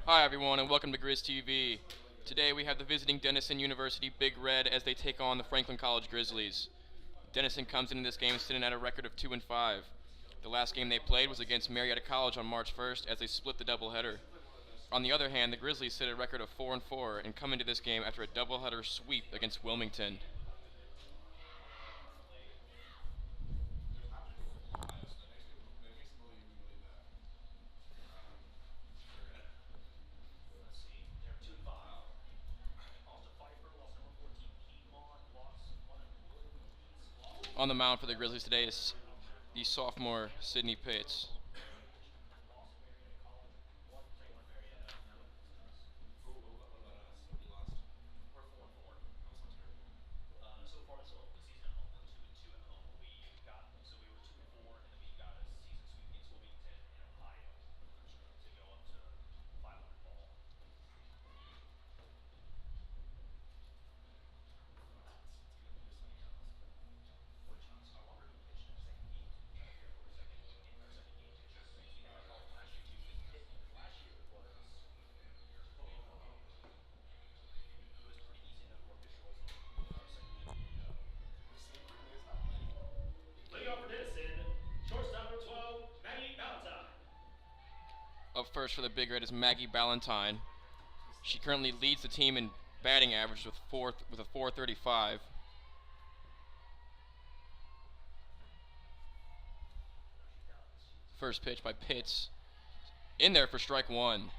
Hi everyone and welcome to Grizz TV. Today we have the visiting Denison University Big Red as they take on the Franklin College Grizzlies. Denison comes into this game sitting at a record of 2-5. The last game they played was against Marietta College on March 1st as they split the doubleheader. On the other hand, the Grizzlies sit at a record of 4-4 and come into this game after a doubleheader sweep against Wilmington. On the mound for the Grizzlies today is the sophomore Sydney Pitts. Leading off for Denison, shortstop number 12, Maggie Valentine. Up first for the Big Red is Maggie Valentine. She currently leads the team in batting average with a 435. First pitch by Pitts. In there for strike one.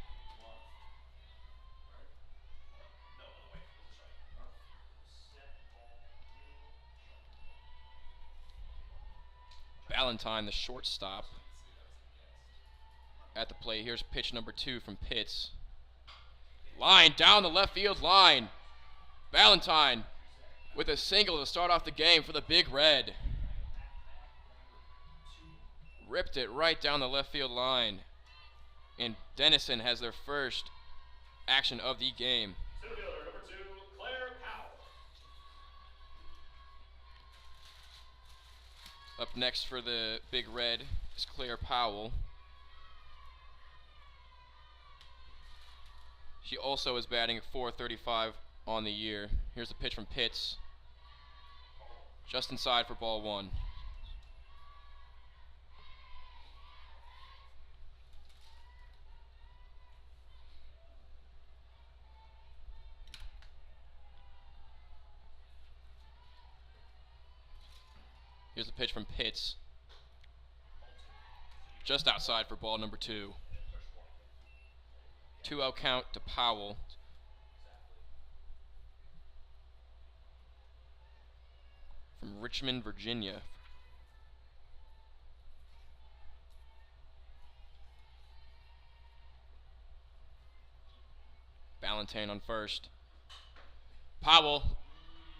Valentine, the shortstop, at the plate. Here's pitch number 2 from Pitts. Line down the left field line. Valentine with a single to start off the game for the Big Red. Ripped it right down the left field line. And Denison has their first action of the game. Center fielder number 2, Powell. Up next for the Big Red is Claire Powell. She also is batting at 435 on the year. Here's a pitch from Pitts. Just inside for ball 1. Here's a pitch from Pitts. Just outside for ball number 2. 2-out count to Powell. From Richmond, Virginia. Valentine on first. Powell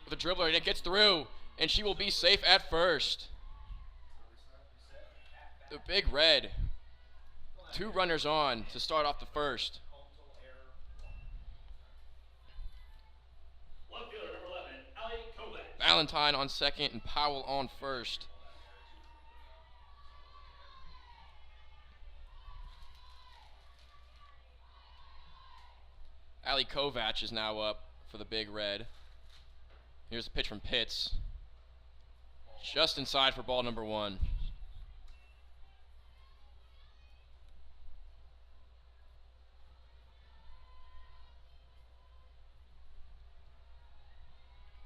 with a dribbler and it gets through. And she will be safe at first. The Big Red. 2 runners on to start off the first. Left fielder number 11, Avogado. Valentine on second and Powell on first. Avogado is now up for the Big Red. Here's a pitch from Pitts. Just inside for ball number 1.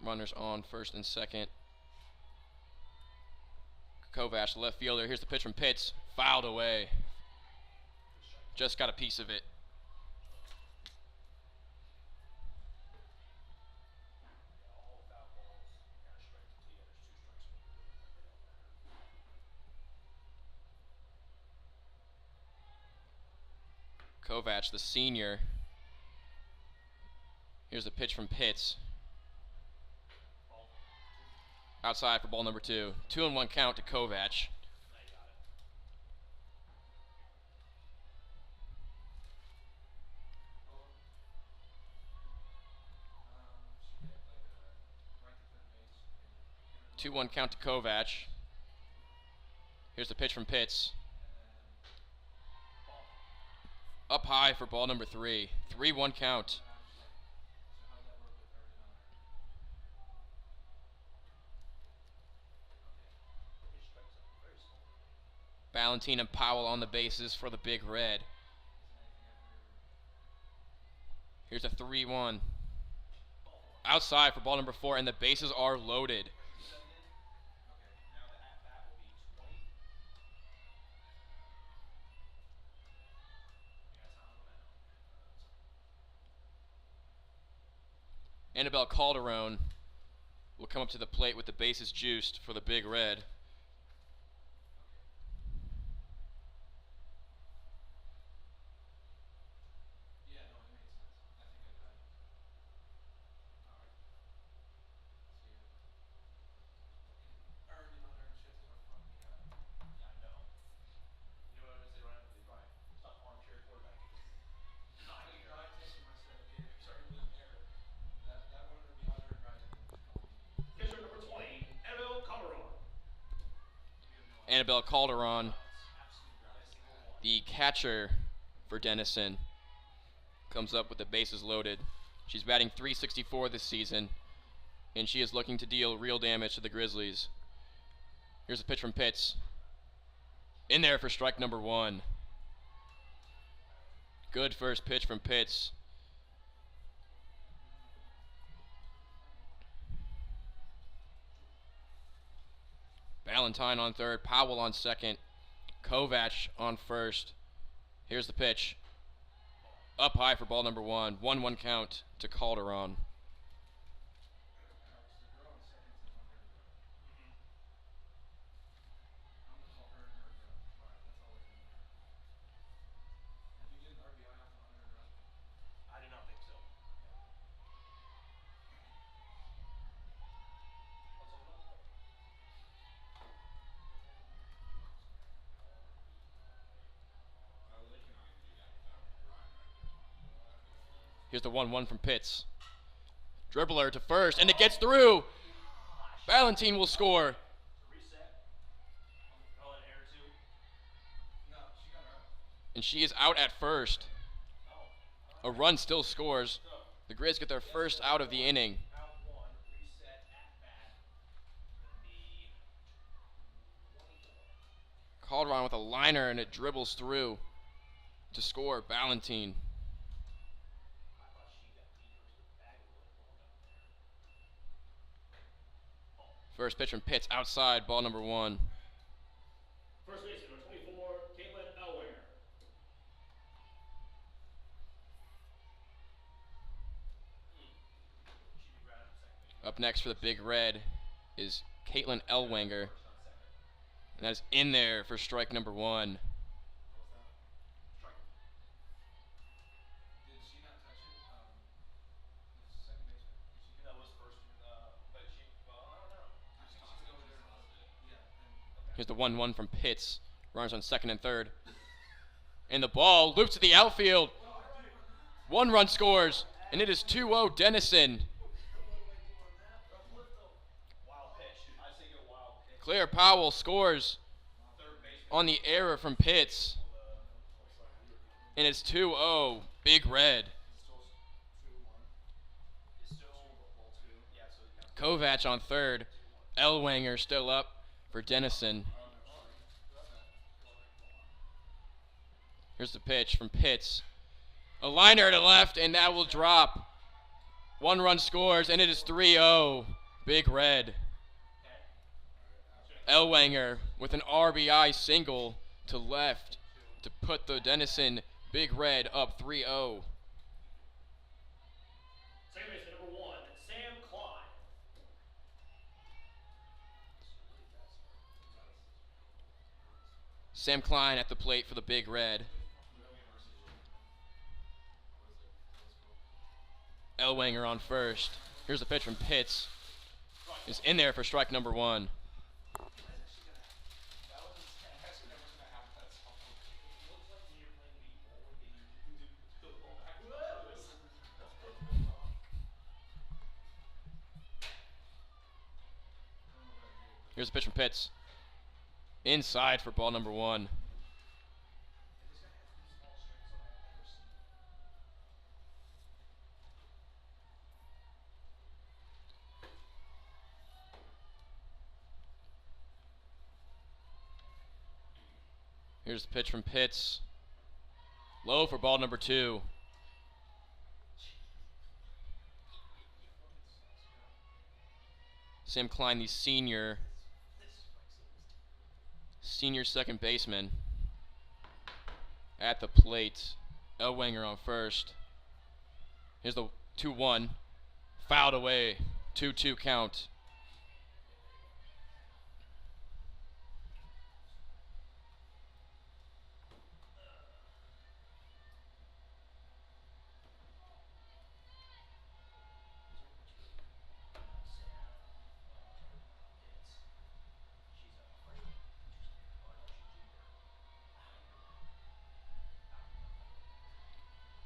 Runners on first and second. Kovach, left fielder. Here's the pitch from Pitts. Fouled away. Just got a piece of it. Kovach, the senior. Here's a pitch from Pitts. Outside for ball number 2. 2-1 count to Kovach. Two-one count to Kovach. Here's the pitch from Pitts. Up high for ball number 3. 3-1 count. Valentine and Powell on the bases for the Big Red. Here's a 3-1. Outside for ball number 4, and the bases are loaded. Annabelle Calderon will come up to the plate with the bases juiced for the Big Red. Annabelle Calderon, the catcher for Denison, comes up with the bases loaded. She's batting .364 this season, and she is looking to deal real damage to the Grizzlies. Here's a pitch from Pitts. In there for strike number 1. Good first pitch from Pitts. Valentine on third, Powell on second, Kovach on first. Here's the pitch. Up high for ball number 1. 1-1 count to Calderon. Here's the 1-1 from Pitts. Dribbler to first, and it gets through. Valentine will score. And she is out at first. A run still scores. The Grizz get their first out of the inning. Calderon with a liner, and it dribbles through to score. Valentine. First pitch from Pitts outside, ball number 1. First base, number 24, Caitlin Elwanger. Up next for the Big Red is Caitlin Elwanger. And that is in there for strike number 1. Here's the 1-1 from Pitts. Runners on second and third. And the ball loops to the outfield. 1 run scores, and it is 2-0 Denison. Claire Powell scores on the error from Pitts. And it's 2-0 Big Red. Kovach on third. Elwanger still up for Denison. Here's the pitch from Pitts. A liner to left, and that will drop. 1 run scores, and it is 3-0 Big Red. Elwanger with an RBI single to left to put the Denison Big Red up 3-0. Second base, number 1, Sam Klein. Sam Klein at the plate for the Big Red. Elwanger on first. Here's the pitch from Pitts. Is in there for strike number 1. Here's the pitch from Pitts. Inside for ball number 1. Here's the pitch from Pitts. Low for ball number 2. Sam Klein, the senior second baseman, at the plate. Elwanger on first. Here's the 2-1. Fouled away. 2-2 count.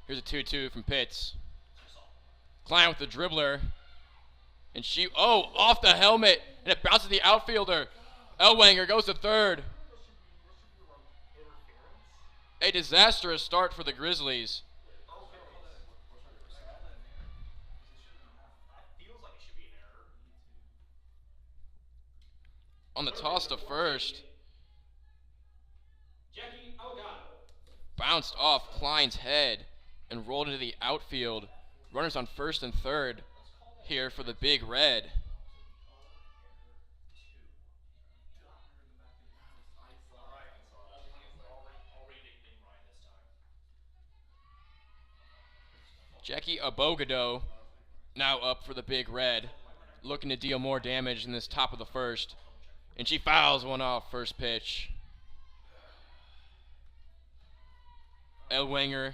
Here's a 2-2 from Pitts. Klein with the dribbler. And off the helmet. And it bounces the outfielder. Elwanger goes to third. A disastrous start for the Grizzlies. On the toss to first. Bounced off Klein's head and rolled into the outfield. Runners on first and third here for the Big Red. Jackie Avogado now up for the Big Red, looking to deal more damage in this top of the first. And she fouls one off first pitch. Elwanger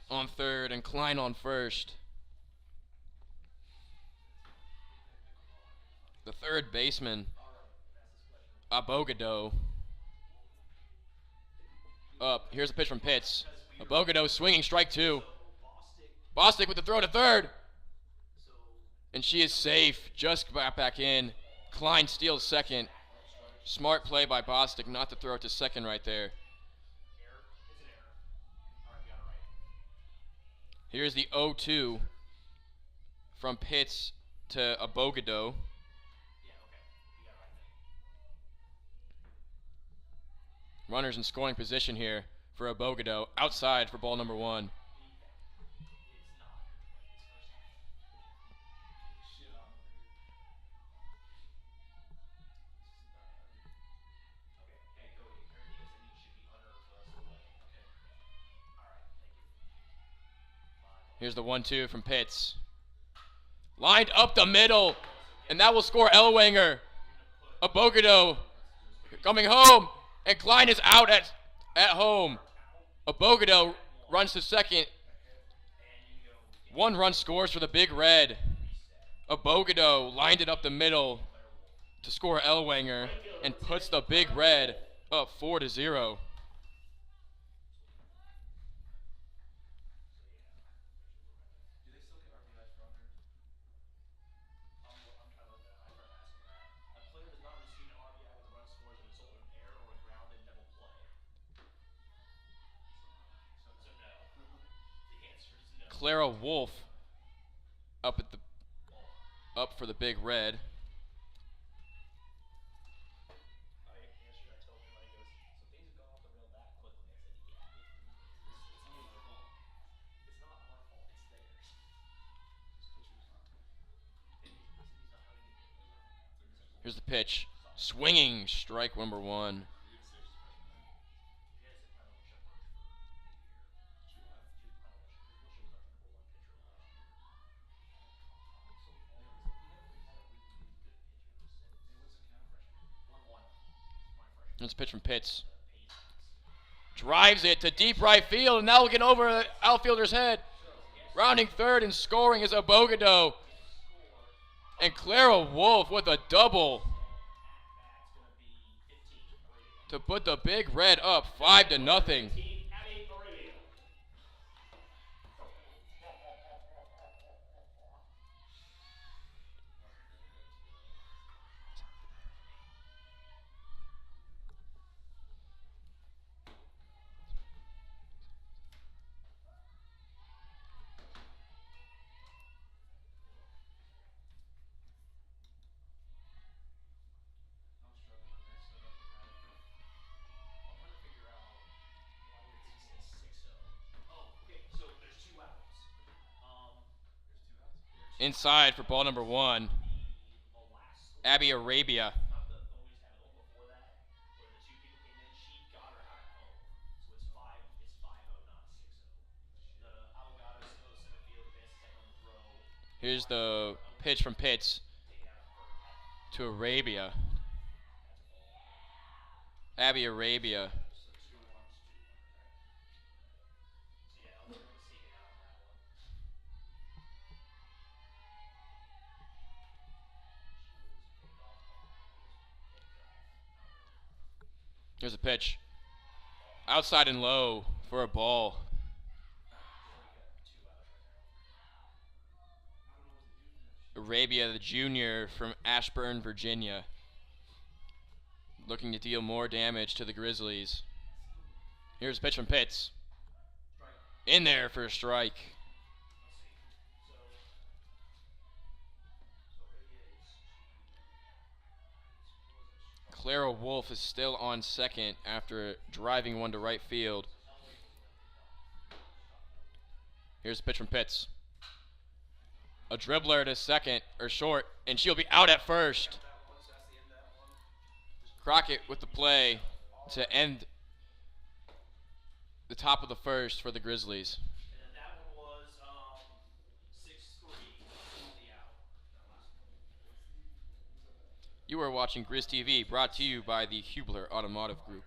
on third and Klein on first. The third baseman, Avogado, up. Here's a pitch from Pitts. Avogado swinging, strike 2. Bostic with the throw to third. And she is safe. Just got back in. Klein steals second. Smart play by Bostic not to throw it to second right there. Here's the 0-2 from Pitts to Avogado. Runners in scoring position here for Avogado. Outside for ball number 1. Here's the 1-2 from Pitts. Lined up the middle, and that will score Elwanger. Avogado coming home, and Klein is out at home. Avogado runs to second. 1 run scores for the Big Red. Avogado lined it up the middle to score Elwanger and puts the Big Red up 4-0. Clara Wolf up for the Big Red. Here's the pitch. Swinging, strike number 1. Here's a pitch from Pitts. Drives it to deep right field, and now looking over the outfielder's head. Rounding third and scoring is Avogado. And Clara Wolf with a double to put the Big Red up 5-0. Inside for ball number 1. Abby Arabia. Here's the pitch from Pitts to Arabia. Abby Arabia. Here's a pitch. Outside and low for a ball. Arabia, the junior from Ashburn, Virginia, looking to deal more damage to the Grizzlies. Here's a pitch from Pitts. In there for a strike. Clara Wolf is still on second after driving one to right field. Here's a pitch from Pitts. A dribbler to second, or short, and she'll be out at first. Crockett with the play to end the top of the first for the Grizzlies. And that one was 6-3 on the out. You are watching Grizz TV, brought to you by the Hubler Automotive Group.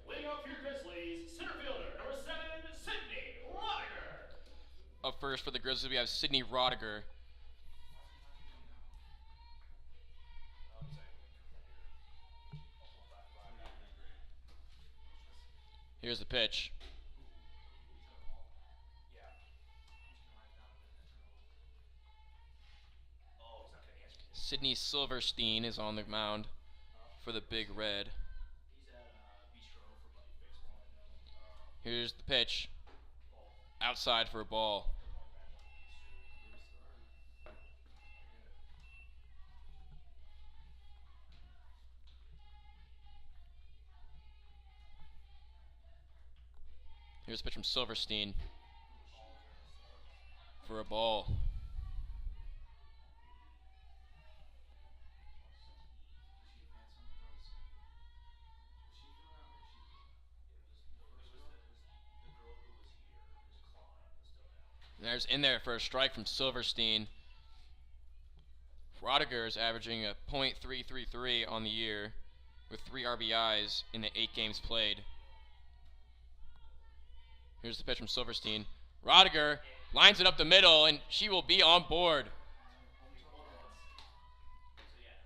Leading off for your Grizzlies, center fielder, number 7, Sydney Roddiger. Up first for the Grizzlies, we have Sydney Roddiger. Here's the pitch. Sydney Silverstein is on the mound for the Big Red. Here's the pitch. Outside for a ball. Here's a pitch from Silverstein for a ball. And there's in there for a strike from Silverstein. Roddiger is averaging a .333 on the year with 3 RBIs in the 8 games played. Here's the pitch from Silverstein. Roddiger lines it up the middle, and she will be on board.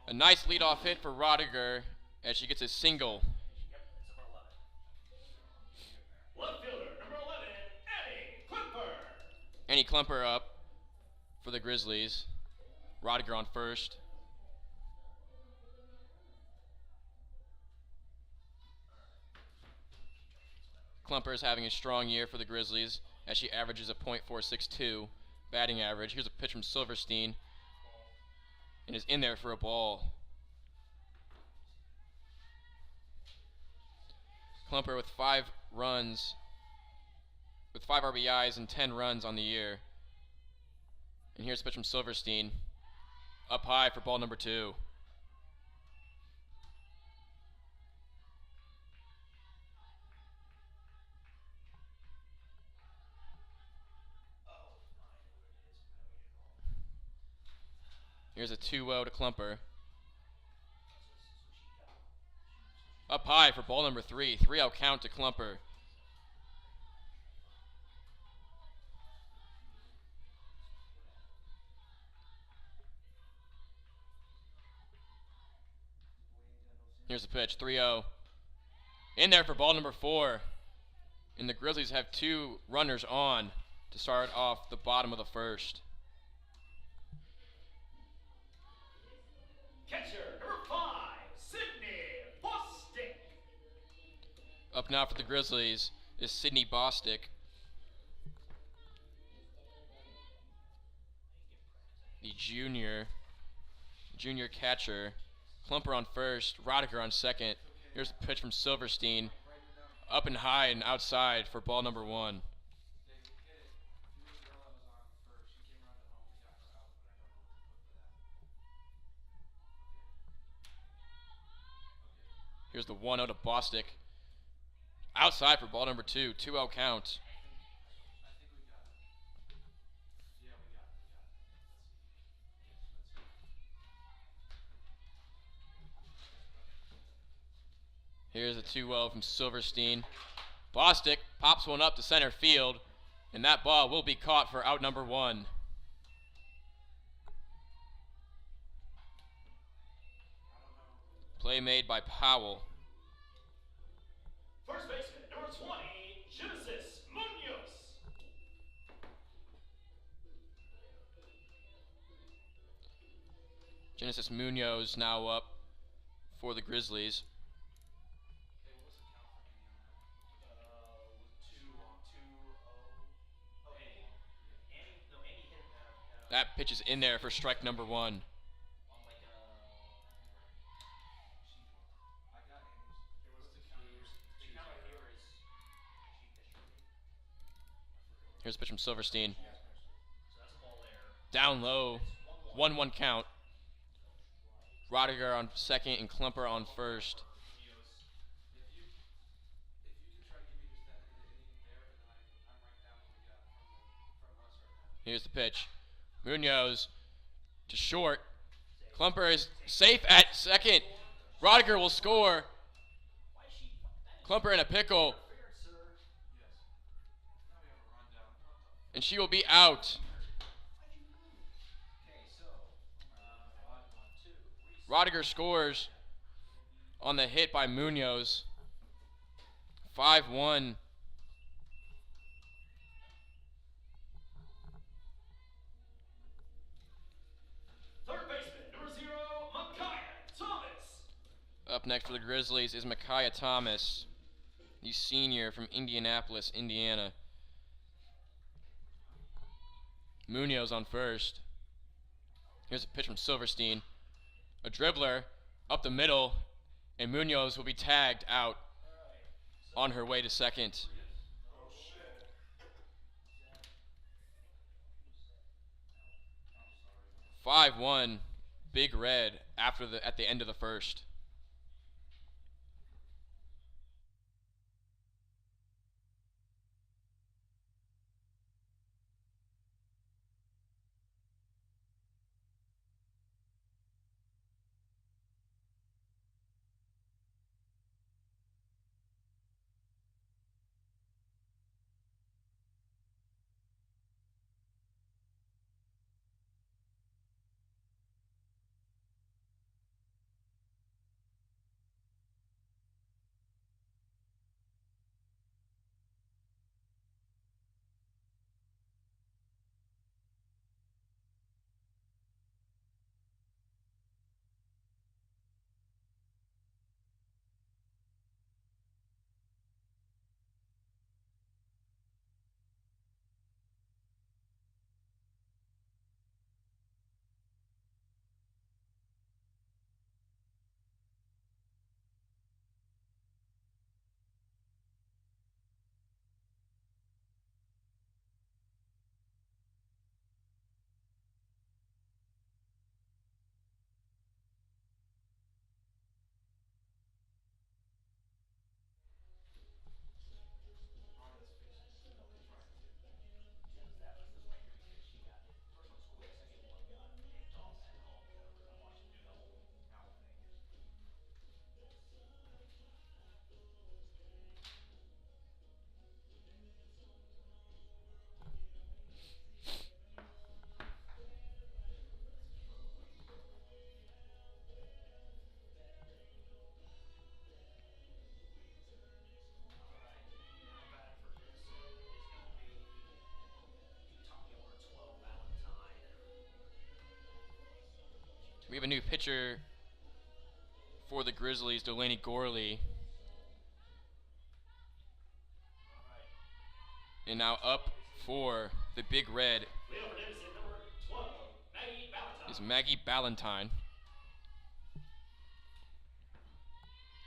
A nice leadoff hit for Roddiger as she gets a single. Left fielder, number 11, Annie Klimper. Annie Klimper up for the Grizzlies. Roddiger on first. Klimper is having a strong year for the Grizzlies as she averages a .462 batting average. Here's a pitch from Silverstein and is in there for a ball. Klimper with 5 runs, with 5 RBIs and 10 runs on the year. And here's a pitch from Silverstein. Up high for ball number 2. Here's a 2-0 to Klumper. Up high for ball number 3. 3-0 count to Klumper. Here's the pitch, 3-0. In there for ball number 4. And the Grizzlies have 2 runners on to start off the bottom of the first. Catcher, number 5, Sydney Bostic. Up now for the Grizzlies is Sydney Bostic. The junior catcher. Klumper on first, Rodiger on second. Here's a pitch from Silverstein. Up and high and outside for ball number 1. Here's the 1-0 to Bostic. Outside for ball number 2. 2-0 count. Here's a 2-0 from Silverstein. Bostic pops one up to center field, and that ball will be caught for out number 1. Play made by Powell. First baseman, number 20, Genesis Munoz. Genesis Munoz now up for the Grizzlies. That pitch is in there for strike number 1. Here's a pitch from Silverstein. Down low. 1-1 count. Rodiger on second and Klumper on first. Here's the pitch. Munoz to short. Klumper is safe at second. Rodiger will score. Klumper in a pickle. And she will be out. Rodiger scores on the hit by Munoz. 5-1. Third baseman, number 0, Micaiah Thomas. Up next for the Grizzlies is Micaiah Thomas, the senior from Indianapolis, Indiana. Munoz on first. Here's a pitch from Silverstein. A dribbler up the middle, and Munoz will be tagged out on her way to second. Oh, 5-1, Big Red at the end of the first. new pitcher for the Grizzlies, Delaney Gorley. And now up for the Big Red is Maggie Valentine.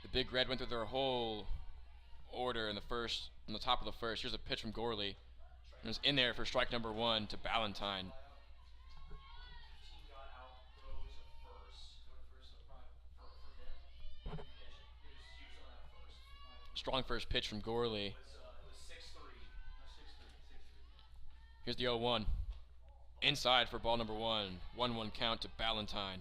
The Big Red went through their whole order in the top of the first. Here's a pitch from Gorley. And it's in there for strike number 1 to Valentine. Strong first pitch from Gorley. Here's the 0-1. Inside for ball number 1. 1-1 count to Valentine.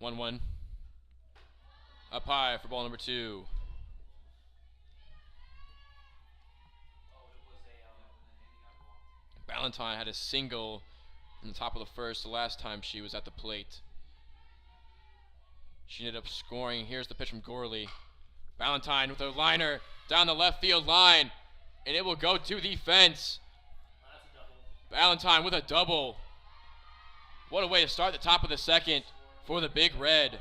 One. Up high for ball number 2. Valentine had a single in the top of the first the last time she was at the plate. She ended up scoring. Here's the pitch from Gorley. Valentine with a liner down the left field line, and it will go to the fence. Valentine with a double. What a way to start the top of the second for the Big Red.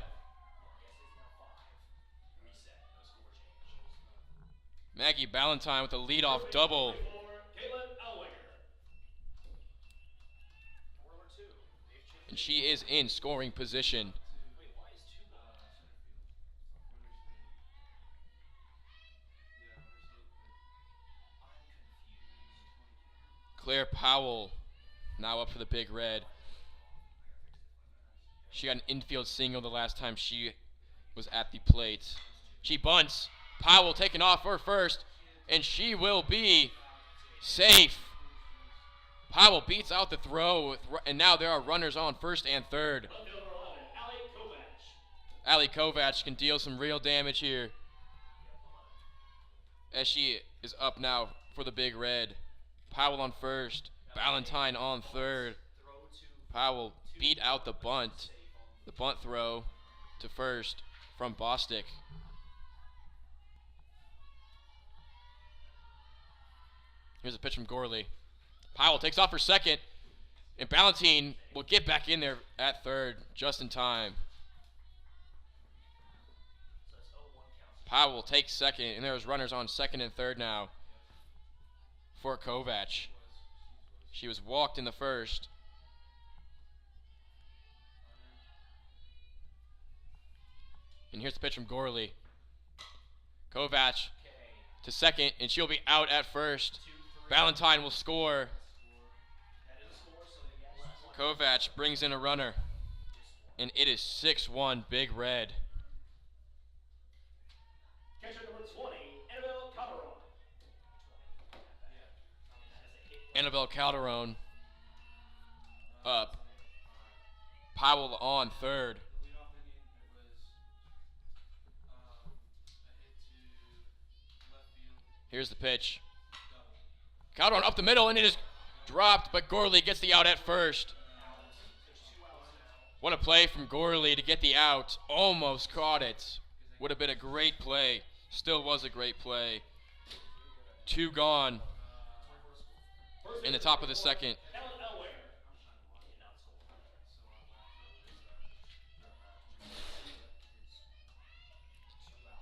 Maggie Valentine with a leadoff double. And she is in scoring position. Claire Powell now up for the Big Red. She got an infield single the last time she was at the plate. She bunts. Powell taking off for first, and she will be safe. Powell beats out the throw, and now there are runners on first and third. Allie Kovach can deal some real damage here, as she is up now for the Big Red. Powell on first, Valentine on third. Powell beat out the bunt throw to first from Bostic. Here's a pitch from Gorley. Powell takes off for second, and Valentine will get back in there at third just in time. Powell takes second, and there's runners on second and third now for Kovach. She was walked in the first. And here's the pitch from Gorley. Kovach to second, and she'll be out at first. Valentine will score. Kovach brings in a runner, and it is 6-1 Big Red. Catcher number 20, Annabelle Calderon. Annabelle Calderon up. Powell on third. Here's the pitch. Calderon up the middle, and it is dropped, but Gorley gets the out at first. What a play from Gorley to get the out. Almost caught it. Would have been a great play. Still was a great play. 2 gone in the top of the second.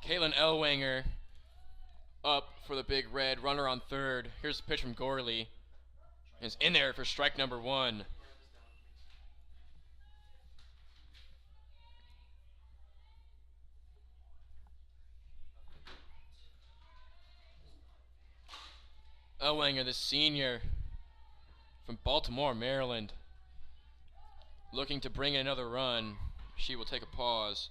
Kaylin Ellwanger up for the Big Red. Runner on third. Here's the pitch from Gorley. It's in there for strike number 1. Ellwanger, the senior from Baltimore, Maryland, looking to bring in another run. She will take a pause.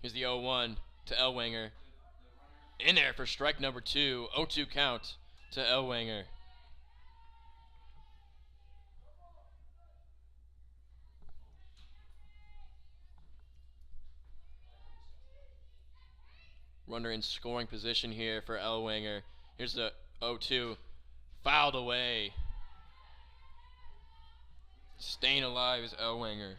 Here's the 0-1 to Ellwanger. In there for strike number 2. 0-2 count to Ellwanger. Runner in scoring position here for Ellwanger. Here's the 0-2. Fouled away. Staying alive is Ellwanger.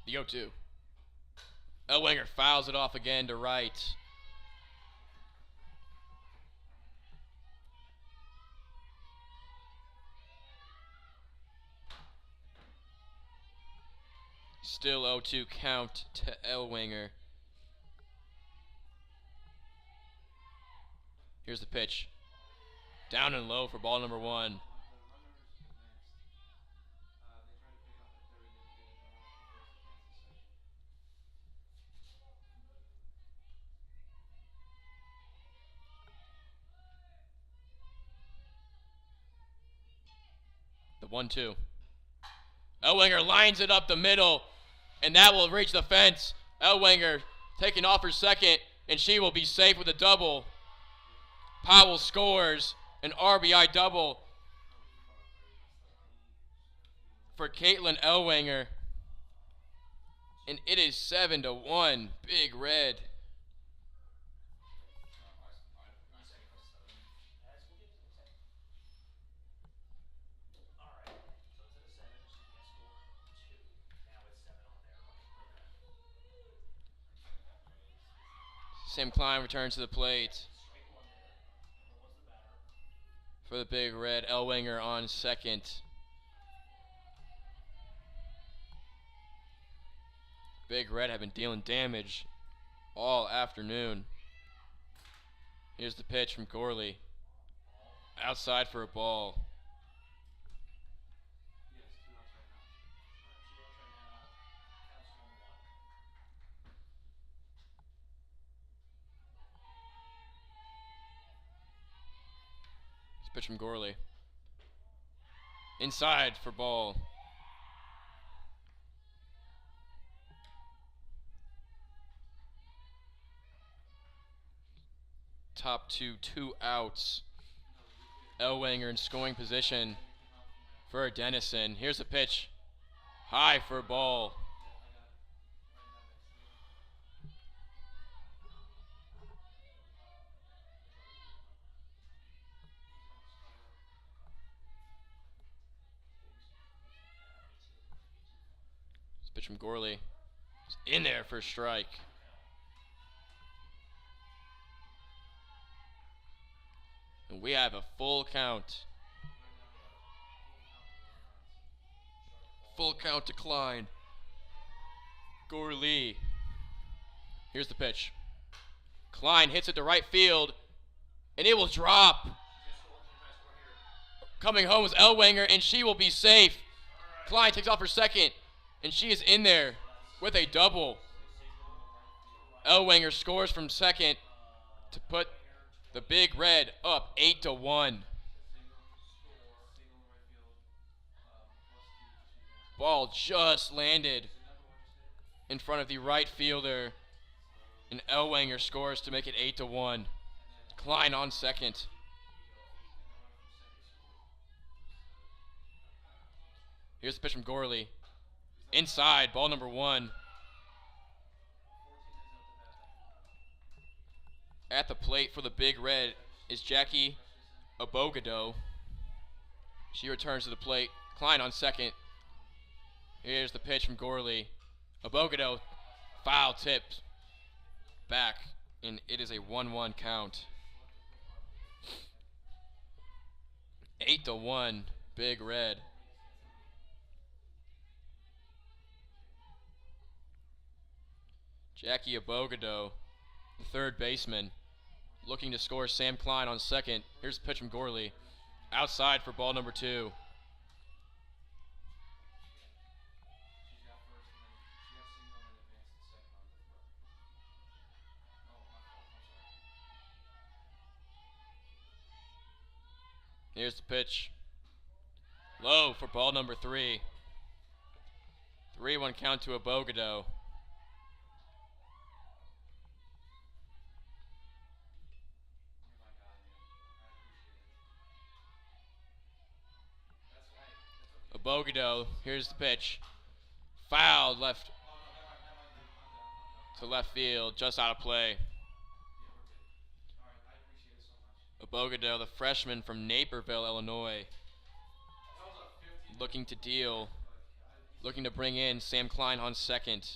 The 0-2. Ellwanger fouls it off again to right. Still 0-2 count to Ellwanger. Here's the pitch. Down and low for ball number 1. The 1-2. Ellwanger lines it up the middle, and that will reach the fence. Ellwanger taking off her second, and she will be safe with a double. Powell scores an RBI double for Caitlin Ellwanger, and it is 7-1. Big Red. Sam Klein returns to the plate for the Big Red. Ellwanger on second. Big Red have been dealing damage all afternoon. Here's the pitch from Gorley. Outside for a ball. Pitch from Gorley. Inside for ball. Top 2 outs. Ellwanger in scoring position for Denison. Here's the pitch. High for ball. Pitch from Gorley. It's in there for a strike. And we have a full count. Full count to Klein. Gorley. Here's the pitch. Klein hits it to right field, and it will drop. Coming home is Ellwanger, and she will be safe. Klein takes off her second, and she is in there with a double. Ellwanger scores from second to put the Big Red up 8-1. Ball just landed in front of the right fielder, and Ellwanger scores to make it 8-1. Klein on second. Here's the pitch from Gorley. Inside, ball number 1. At the plate for the Big Red is Jackie Avogado. She returns to the plate. Klein on second. Here's the pitch from Gorley. Avogado foul tipped back, and it is a 1-1 count. 8-1, Big Red. Jackie Avogado, the third baseman, looking to score Sam Klein on second. Here's the pitch from Gorley. Outside for ball number 2. Here's the pitch. Low for ball number 3. 3-1 count to Avogado. Avogado, here's the pitch. Fouled left to left field, just out of play. Avogado, the freshman from Naperville, Illinois, looking to deal, looking to bring in Sam Klein on second.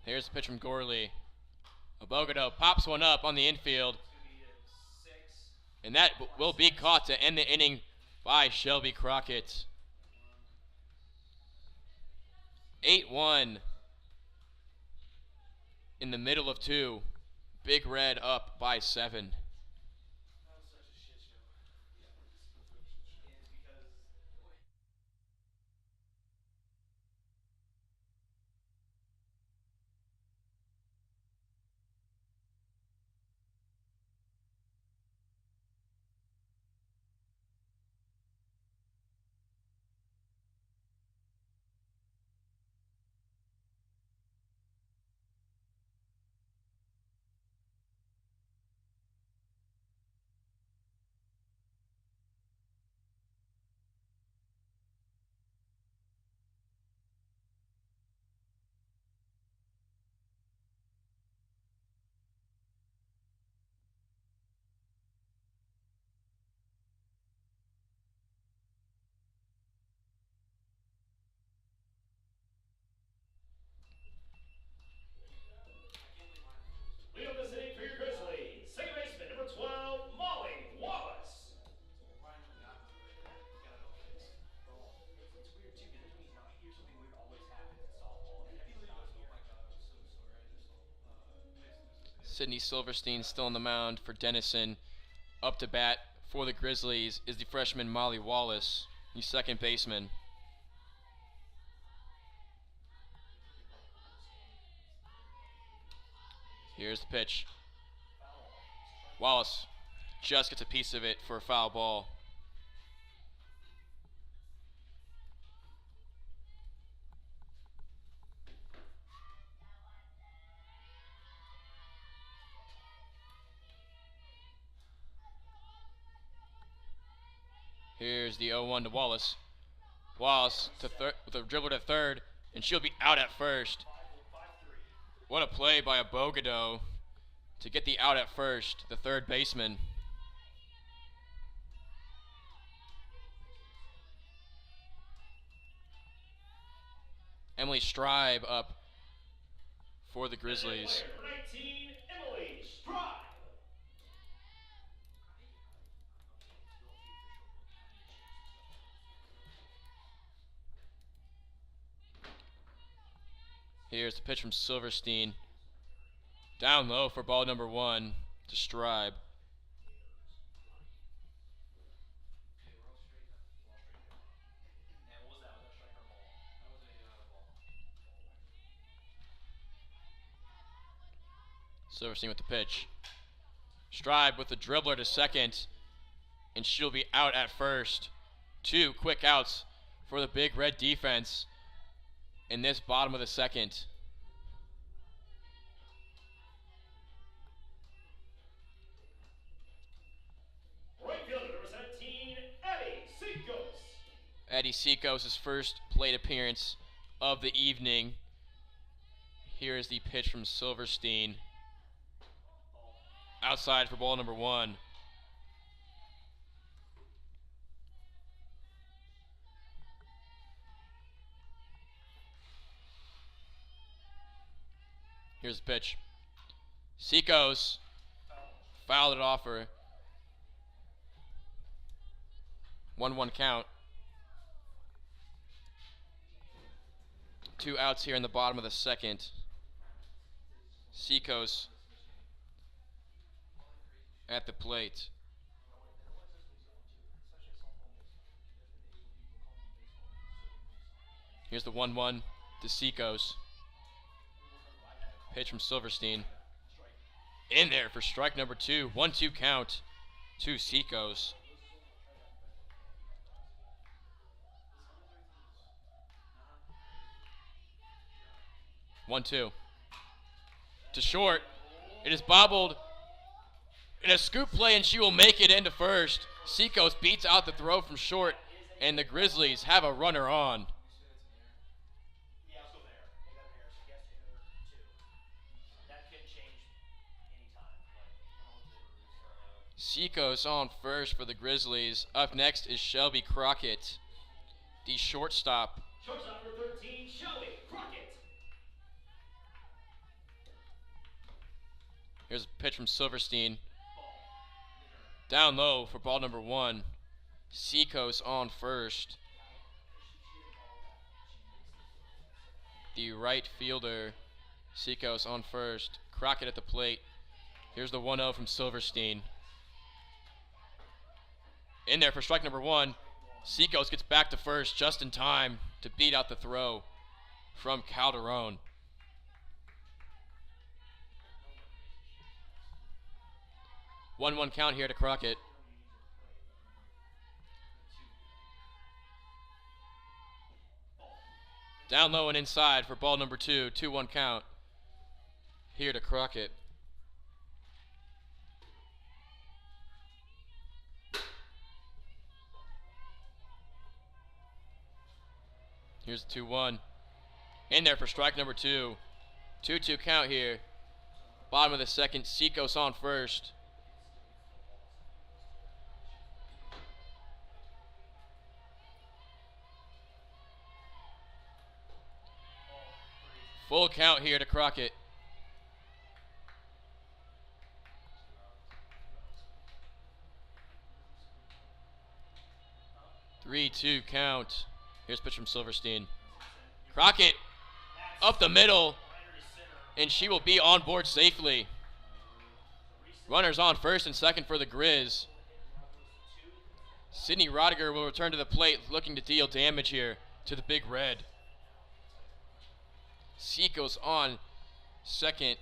Here's the pitch from Gorley. Avogado pops one up on the infield, and that will be caught to end the inning by Shelby Crockett. 8-1 in the middle of 2. Big Red up by 7. Lead up this inning for your Grizzlies. Second baseman, number 12, Molly Wallace. It's weird too, because every time he's not here, something weird always happens in softball. And if he's not here, Sidney Silverstein still on the mound for Denison. Up to bat for the Grizzlies is the freshman Molly Wallace, the second baseman. Here's the pitch. Wallace just gets a piece of it for a foul ball. Here's the 0-1 to Wallace. Wallace to with a dribble to third, and she'll be out at first. What a play by Avogado to get the out at first, the third baseman. Emily Stribe up for the Grizzlies. Number 19, Emily Stribe. Here's the pitch from Silverstein. Down low for ball number 1 to Stribe. Silverstein with the pitch. Stribe with the dribbler to second, and she'll be out at first. 2 quick outs for the Big Red defense in this bottom of the second. Right fielder, number 17, Eddie Seacos. Eddie Seacos' first plate appearance of the evening. Here is the pitch from Silverstein. Outside for ball number 1. Here's the pitch. Seacos fouled it off her. 1-1 count. 2 outs here in the bottom of the second. Seacos at the plate. Here's the 1-1 to Seacos. Pitch from Silverstein. In there for strike number 2. 1-2 count to Seacos. 1-2. To short. It is bobbled. And a scoop play, and she will make it into first. Seacoast beats out the throw from short, and the Grizzlies have a runner on. Yeah, let's go there. They got an error. So guess error 2. That can change anytime. Seacoast on first for the Grizzlies. Up next is Shelby Crockett, the shortstop. Shortstop number 13, Shelby Crockett. Here's a pitch from Silverstein. Down low for ball number 1. Seacoast on first. The right fielder, Seacoast on first. Crockett at the plate. Here's the 1-0 from Silverstein. In there for strike number 1. Seacoast gets back to first just in time to beat out the throw from Calderon. One count here to Crockett. Down low and inside for ball number 2. 2-1 count here to Crockett. Here's the 2-1. In there for strike number 2. 2-2 count here. Bottom of the second. Seacoast on first. Full count here to Crockett. Three-two count. Here's pitch from Silverstein. Crockett up the middle, and she will be on board safely. Runners on first and second for the Grizz. Sydney Rodiger will return to the plate, looking to deal damage here to the Big Red. Seacoast on second,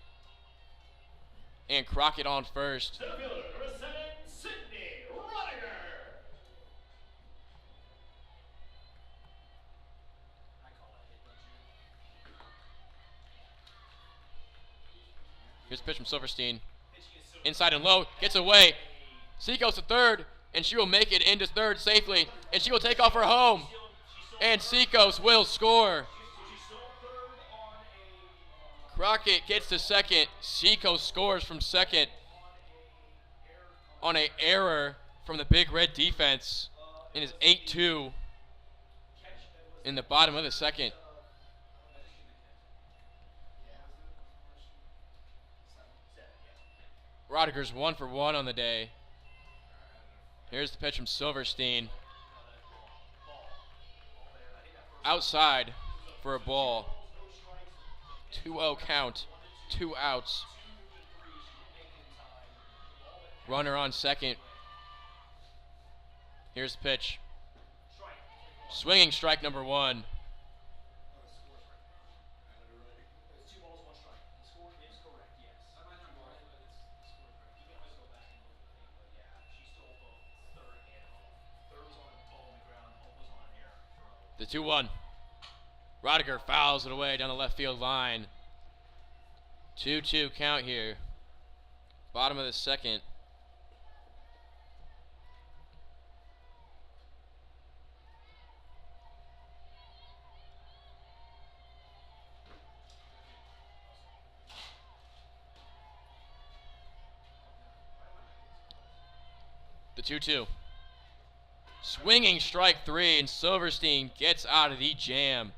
and Crockett on first. Center fielder number 7, Sydney Rodiger. Here's a pitch from Silverstein. Inside and low, gets away. Seacoast to third, and she will make it into third safely, and she will take off her home. And Seacoast will score. Crockett gets to second. Seacoast scores from second on an error from the Big Red defense. It is 8-2 in the bottom of the second. Rodiger's 1 for 1 on the day. Here's the pitch from Silverstein. Outside for a ball. 2-0 count. 2 outs. Runner on second. Here's the pitch. Swinging strike number 1. The 2-1. Rodiger fouls it away down the left field line. 2-2 count here. Bottom of the second. The 2-2. Swinging strike 3, and Silverstein gets out of the jam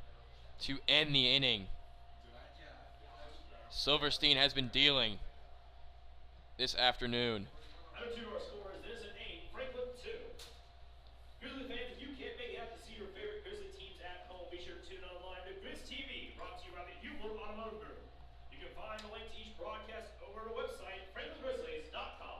to end the inning. Silverstein has been dealing this afternoon. Out of 2 our scores, Denison 8, Franklin 2. Grizzly fans, if you can't make it out to see your favorite Grizzly teams at home, be sure to tune in online to Grizz TV, brought to you by the Hubler Automotive Group. You can find the link to each broadcast over at our website, franklingrizzlies.com.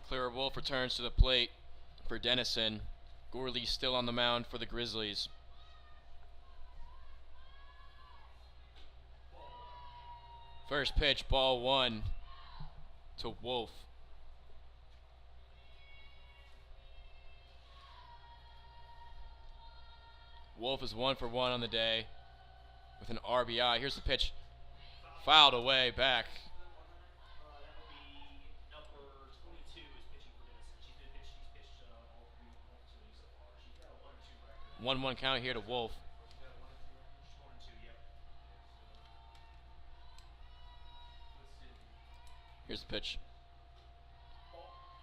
Clara Wolf returns to the plate for Denison. Gorley still on the mound for the Grizzlies. First pitch, ball 1 to Wolf. Wolf is 1 for 1 on the day with an RBI. Here's the pitch. Fouled away back. That would be number 22 is pitching for Denison. She's pitched all 3 so far. She's got a 1-2 record. 1-1 count here to Wolf. She's got a 1-2, yep. Here's the pitch.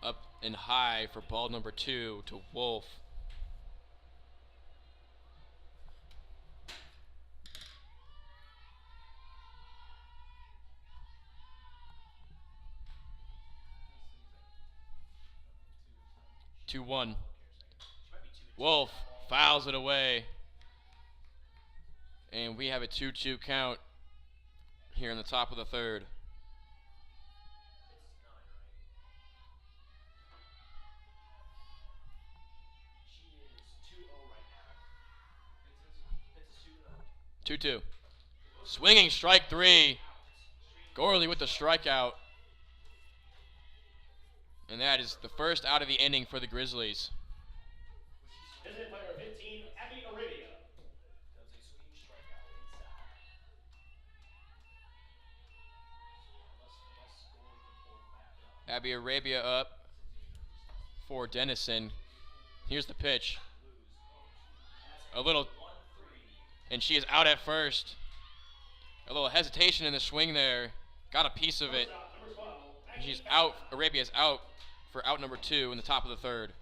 Up and high for ball number 2 to Wolf. Two one. Wolf fouls it away. And we have a 2-2 count here in the top of the third. She is 2-0 right now. 2-2. Swinging strike 3. Gorley with the strikeout. And that is the first out of the inning for the Grizzlies. This is player 15, Abby Arabia. Does a swinging strikeout inside. Unless Gorley can pull back up. Abby Arabia up for Denison. Here's the pitch. A little, and she is out at first. A little hesitation in the swing there. Got a piece of it. And she's out. Arabia's out for out number 2 in the top of the third.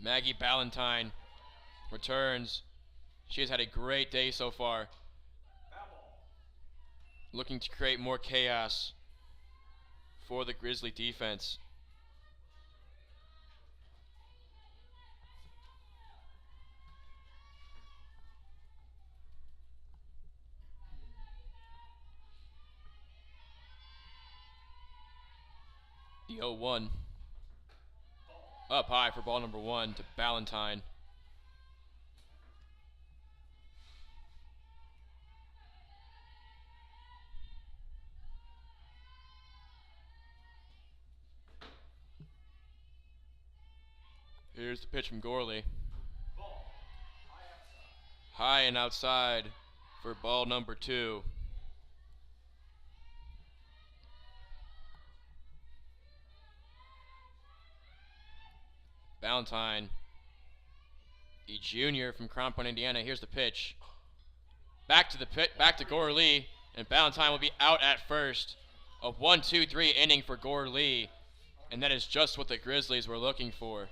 Maggie Valentine returns. She has had a great day so far. Looking to create more chaos for the Grizzly defense. The 0-1. Up high for ball number 1 to Valentine. Here's the pitch from Gorley. High and outside for ball number 2. Valentine, a junior from Crown Point, Indiana. Here's the pitch. Back to the pit, back to Gorley, and Valentine will be out at first. A 1-2-3 inning for Gorley, and that is just what the Grizzlies were looking for.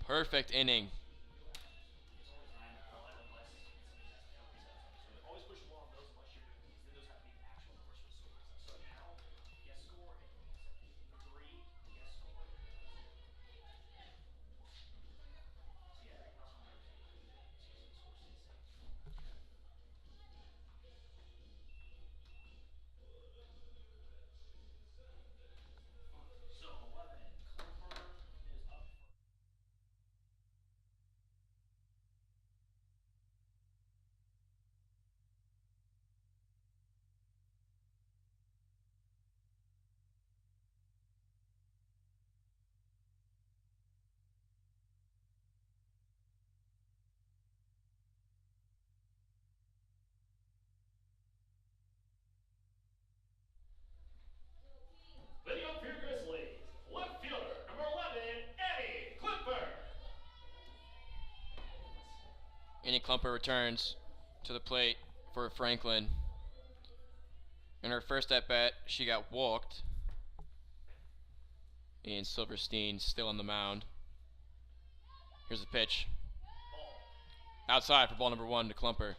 Perfect inning. Leading up for your Grizzlies, left fielder, number 11, Annie Klumper. Annie Klumper returns to the plate for Franklin. In her first at bat, she got walked. And Silverstein still on the mound. Here's the pitch. Outside for ball number 1 to Klumper.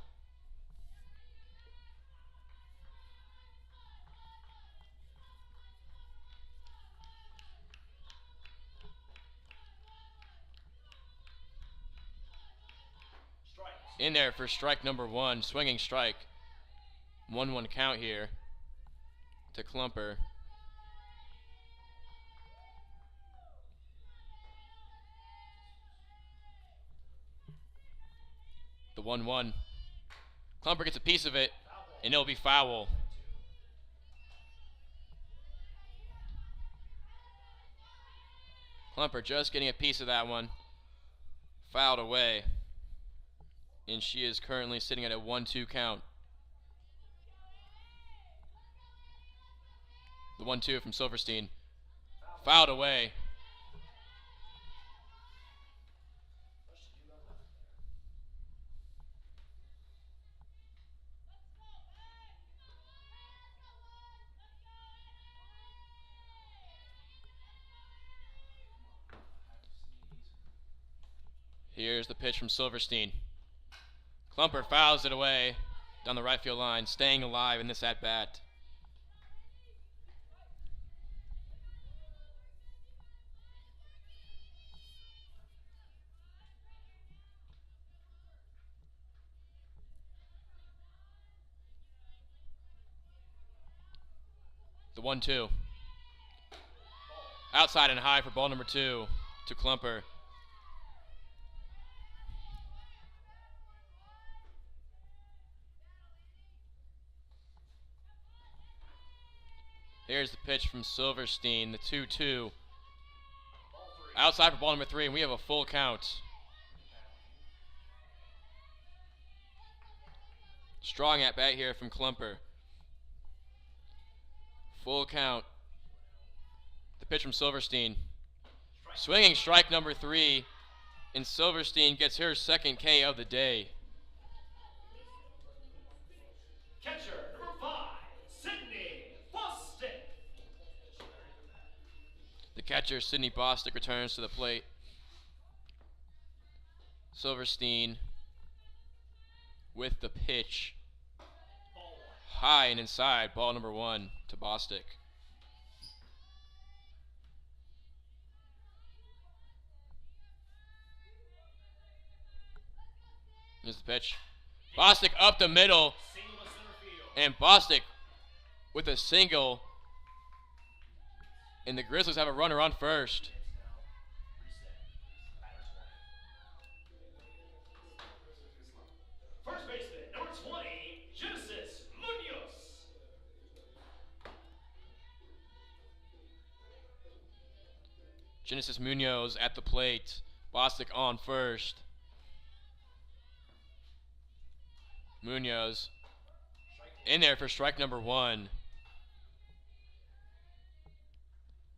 In there for strike number 1, swinging strike. 1-1 count here to Klumper. The 1-1. Klumper gets a piece of it, and it'll be foul. Klumper just getting a piece of that one. Fouled away. And she is currently sitting at a 1-2 count. The 1-2 from Silverstein. Fouled away. Here's the pitch from Silverstein. Klumper fouls it away down the right field line, staying alive in this at-bat. The 1-2. Outside and high for ball number 2 to Klumper. Here's the pitch from Silverstein, the 2-2. Outside for ball number 3, and we have a full count. Strong at bat here from Klumper. Full count. The pitch from Silverstein. Swinging strike number 3, and Silverstein gets her second K of the day. Catcher number 5, Sydney Bostic. The catcher, Sydney Bostic, returns to the plate. Silverstein with the pitch. High and inside, ball number 1 to Bostic. Here's the pitch. Bostic up the middle. And Bostic with a single. And the Grizzlies have a runner on first. First baseman, number 20, Genesis Munoz. Genesis Munoz at the plate. Bostic on first. Munoz in there for strike number 1.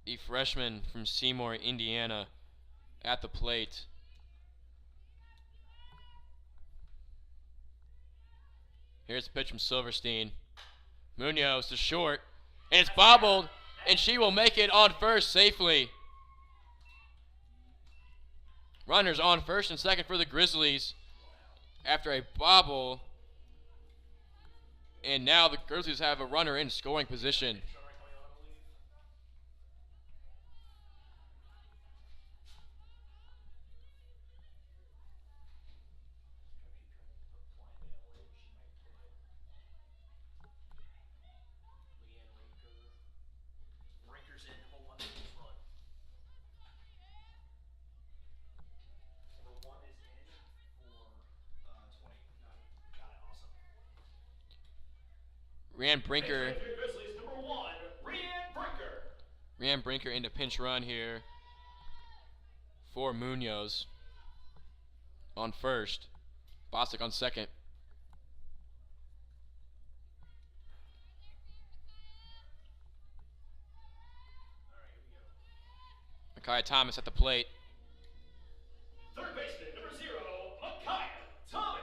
The freshman from Seymour, Indiana, at the plate. Here's the pitch from Silverstein. Munoz to short, and it's bobbled, and she will make it on first safely. Runners on first and second for the Grizzlies after a bobble. And now the Grizzlies have a runner in scoring position. Ryan Brinker. Grizzlies number 1, Ryan Brinker. Ryan Brinker into pinch run here for Munoz on first. Bostic on second. Micaiah Thomas at the plate. Third baseman, number 0, Micaiah Thomas.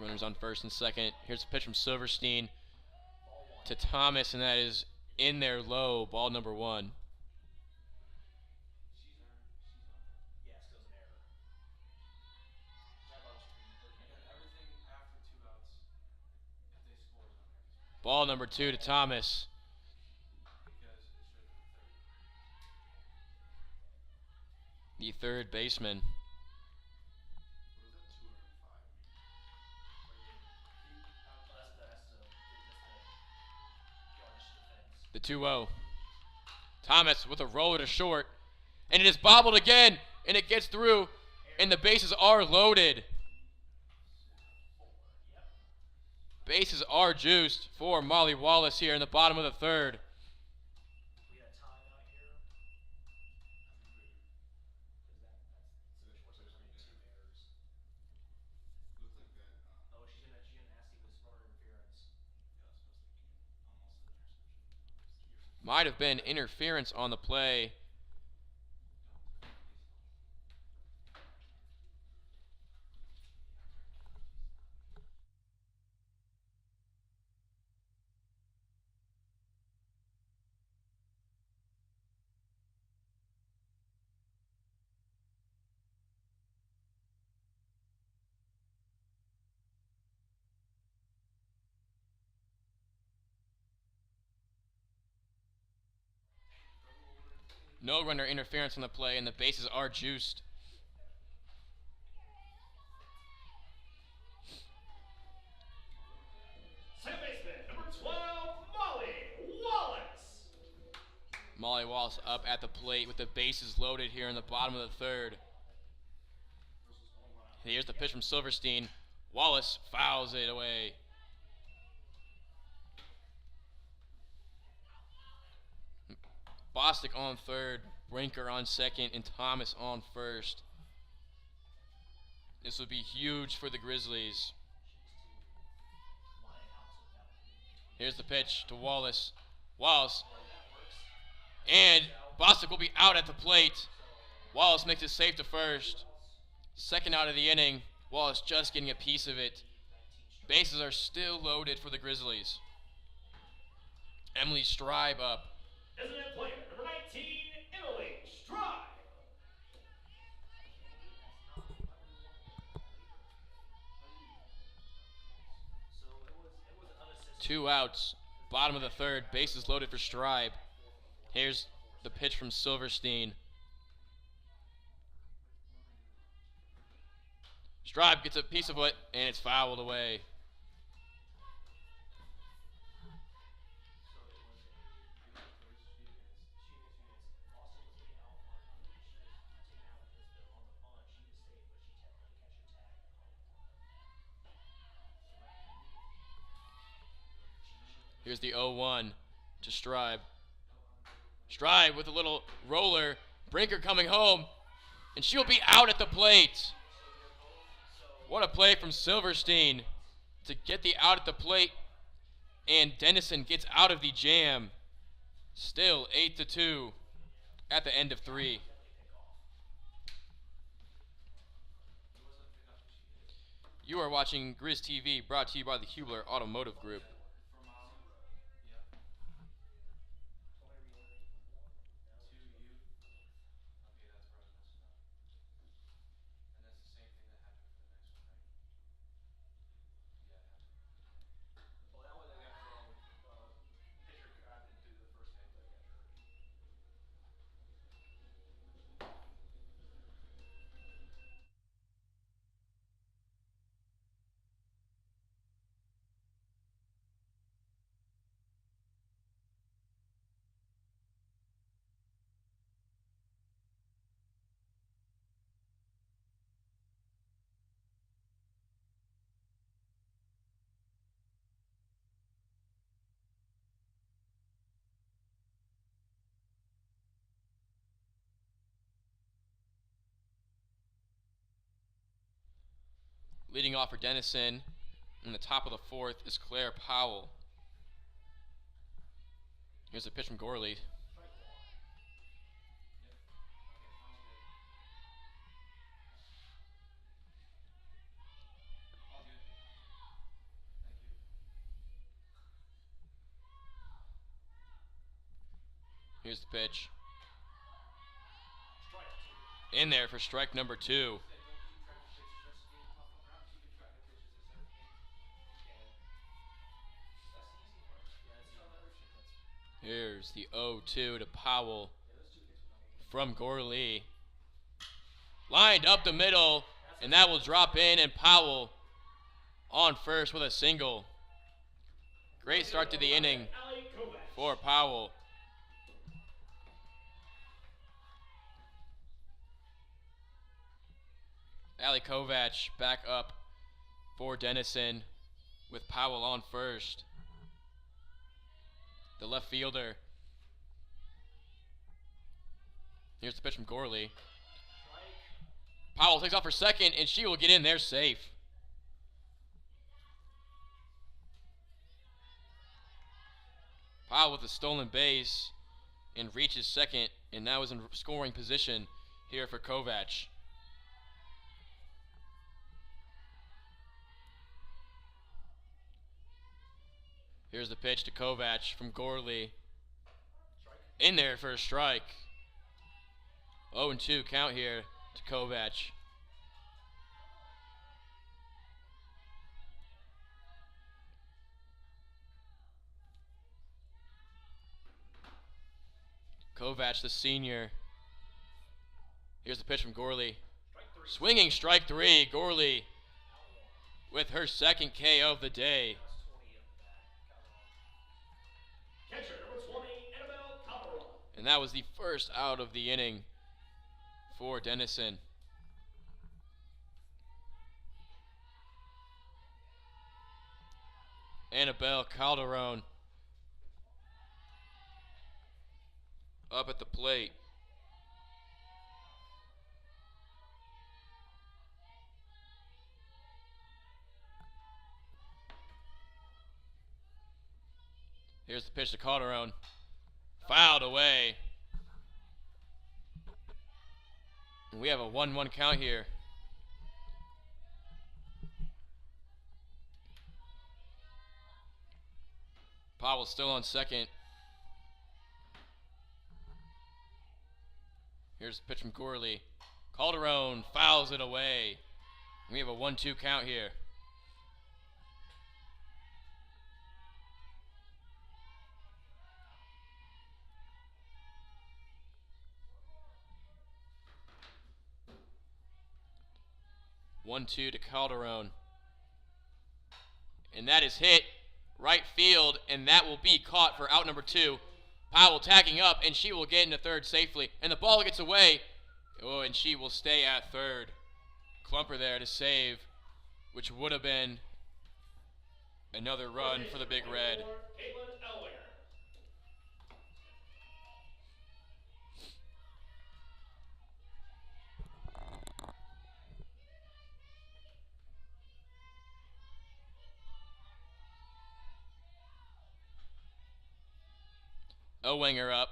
Runners on first and second. Here's a pitch from Silverstein to Thomas, and that is in there low, ball number 1. Ball number 2 to Thomas. the third baseman. The 2-0. Thomas with a roller to short. And it is bobbled again. And it gets through. And the bases are loaded. Bases are juiced for Molly Wallace here in the bottom of the third. Might have been interference on the play. No runner interference on the play, and the bases are juiced. Second baseman, number 12, Molly Wallace. Molly Wallace up at the plate with the bases loaded here in the bottom of the third. Here's the pitch from Silverstein. Wallace fouls it away. Bostic on third, Brinker on second, and Thomas on first. This would be huge for the Grizzlies. Here's the pitch to Wallace. Wallace. And Bostic will be out at the plate. Wallace makes it safe to first. Second out of the inning. Wallace just getting a piece of it. Bases are still loaded for the Grizzlies. Emily Stribe up. Designated player, number 19, Emily Stribe. 2 outs. Bottom of the third. Bases loaded for Stribe. Here's the pitch from Silverstein. Stribe gets a piece of it, and it's fouled away. Here's the 0-1 to Stribe. Stribe with a little roller. Brinker coming home, and she'll be out at the plate. What a play from Silverstein to get the out at the plate, and Denison gets out of the jam. Still 8-2 at the end of 3. You are watching Grizz TV, brought to you by the Hubler Automotive Group. Leading off for Denison in the top of the fourth is Claire Powell. Here's a pitch from Gorley. Here's the pitch. In there for strike number 2. Here's the 0-2 to Powell from Gorley. Lined up the middle, and that will drop in, and Powell on first with a single. Great start to the inning for Powell. Avogado back up for Denison with Powell on first. The left fielder. Here's the pitch from Gorley. Powell takes off for second, and she will get in there safe. Powell with a stolen base and reaches second, and now is in scoring position here for Kovach. Here's the pitch to Kovach from Gorley. In there for a strike. 0-2 count here to Kovach. Kovach, the senior. Here's the pitch from Gorley. Swinging strike three. Gorley with her second KO of the day. Catcher number 20, Annabelle Calderon. And that was the first out of the inning for Denison. Annabelle Calderon up at the plate. Here's the pitch to Calderon. Fouled away. And we have a 1-1 count here. Powell still on second. Here's the pitch from Gorley. Calderon fouls it away. We have a 1-2 count here. One-two to Calderon. And that is hit right field, and that will be caught for out number 2. Powell tagging up, and she will get into third safely. And the ball gets away. Oh, and she will stay at third. Klumper there to save, which would have been another run for the Big Red. Ellwanger up.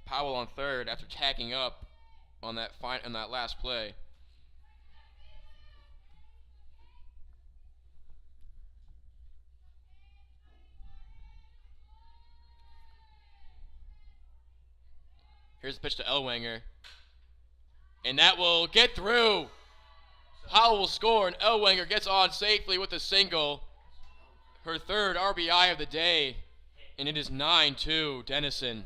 Powell on third after tagging up on that last play. Here's the pitch to Ellwanger. And that will get through. Powell will score, and Ellwanger gets on safely with a single. Her third RBI of the day. And it is 9-2 Denison.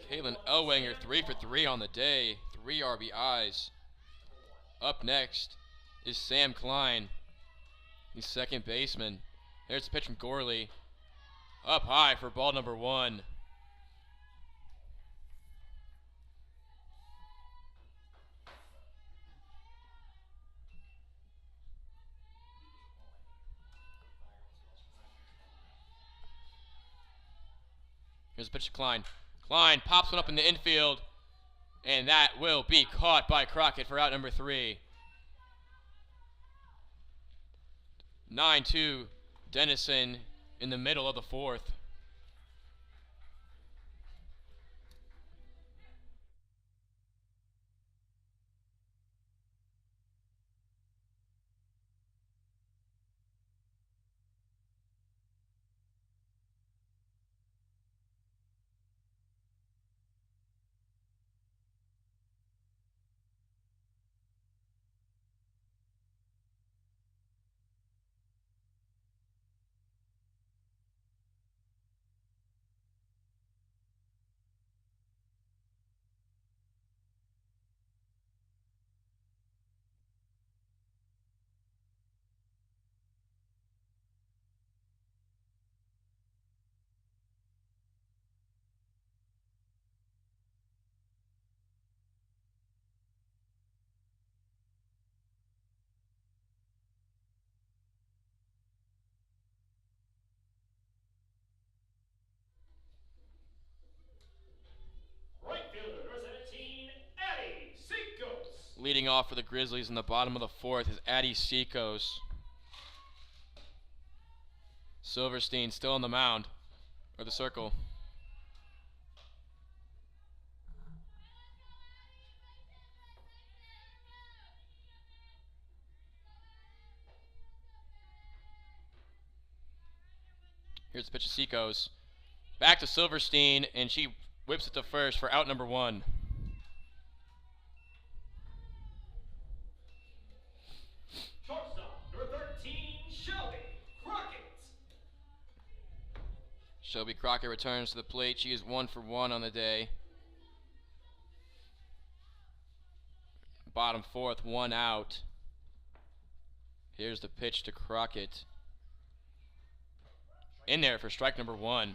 Caitlin Ellwanger 3 for 3 on the day. 3 RBIs. Up next is Sam Klein, the second baseman. There's the pitch from Gorley. Up high for ball number 1. Here's a pitch to Klein. Klein pops one up in the infield, and that will be caught by Crockett for out number 3. 9-2 Denison in the middle of the 4th. Leading off for the Grizzlies in the bottom of the fourth is Addie Seacos. Silverstein still on the mound, or the circle. Here's the pitch to Seacos. Back to Silverstein, and she whips it to first for out number 1. Shortstop, number 13, Shelby Crockett. Shelby Crockett returns to the plate. She is 1 for 1 on the day. Bottom fourth, 1 out. Here's the pitch to Crockett. In there for strike number 1.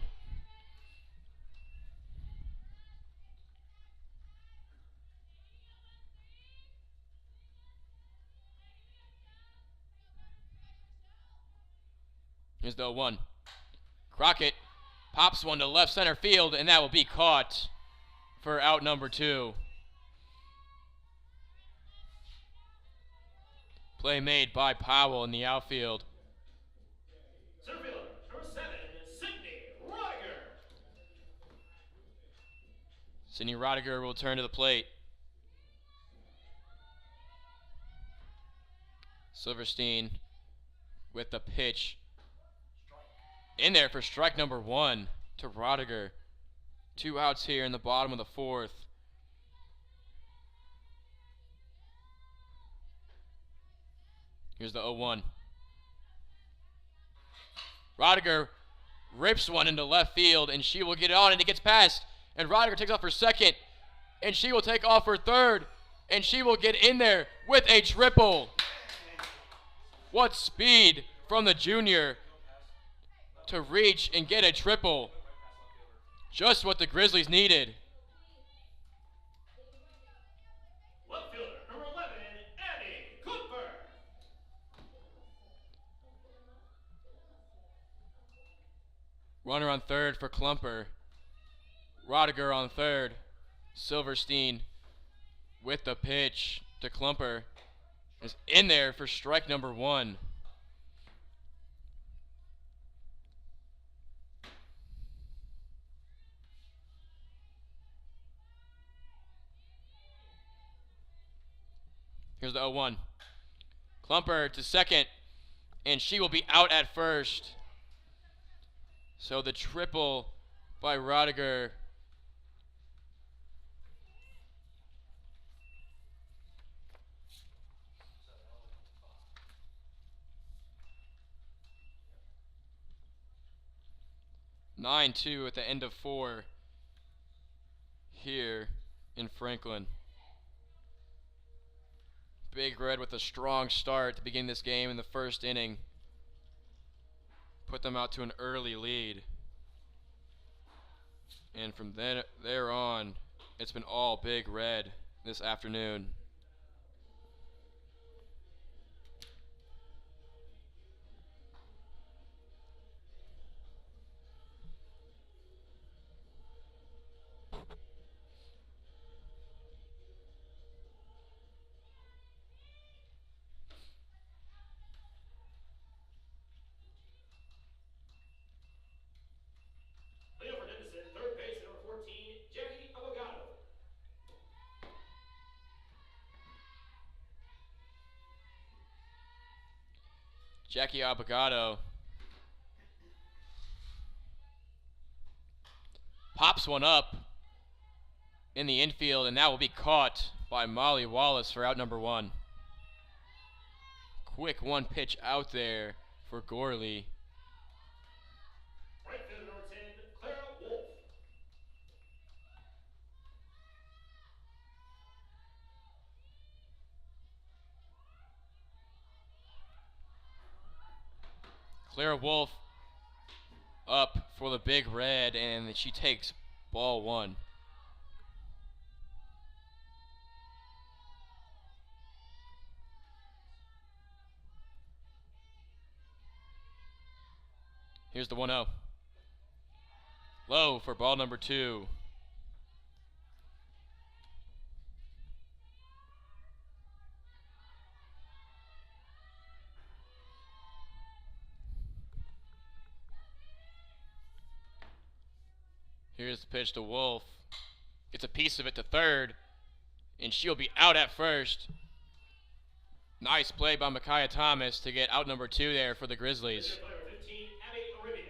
Here's the 0-1. Crockett pops one to left center field, and that will be caught for out number 2. Play made by Powell in the outfield. Center fielder, number 7, Sydney Rodiger. Sydney Rodiger will turn to the plate. Silverstein with the pitch. In there for strike number 1 to Rodiger. 2 outs here in the bottom of the fourth. Here's the 0-1. Rodiger rips one into left field, and she will get it on, and it gets past. And Rodiger takes off for second, and she will take off for third, and she will get in there with a triple. What speed from the junior to reach and get a triple. Just what the Grizzlies needed. Left fielder, number 11, Annie Cooper. Runner on third for Klumper. Rodiger on third. Silverstein with the pitch to Klumper is in there for strike number 1. Here's the 0-1. Klumper to second, and she will be out at first. So the triple by Rodiger. (9-2) at the end of 4 here in Franklin. Big Red with a strong start to begin this game in the first inning. Put them out to an early lead. And from there on, it's been all Big Red this afternoon. Leo for Denison, third base, number 14, Jackie Avogado. Jackie Avogado pops one up in the infield, and that will be caught by Molly Wallace for out number 1. Quick one pitch out there for Gorley. Right fielder, number 10, Clara Wolf. Clara Wolf up for the Big Red, and she takes ball 1. Here's the 1-0. Low for ball number 2. Here's the pitch to Wolf. Gets a piece of it to third, and she'll be out at first. Nice play by Micaiah Thomas to get out number 2 there for the Grizzlies. Player 15, Abby Arabia.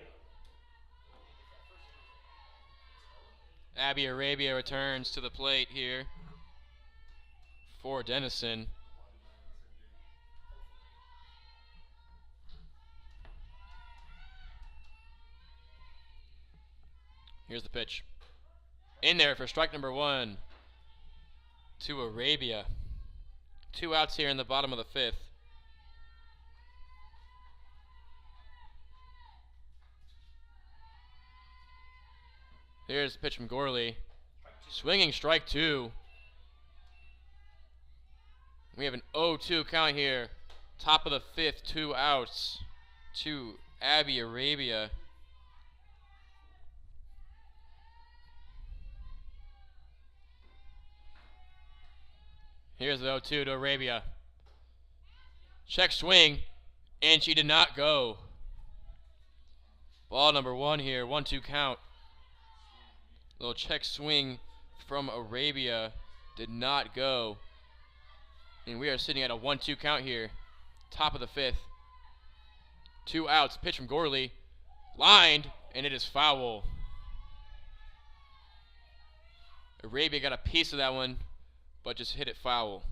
Abby Arabia returns to the plate here for Denison. Here's the pitch. In there for strike number 1 to Arabia. 2 outs here in the bottom of the 5th. Here's the pitch from Gorley. Swinging strike 2. We have an 0-2 count here. Top of the 5th, 2 outs to Abby Arabia. Here's the 0-2 to Arabia. Check swing, and she did not go. Ball number 1 here, 1-2 count. Little check swing from Arabia did not go. And we are sitting at a 1-2 count here. Top of the 5th. 2 outs, pitch from Gorley. Lined, and it is foul. Arabia got a piece of that one, but just hit it foul.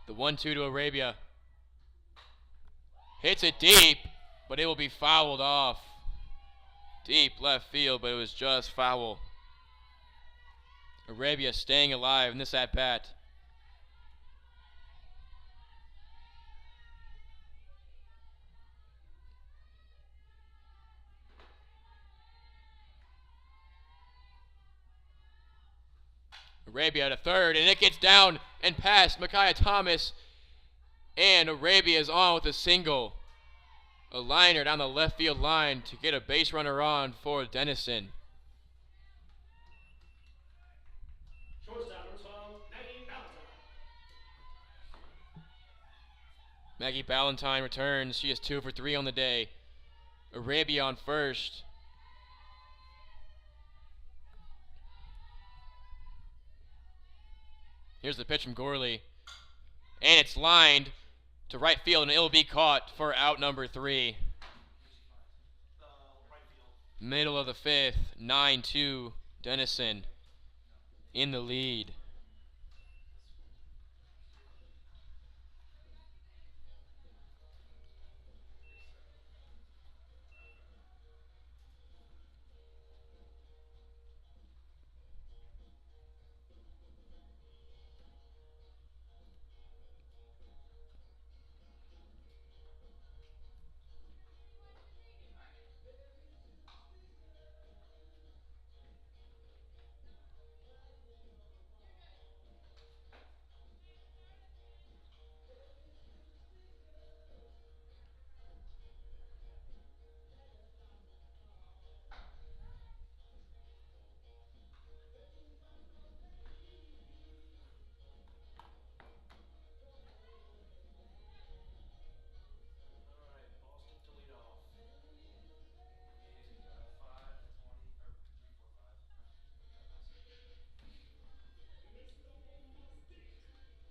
The 1-2 to Arabia. Hits it deep, but it will be fouled off. Deep left field, but it was just foul. Arabia staying alive in this at-bat. Arabia to third, and it gets down and past Micaiah Thomas. And Arabia is on with a single. A liner down the left field line to get a base runner on for Denison. Shortstop number 12, Maggie Valentine. Maggie Valentine returns. She is 2 for 3 on the day. Arabia on first. Here's the pitch from Gorley. And it's lined to right field, and it will be caught for out number 3. Middle of the 5th, 9-2, Denison in the lead.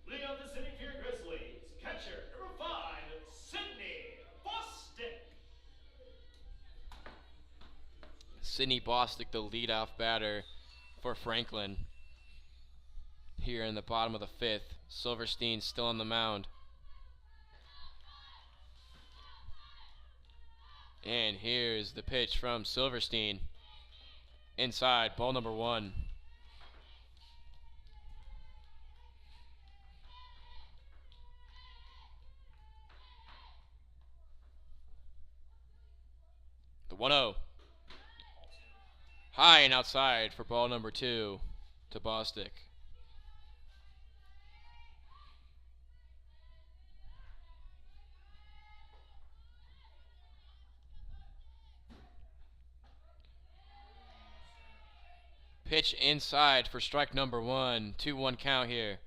Leading off the Sydney Fear Grizzlies, catcher number 5, Sydney Bostic. Sydney Bostic, the leadoff batter for Franklin. Here in the bottom of the 5th, Silverstein still on the mound. And here's the pitch from Silverstein. Inside, ball number 1. The 1-0. High and outside for ball number 2 to Bostic. Pitch inside for strike number 1. 2-1 count here.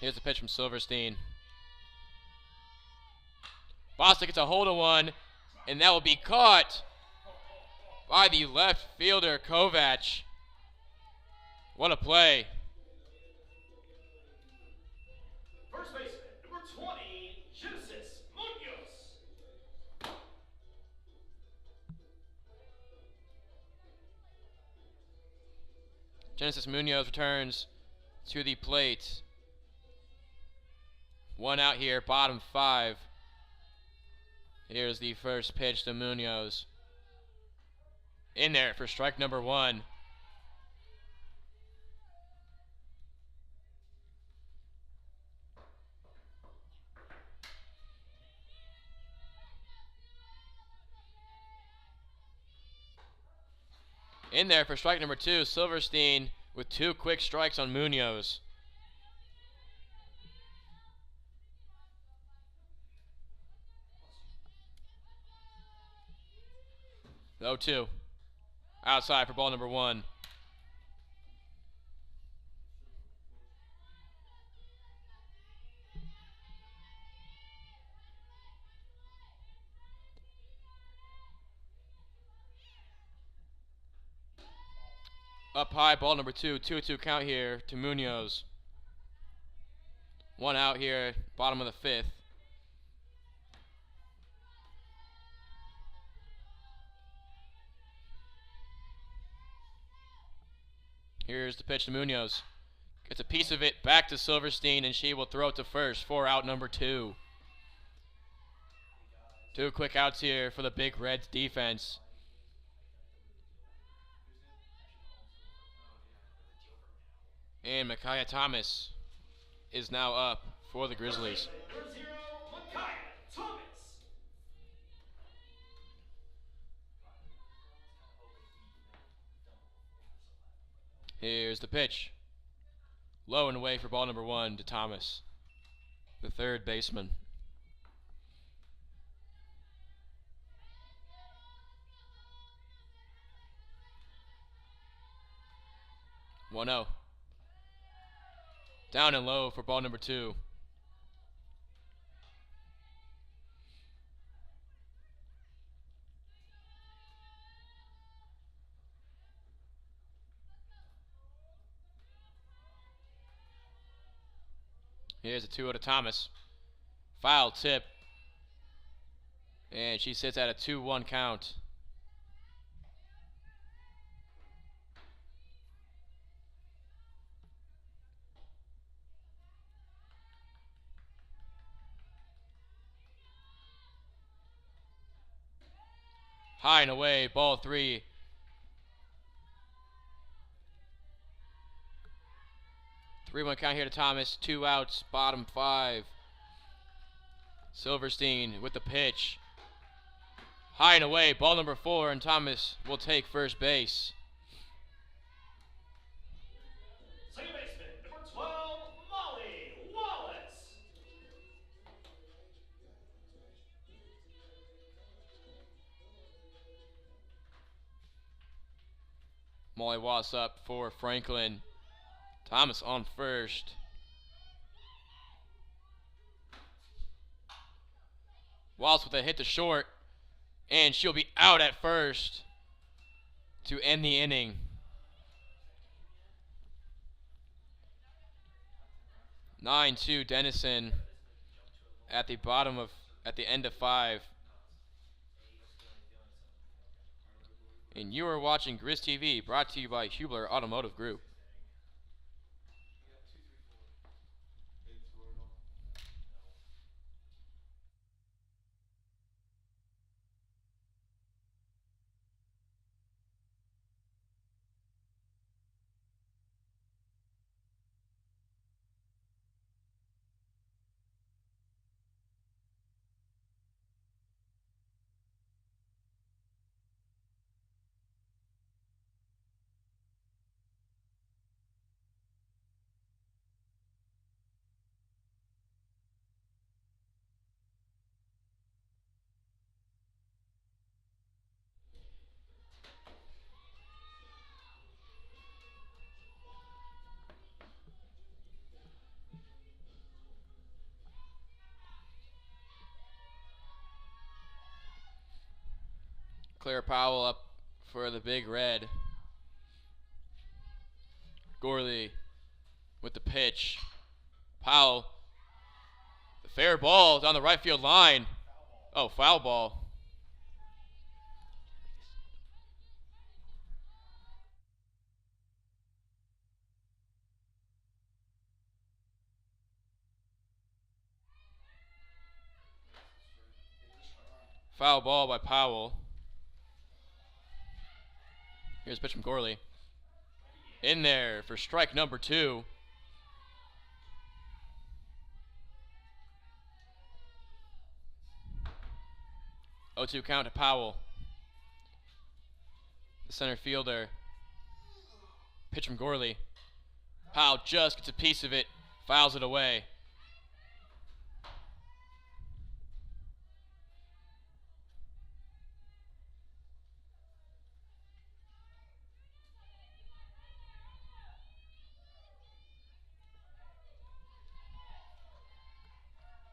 Here's the pitch from Silverstein. Bostic gets a hold of one, and that will be caught by the left fielder, Kovach. What a play. First baseman, number 20, Genesis Munoz. Genesis Munoz returns to the plate. 1 out here, bottom 5. Here's the first pitch to Munoz. In there for strike number 1. In there for strike number 2, Silverstein with 2 quick strikes on Munoz. 0-2. Outside for ball number 1. Up high, ball number 2. 2-2 count here to Munoz. 1 out here, bottom of the 5th. Here's the pitch to Munoz. Gets a piece of it back to Silverstein, and she will throw it to first for out number 2. 2 quick outs here for the Big Reds defense. And Micaiah Thomas is now up for the Grizzlies. Number 0, Micaiah Thomas. Here's the pitch. Low and away for ball number 1 to Thomas, the third baseman. 1-0. Down and low for ball number 2. Here's a 2-0 to Thomas. Foul tip. And she sits at a 2-1 count. High and away, ball 3. Three-one count here to Thomas. 2 outs, bottom 5. Silverstein with the pitch. High and away, ball number 4, and Thomas will take first base. Second baseman, number 12, Molly Wallace. Molly Wallace up for Franklin. Thomas on first. Wallace with a hit to short, and she'll be out at first to end the inning. (9-2) Denison at the end of 5. And you are watching Grizz TV, brought to you by Hubler Automotive Group. Claire Powell up for the Big Red. Gorley with the pitch. Powell. The fair ball down the right field line. Oh, foul ball. Foul ball by Powell. Here's a pitch from Gorley. In there for strike number 2. Oh, 2 count to Powell. The center fielder. Pitch from Gorley. Powell just gets a piece of it, fouls it away.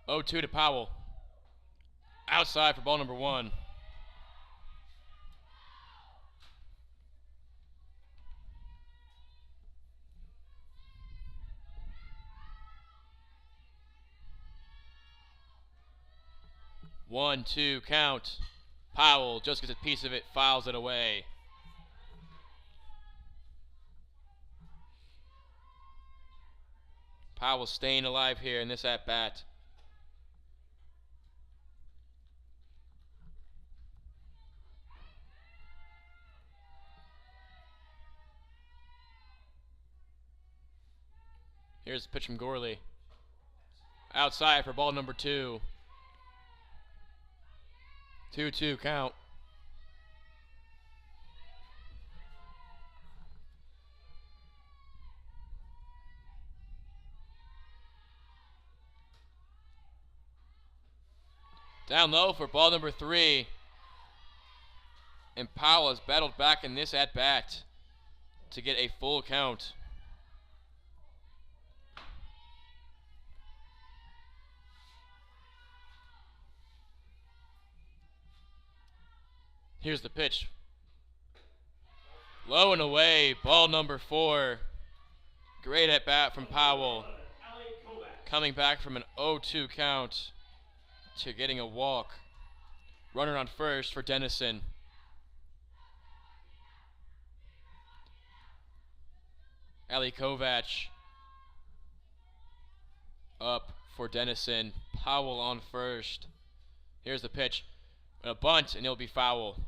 Oh, 2 to Powell. Outside for ball number 1. One, 2 count. Powell just gets a piece of it, fouls it away. Powell staying alive here in this at-bat. Here's the pitch from Gorley. Outside for ball number 2. 2-2 count. Down low for ball number 3. And Powell has battled back in this at-bat to get a full count. Here's the pitch. Low and away, ball number 4. Great at bat from Powell. Coming back from an 0-2 count to getting a walk. Runner on first for Denison. Avogado up for Denison. Powell on first. Here's the pitch. A bunt, and it'll be foul.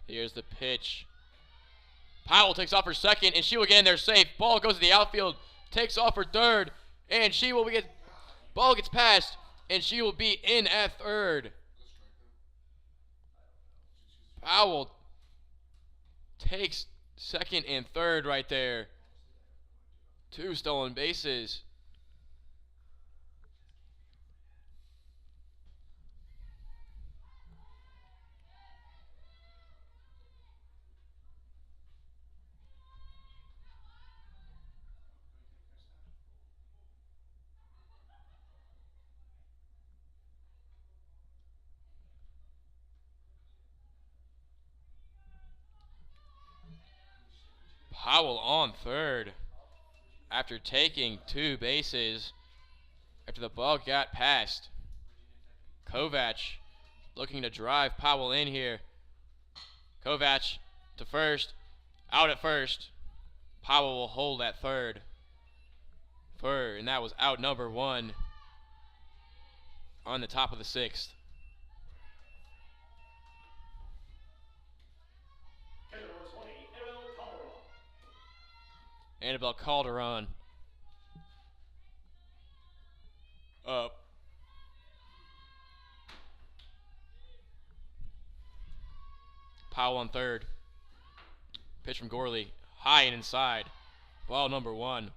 Here's the pitch. Powell takes off for second, and she will get in there safe. Ball goes to the outfield, takes off for third, and she will get. Ball gets passed, and she will be in at third. Powell takes second and third right there. 2 stolen bases. Powell on third after taking 2 bases after the ball got passed. Kovach looking to drive Powell in here. Kovach to first, out at first. Powell will hold at third. And that was out number 1 on the top of the 6th. Annabelle Calderon up. Powell on third. Pitch from Gorley, high and inside. Ball number 1.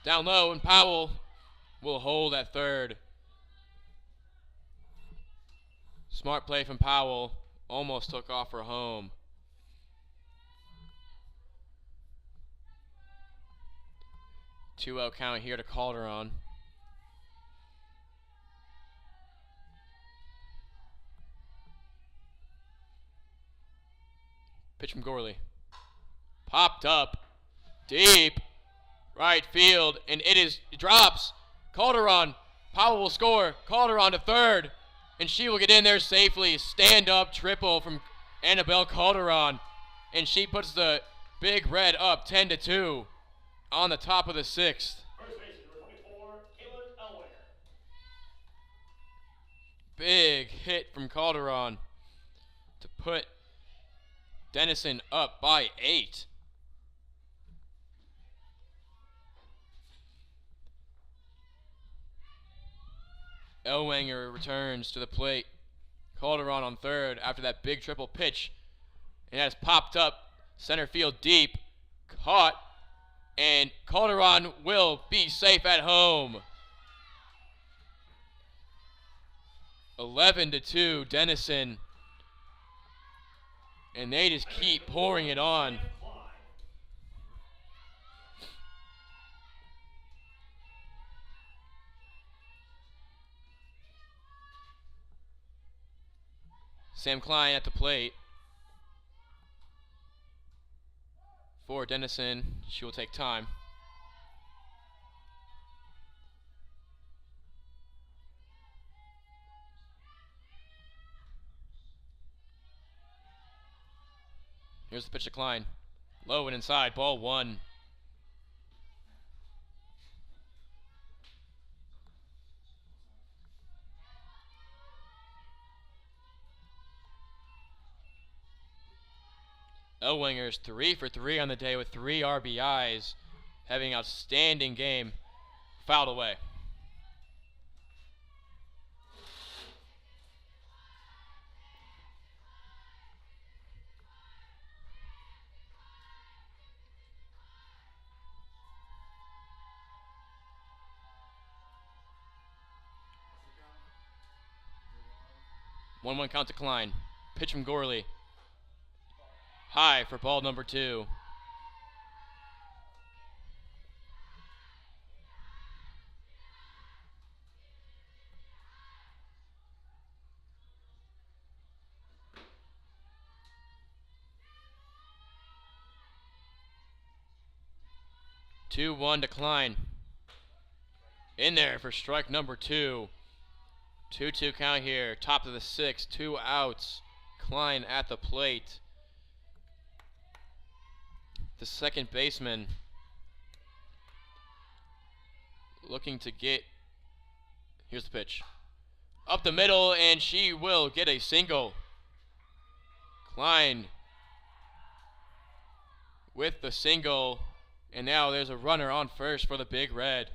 Down low, and Powell will hold at third. Smart play from Powell. Almost took off for home. Two-out count here to Calderon. Pitch from Gorley. Popped up. Deep. Right field. And it drops. Calderon. Powell will score. Calderon to third. And she will get in there safely. Stand up triple from Annabelle Calderon. And she puts the Big Red up 10-2 on the top of the sixth. First baseman, number 24, Kaylin Elway. Big hit from Calderon to put Denison up by 8. Elwanger returns to the plate. Calderon on third after that big triple pitch. And that has popped up center field deep. Caught. And Calderon will be safe at home. 11-2 Denison. And they just keep pouring it on. Sam Klein at the plate. For Denison, she will take time. Here's the pitch to Klein. Low and inside, ball one. Elwanger's 3 for 3 on the day with 3 RBIs, having an outstanding game. Fouled away. One count to Klein. Pitch from Gorley. High for ball number 2. Two one to Klein. In there for strike number 2. 2-2 count here. Top of the 6th. 2 outs. Klein at the plate. The second baseman looking to get, here's the pitch, up the middle, and she will get a single. Klein with the single, and now there's a runner on first for the Big Red.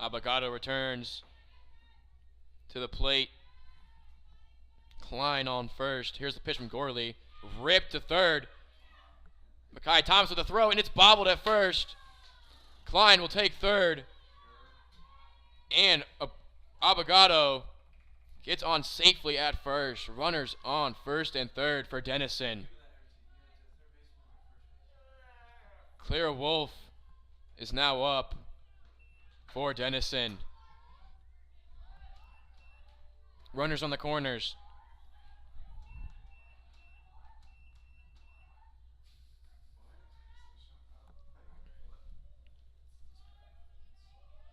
Avogado returns to the plate. Klein on first. Here's the pitch from Gorley. Ripped to third. Mackay Thomas with the throw, and it's bobbled at first. Klein will take third. And Avogado gets on safely at first. Runners on first and third for Denison. Clara Wolf is now up for Denison. Runners on the corners.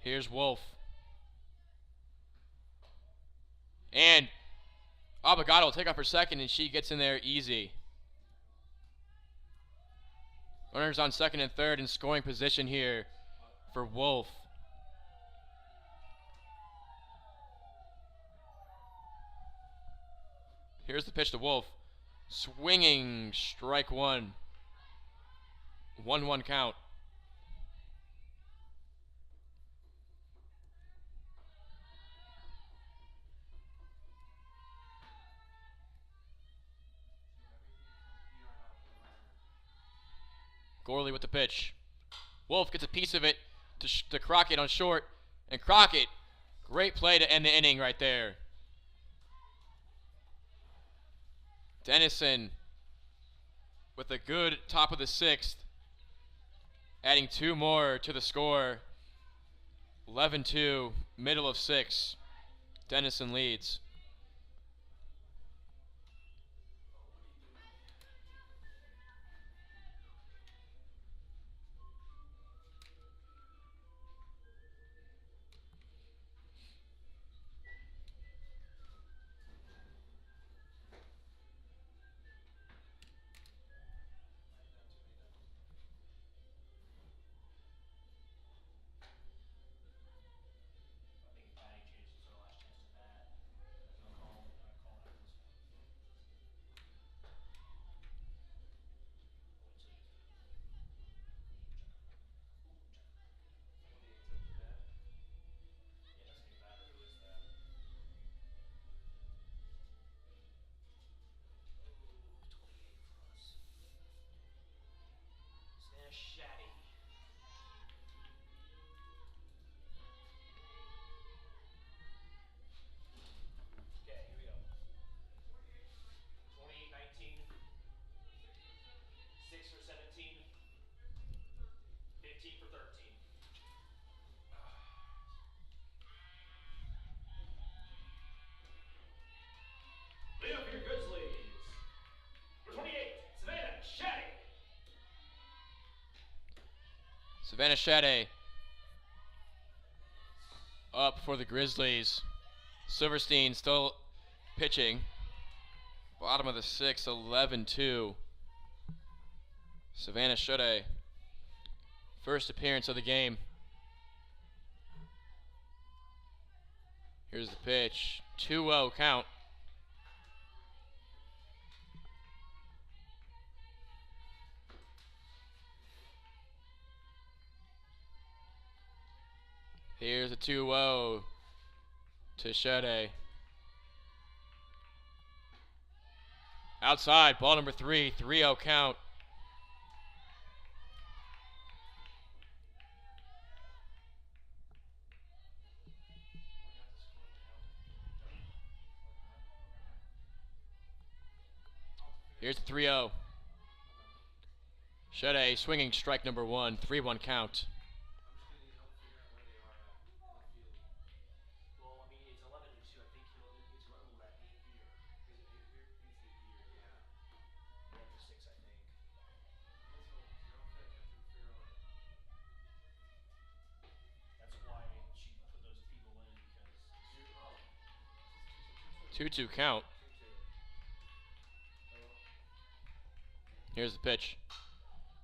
Here's Wolf. And Avogado will take off her second, and she gets in there easy. Runners on second and third in scoring position here for Wolf. Here's the pitch to Wolf. Swinging strike one. 1-1 count. Gorley with the pitch. Wolf gets a piece of it to Crockett on short. And Crockett, great play to end the inning right there. Denison with a good top of the 6th. Adding 2 more to the score. 11-2, middle of 6. Denison leads. Lead up your Grizzlies. Number 28, Savannah Shaddy. Savannah Shaddy up for the Grizzlies. Silverstein still pitching. Bottom of the 6th, 11-2. Savannah Shaddy, first appearance of the game. Here's the pitch. 2-0 count. Here's a 2-0 to Shaddy. Outside, ball number 3, 3-0 count. Here's the 3-0. Shaddy swinging strike number 1, 3-1 count. That's 2-2 count. Here's the pitch.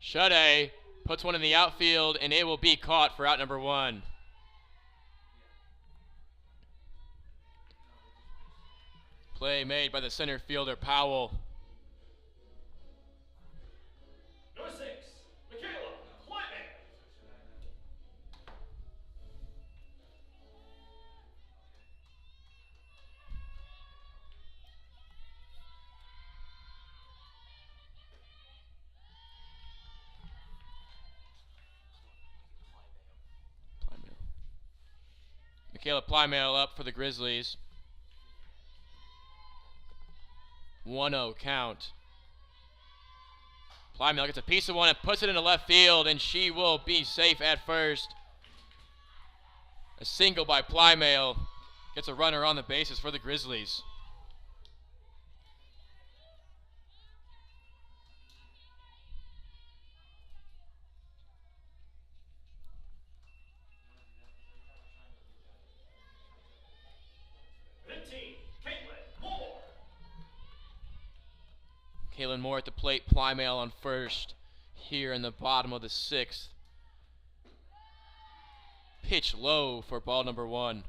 Shaddy puts one in the outfield, and it will be caught for out number 1. Play made by the center fielder, Powell. Number 6, Klein. Michaela Plymale up for the Grizzlies. 1-0 count. Plymale gets a piece of one and puts it into left field, and she will be safe at first. A single by Plymale gets a runner on the bases for the Grizzlies. Kaylin Moore at the plate, Plymale on first here in the bottom of the 6th. Pitch low for ball number 1.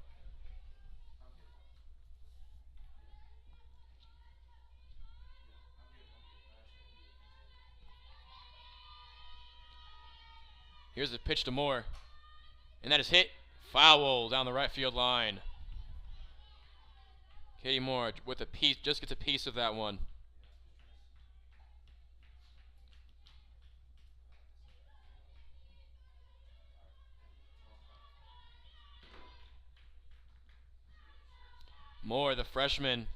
Here's the pitch to Moore, and that is hit foul down the right field line. Katie Moore with a piece, just gets a piece of that one. Moore, the freshman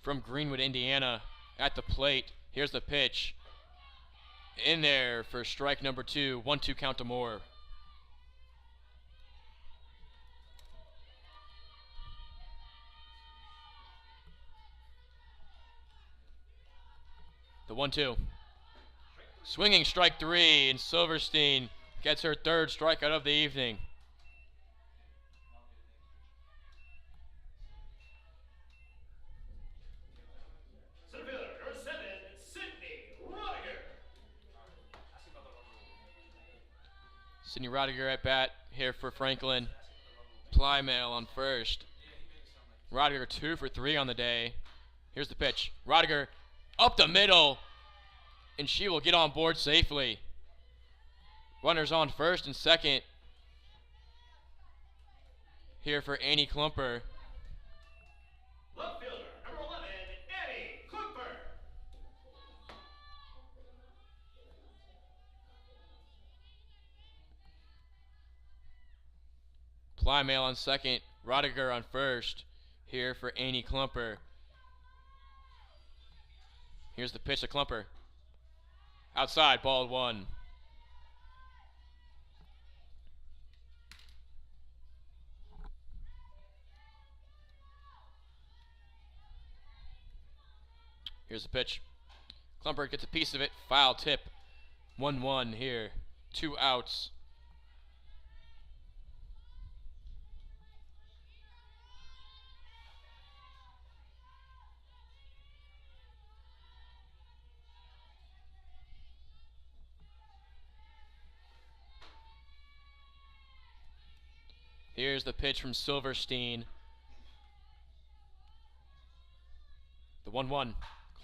from Greenwood, Indiana, at the plate. Here's the pitch. In there for strike number 2. 1-2 count to Moore. The 1-2. Swinging strike 3, and Silverstein gets her 3rd strikeout of the evening. Center fielder, number 7, Sydney Rodiger. Sydney Rodiger at bat here for Franklin. Plymale on first. Rodiger 2 for 3 on the day. Here's the pitch. Rodiger up the middle, and she will get on board safely. Runners on first and second here for Annie Klumper. Left fielder, number 11, Annie Klumper. Plymale on second. Rodiger on first here for Annie Klumper. Here's the pitch to Klumper. Outside, ball 1. Here's the pitch. Klumper gets a piece of it. Foul tip. 1-1 here. 2 outs. Here's the pitch from Silverstein. The 1-1.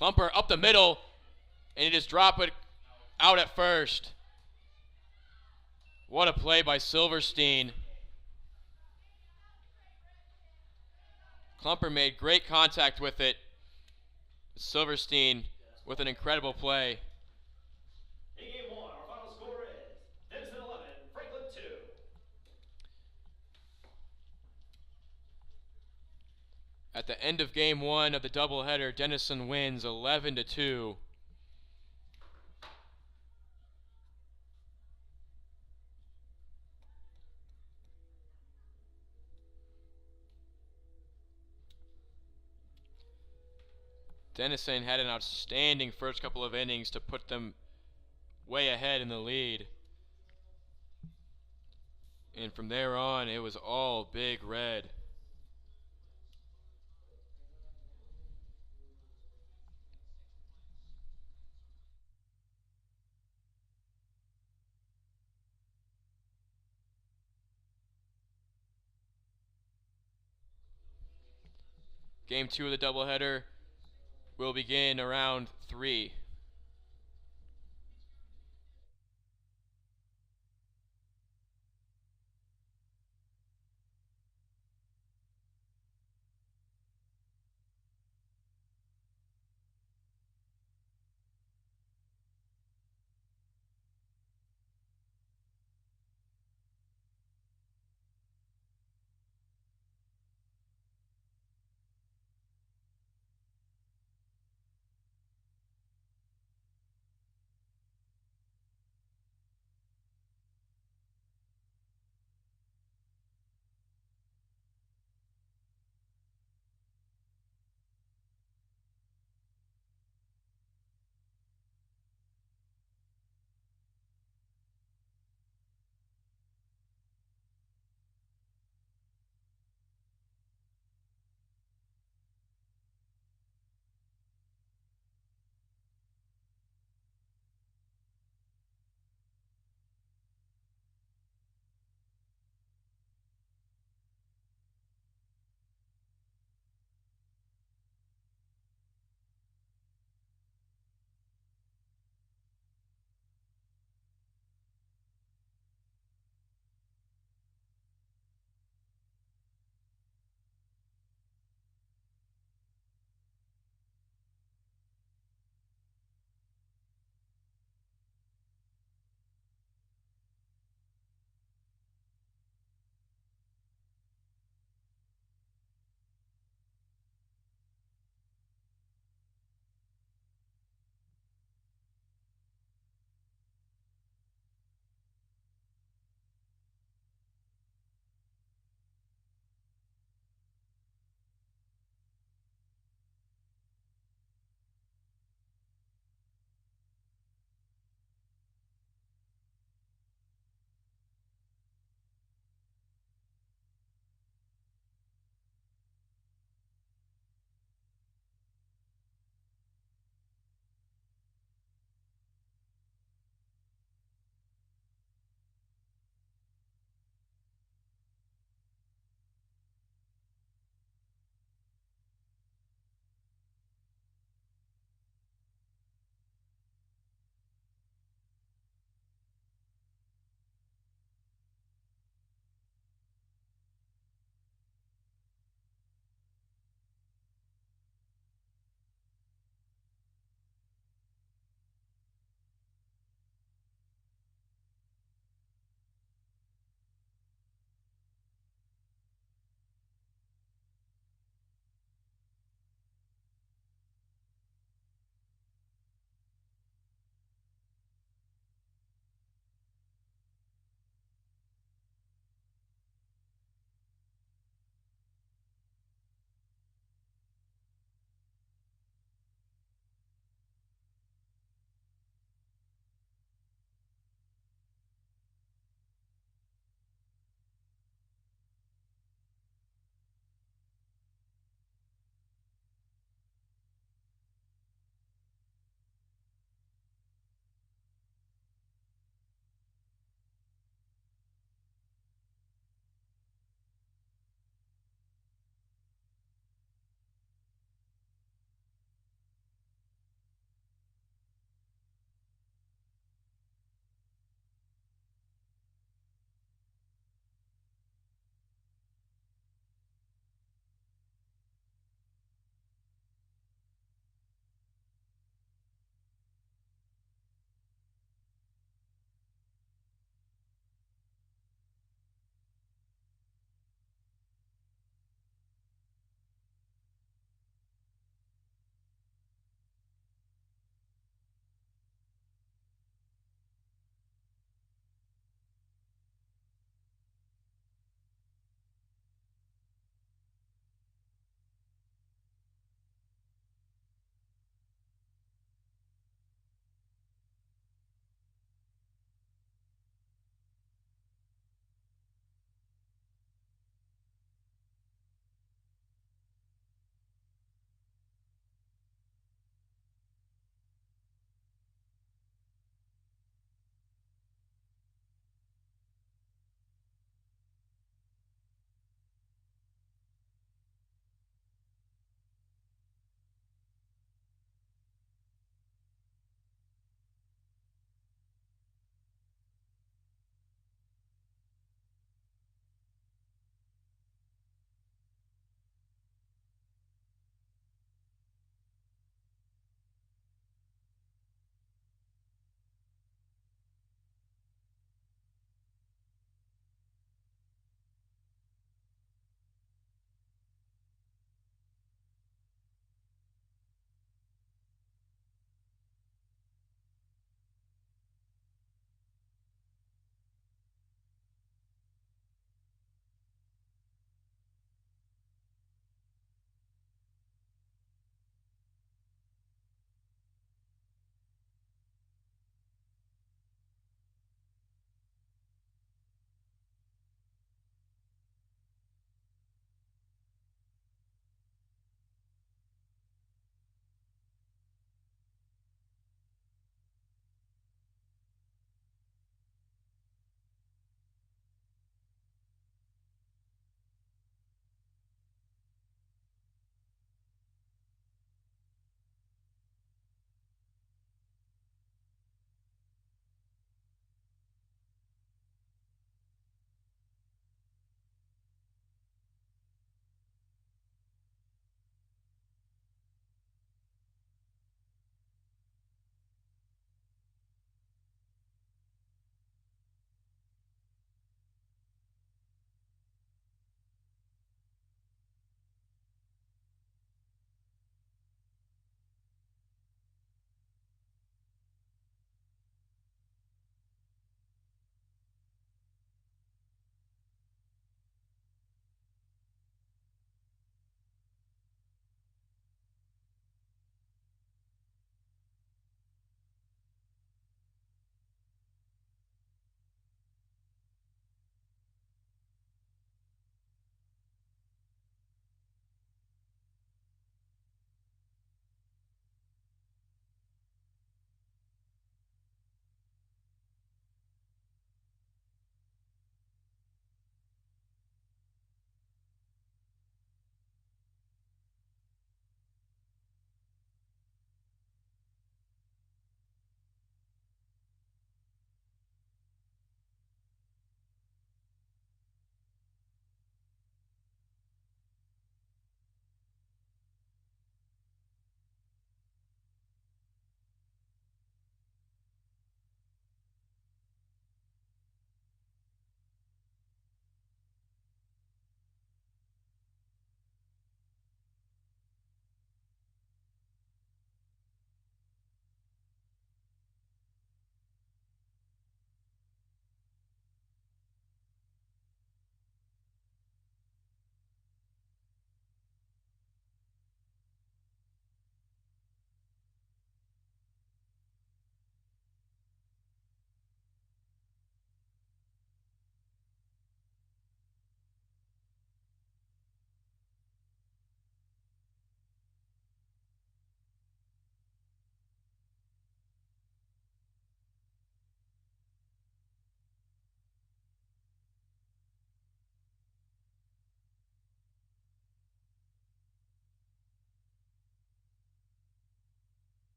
Klumper up the middle, and it is dropped it out at first. What a play by Silverstein. Klumper made great contact with it. Silverstein with an incredible play. In game 1, our final score is Denison 11, Franklin 2. At the end of game 1 of the doubleheader, Denison wins 11-2. Denison had an outstanding first couple of innings to put them way ahead in the lead. And from there on, it was all Big Red. Game 2 of the doubleheader will begin around 3.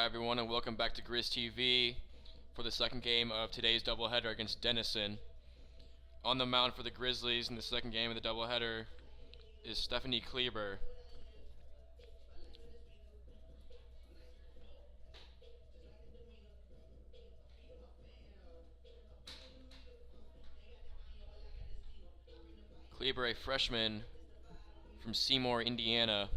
everyone, and welcome back to Grizz TV for the second game of today's doubleheader against Denison. On the mound for the Grizzlies in the second game of the doubleheader is Stephanie Kleber. Kleber, a freshman from Seymour, Indiana.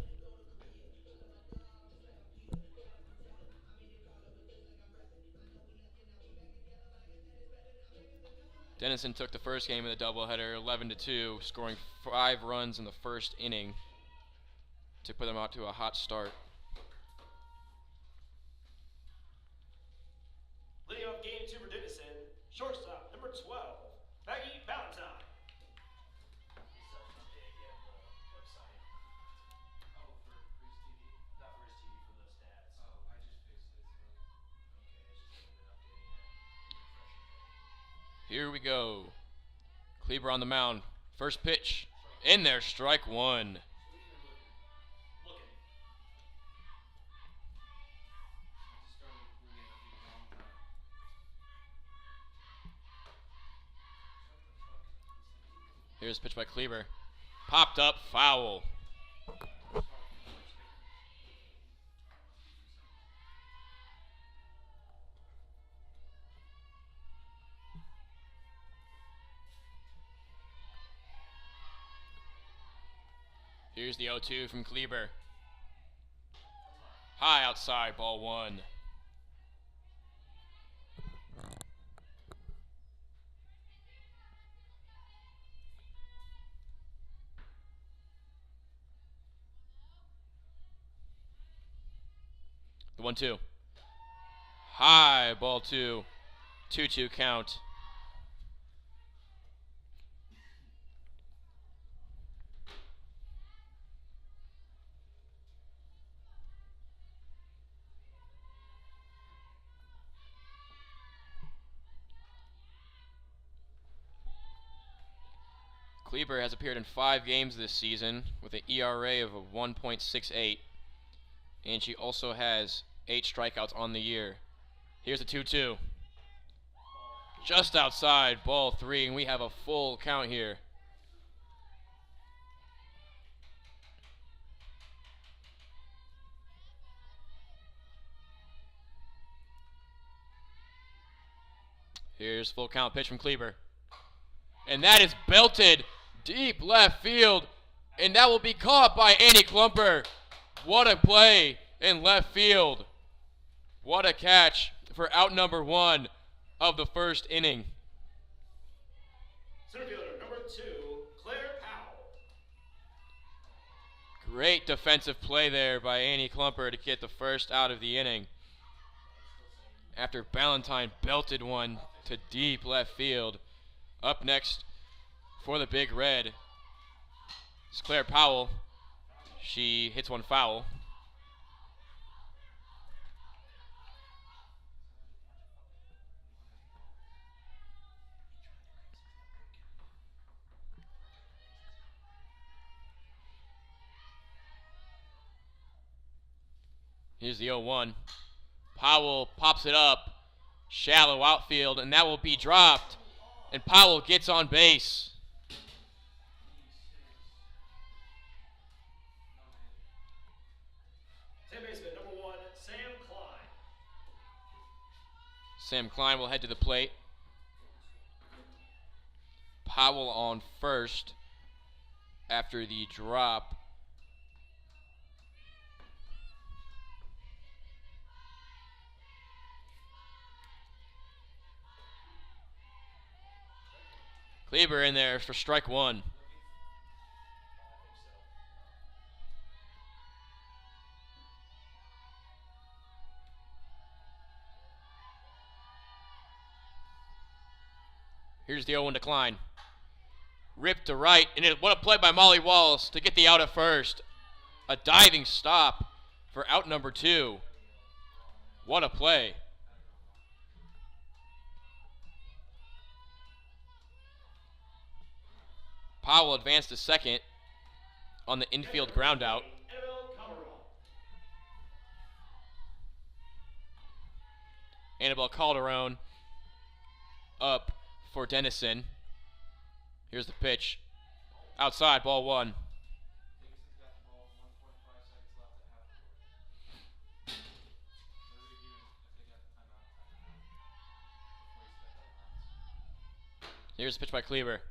Denison took the first game of the doubleheader 11-2, scoring 5 runs in the first inning to put them out to a hot start. Leading off game 2 for Denison, shortstop number 12, Maggie Valentine. He's such an update again on the website. Oh, for Grizz TV? Not for his TV, for the stats. Oh, I just fixed it, so. Okay, it's just been updating it. Refreshing it. Here we go. Kleber on the mound. First pitch. In there, strike one. Looking. I just started a cool game of being wrong time. Here's a pitch by Kleber. Popped up, foul. Here's the 0-2 from Kleber. High outside, ball one. The 1-2. High, ball two. 2-2 count. Kleber has appeared in 5 games this season with an ERA of 1.68, and she also has 8 strikeouts on the year. Here's a 2-2. Just outside, ball 3, and we have a full count here. Here's full count pitch from Kleber. And that is belted deep left field, and that will be caught by Annie Klumper. What a play in left field. What a catch for out number 1 of the first inning. Center fielder number 2, Claire Powell. Great defensive play there by Annie Klumper to get the first out of the inning, after Valentine belted one to deep left field. Up next for the Big Red is Claire Powell. She hits one foul. Here's the 0-1. Powell pops it up. Shallow outfield, and that will be dropped. And Powell gets on base. Second baseman number 1, Sam Klein. Sam Klein will head to the plate. Powell on first after the drop. Kleber in there for strike one. Here's the 0-1 to Klein. Ripped to right, and what a play by Molly Walls to get the out at first. A diving stop for out number 2. What a play. Powell advanced to second on the infield ground out. Annabelle Calderon. Annabelle Calderon up for Denison. Here's the pitch. Outside, ball one. Davison's got the ball, 1.5 seconds left at half court. They're reviewing if they got the timeout before he stepped out of bounds. Here's the pitch by Kleber.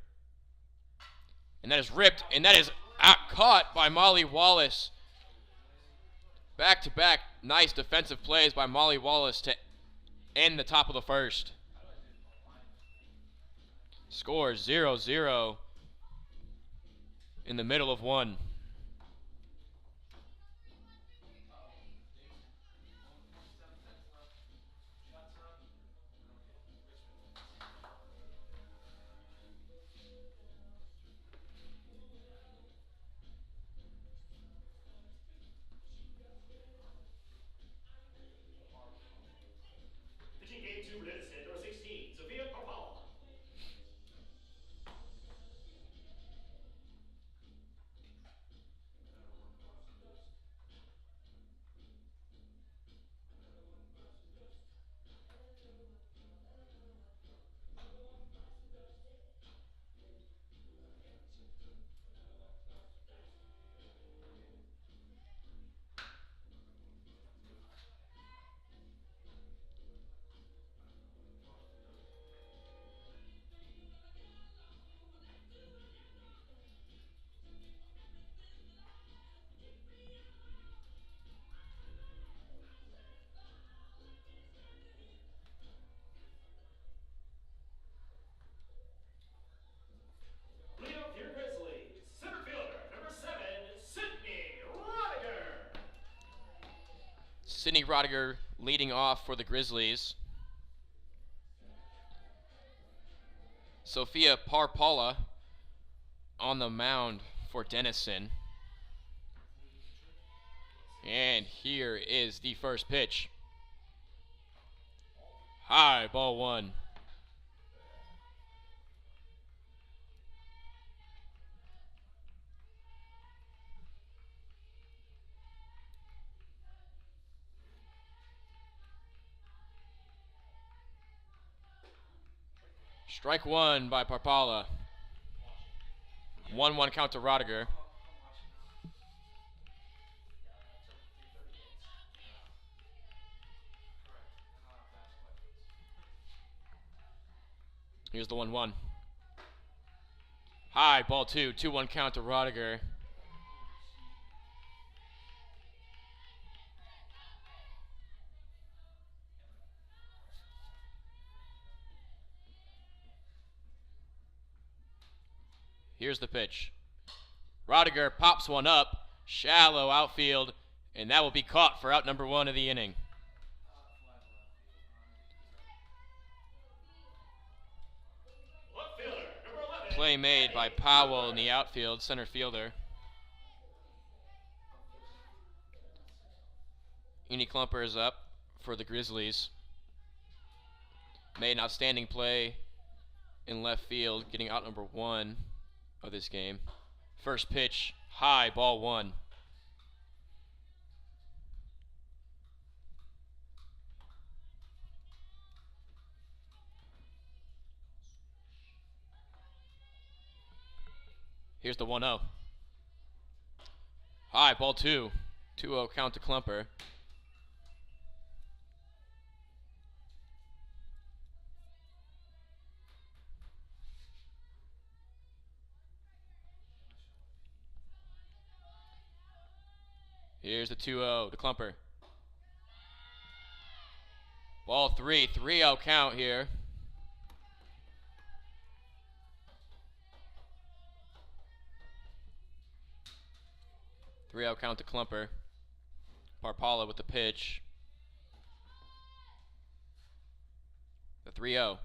And that is ripped, and that is caught by Molly Wallace. Back-to-back nice defensive plays by Molly Wallace to end the top of the first. Score 0-0 in the middle of one. Pitching game 2, Denison, number 16, Sophia Powell. Leading off your Grizzlies, center fielder, number 7, Sydney Rodiger. Sydney Rodiger leading off for the Grizzlies. Sophia Parpala on the mound for Denison. And here is the first pitch. High, ball one. Strike one by Parpala. 1-1 count to Rodiger. Here's the 1-1. High, ball two. 2-1 count to Rodiger. Here's the pitch. Rodiger pops one up, shallow outfield, and that will be caught for out number 1 of the inning. Left fielder, number 11. Play made by Powell in the outfield, center fielder. Uni Klumper is up for the Grizzlies. Made an outstanding play in left field, getting out number 1 of this game. First pitch, high, ball 1. Here's the 1-0. High, ball 2. 2-0 count to Klumper. Here's the 2-0 to Klumper. Ball 3. 3-0 count here. Three-out count to Klumper. Parpala with the pitch. The 3-0.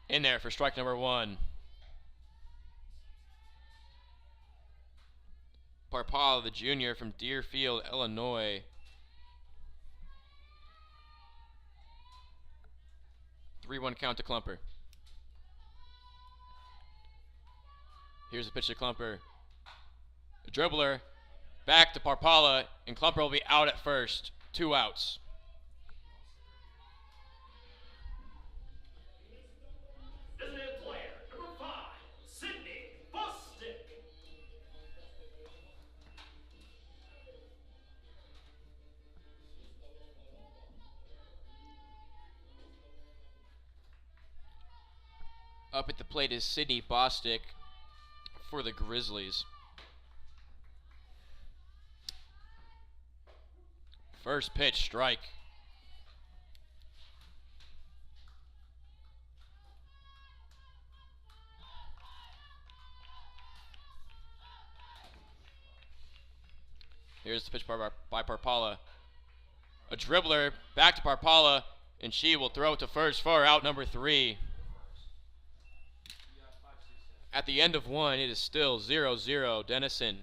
In there for strike number 1. Parpala, the junior from Deerfield, Illinois. Three-one count to Klumper. Here's a pitch to Klumper. The dribbler back to Parpala, and Klumper will be out at first. 2 outs. Up at the plate is Sydney Bostic for the Grizzlies. First pitch, strike. Here's the pitch by Parpala. A dribbler back to Parpala, and she will throw it to first for out number 3. At the end of 1, it is still 0-0 Denison.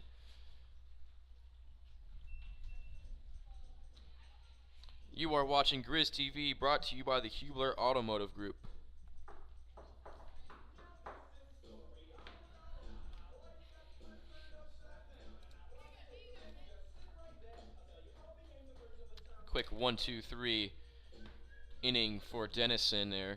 You are watching Grizz TV, brought to you by the Hubler Automotive Group. Quick 1-2-3 inning for Denison there.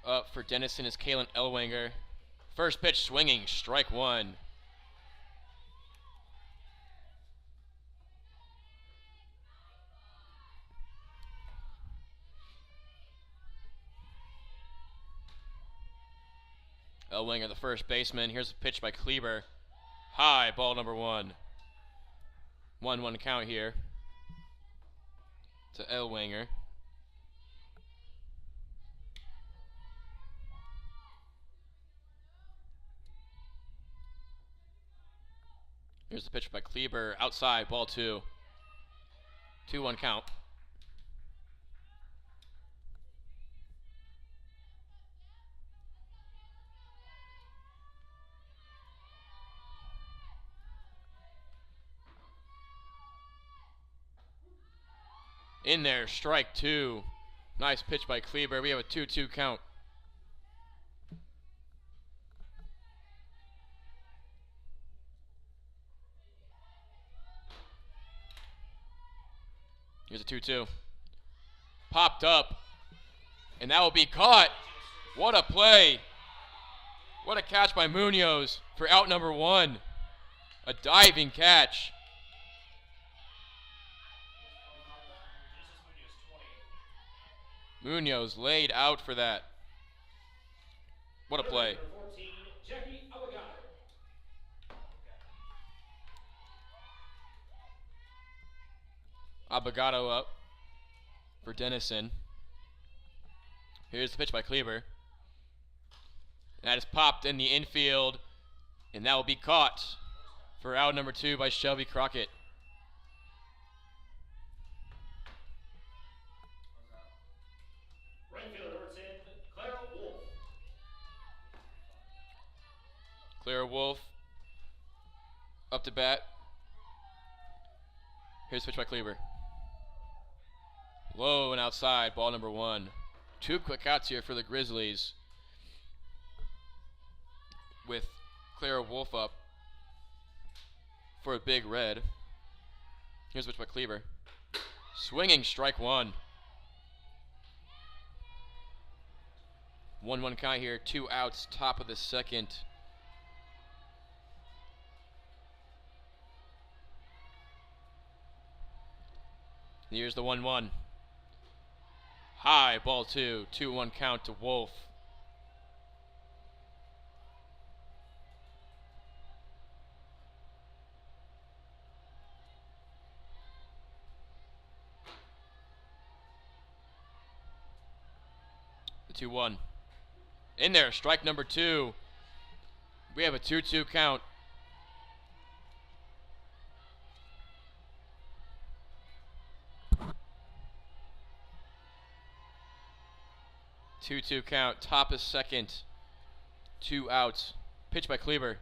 Up for Denison is Kaylin Ellwanger. First pitch swinging, strike 1. Ellwanger, the first baseman. Here's a pitch by Kleber. High, ball number 1. 1-1 count here to Ellwanger. Here's the pitch by Kleber, outside, ball 2. 2-1 count. In there, strike 2. Nice pitch by Kleber. We have a 2-2 count. Here's a 2-2. Popped up. And that will be caught. What a play. What a catch by Munoz for out number 1. A diving catch. Munoz laid out for that. What a play. Avogado up for Denison. Here's the pitch by Kleber. That is popped in the infield, and that will be caught for out number 2 by Shelby Crockett. Right fielder number 10, Clara Wolf. Clara Wolf up to bat. Here's the pitch by Kleber. Low and outside, ball number 1. 2 quick outs here for the Grizzlies, with Clara Wolf up for a big red. Here's the pitch by Kleber. Swinging, strike 1. 1-1 count here, 2 outs, top of the second. Here's the 1-1. High, ball 2. 2-1 count to Wolf. The 2-1. In there, strike number 2. We have a 2-2 count. 2-2 count. Top of second. 2 outs. Pitch by Kleber.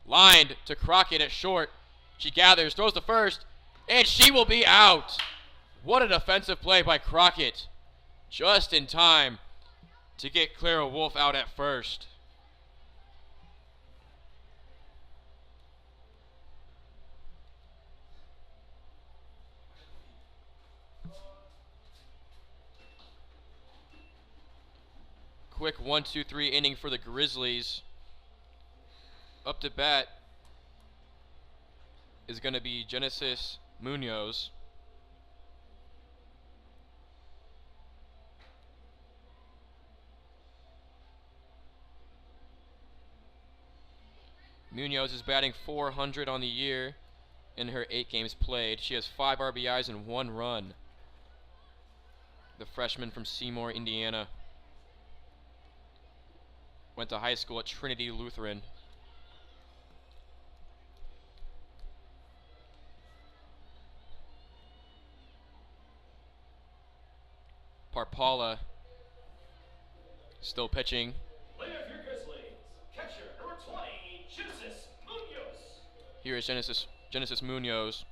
Lined to Crockett at short. She gathers, throws the first, and she will be out. What a defensive play by Crockett. Just in time to get Clara Wolf out at first. Quick 1-2-3 inning for the Grizzlies. Up to bat is going to be Genesis Munoz. Munoz is batting .400 on the year in her 8 games played. She has 5 RBIs and 1 run. The freshman from Seymour, Indiana. Went to high school at Trinity Lutheran. Parpala still pitching. Leader of your Grizzlies, catcher number 20, Genesis Munoz. Here is Genesis Munoz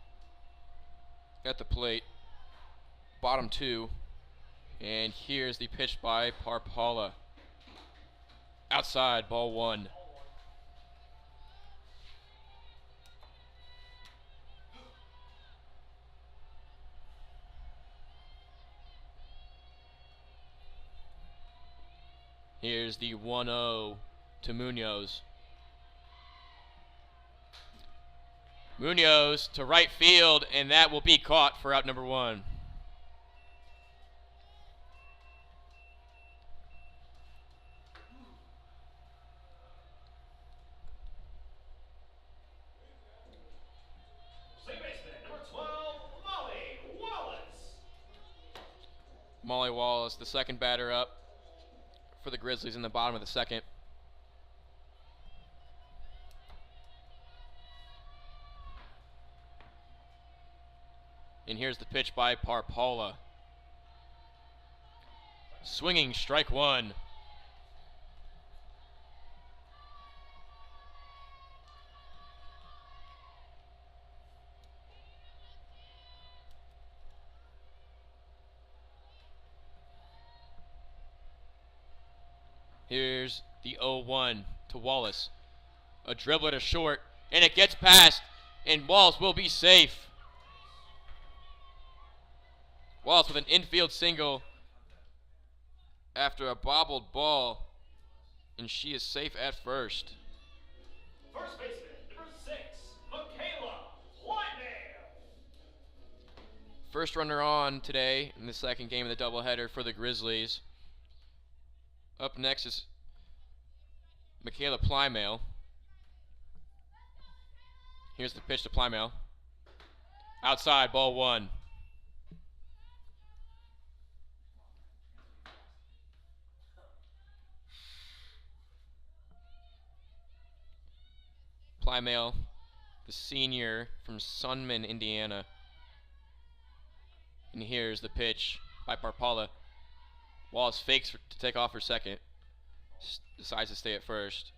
at the plate. Bottom 2. And here's the pitch by Parpala. Outside, ball 1. Here's the 1-0 to Munoz. Munoz to right field, and that will be caught for out number 1. Molly Wallace, the second batter up for the Grizzlies in the bottom of the second. And here's the pitch by Parpala. Swinging, strike 1. Here's the 0-1 to Wallace. A dribbler to short, and it gets past, and Wallace will be safe. Wallace with an infield single after a bobbled ball, and she is safe at first. First baseman, number 6, Michaela Klein. First runner on today in the second game of the doubleheader for the Grizzlies. Up next is Michaela Plymale. Here's the pitch to Plymale. Outside, ball 1. Plymale, the senior from Sunman, Indiana. And here's the pitch by Parpala. Wallace fakes to take off for second. Decides to stay at first.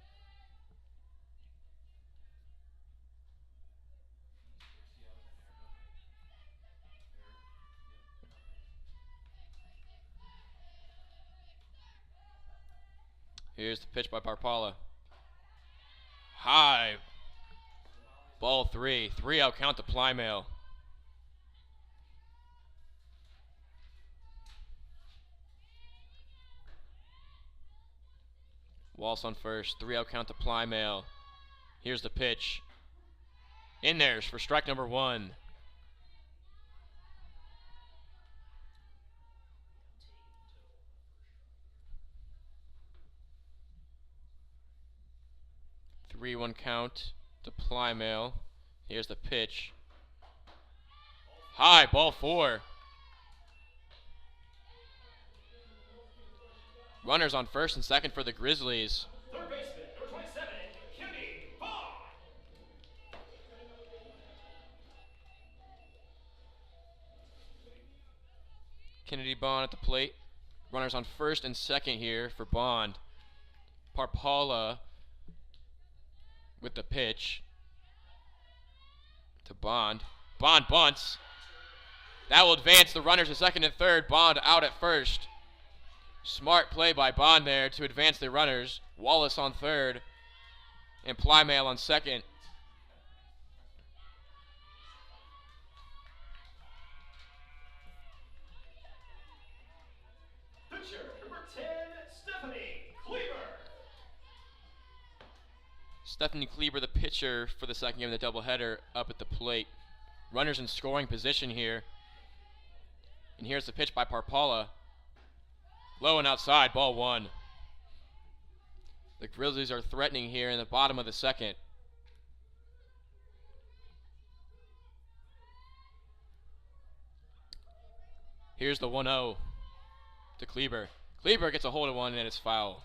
Here's the pitch by Parpala. High. Ball 3. 3-out count to Plymale. Wallace on first. 3-out count to Plymale. Here's the pitch. In there's for strike number 1. Three 1 count to Plymale. Here's the pitch. High, ball 4. Runners on first and second for the Grizzlies. Third baseman, number 27, Kennedy Bond. Kennedy Bond at the plate. Runners on first and second here for Bond. Parpala with the pitch to Bond. Bond bunts. That will advance the runners to second and third. Bond out at first. Smart play by Bond there to advance the runners. Wallace on third and Plymale on second. Pitcher number 10, Stephanie Kleber. Stephanie Kleber, the pitcher for the second game of the doubleheader, up at the plate. Runners in scoring position here. And here's the pitch by Parpala. Low and outside, ball one. The Grizzlies are threatening here in the bottom of the second. Here's the 1-0 to Kleber. Kleber gets a hold of one and it's foul.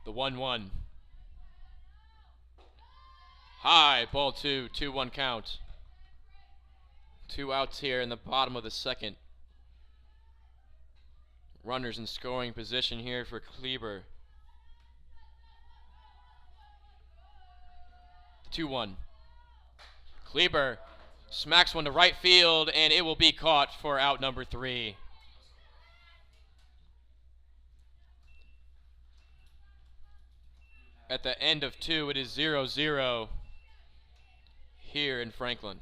The 1-1. High, ball two, 2-1 count. 2 outs here in the bottom of the second. Runners in scoring position here for Kleber. The 2-1. Kleber smacks one to right field, and it will be caught for out number 3. At the end of 2, it is 0-0 here in Franklin.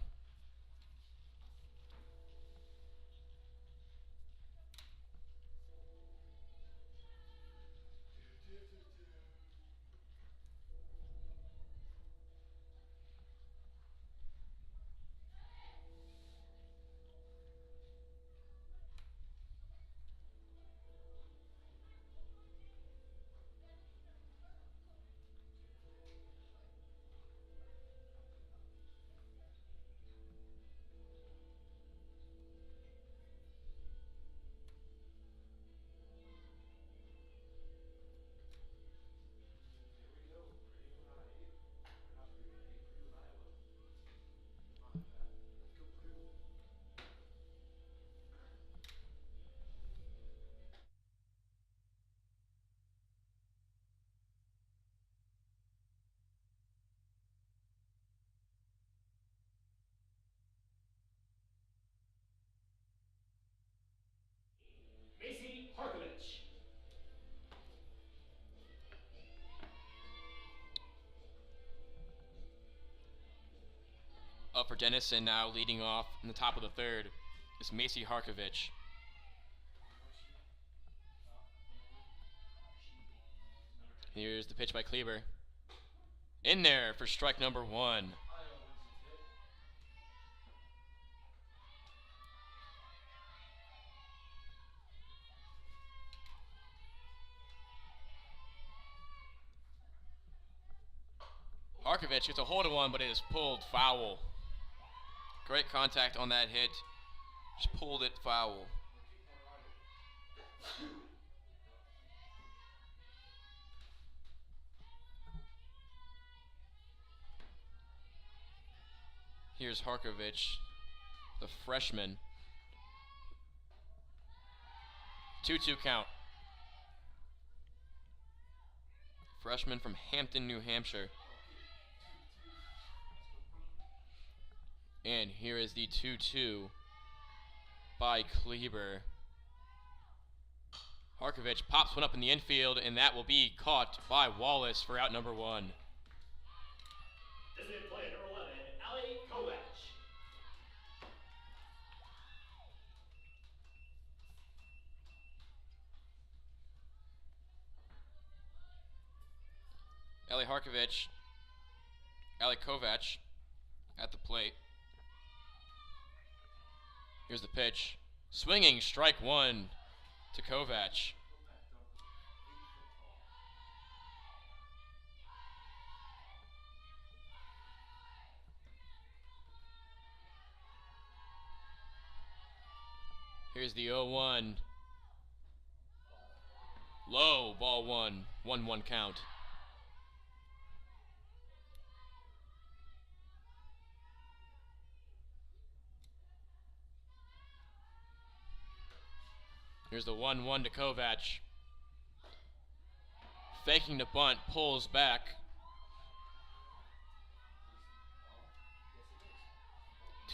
Macy Harkovich. Up for Denison now, leading off in the top of the third, is Macy Harkovich. Here's the pitch by Kleber. In there for strike number 1. Harkovich gets a hold of one, but it is pulled foul. Great contact on that hit. Just pulled it foul. Here's Harkovich, the freshman. 2-2 count. Freshman from Hampton, New Hampshire. And here is the 2-2 by Kleber. Harkovich pops one up in the infield, and that will be caught by Wallace for out number 1. Designated player number 11, Ali Kovac. Ali Harkovich, Ali Kovac at the plate. Here's the pitch. Swinging, strike 1 to Kovac. Here's the 0-1. Low, ball one. 1-1 count. Here's the 1-1 to Kovach. Faking the bunt, pulls back.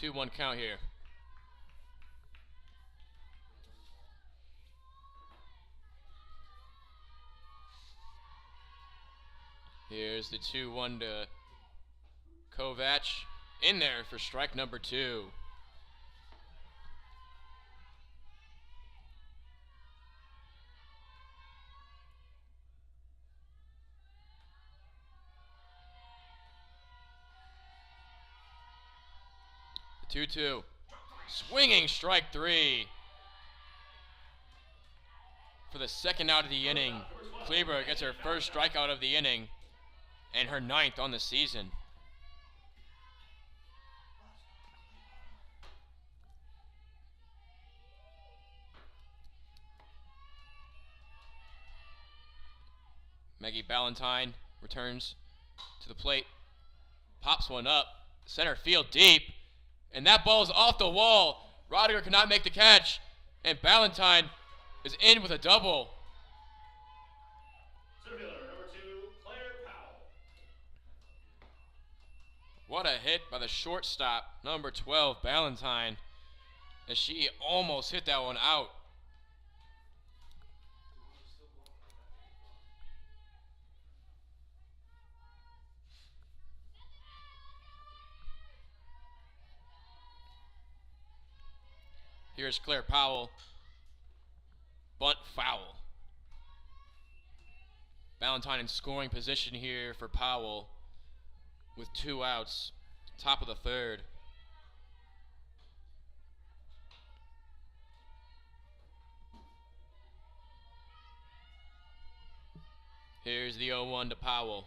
Yes, it is. 2-1 count here. Here's the 2-1 to Kovach. In there for strike number 2. The 2-2. Swinging strike 3. For the second out of the inning, Kleber gets her first strikeout of the inning and her 9th on the season. Maggie Valentine returns to the plate, pops one up, center field deep, and that ball is off the wall. Rodiger cannot make the catch, and Valentine is in with a double. Center fielder, number 2, Claire Powell. What a hit by the shortstop, number 12, Valentine, as she almost hit that one out. Here's Claire Powell. Bunt foul. Valentine in scoring position here for Powell with 2 outs. Top of the 3rd. Here's the 0-1 to Powell.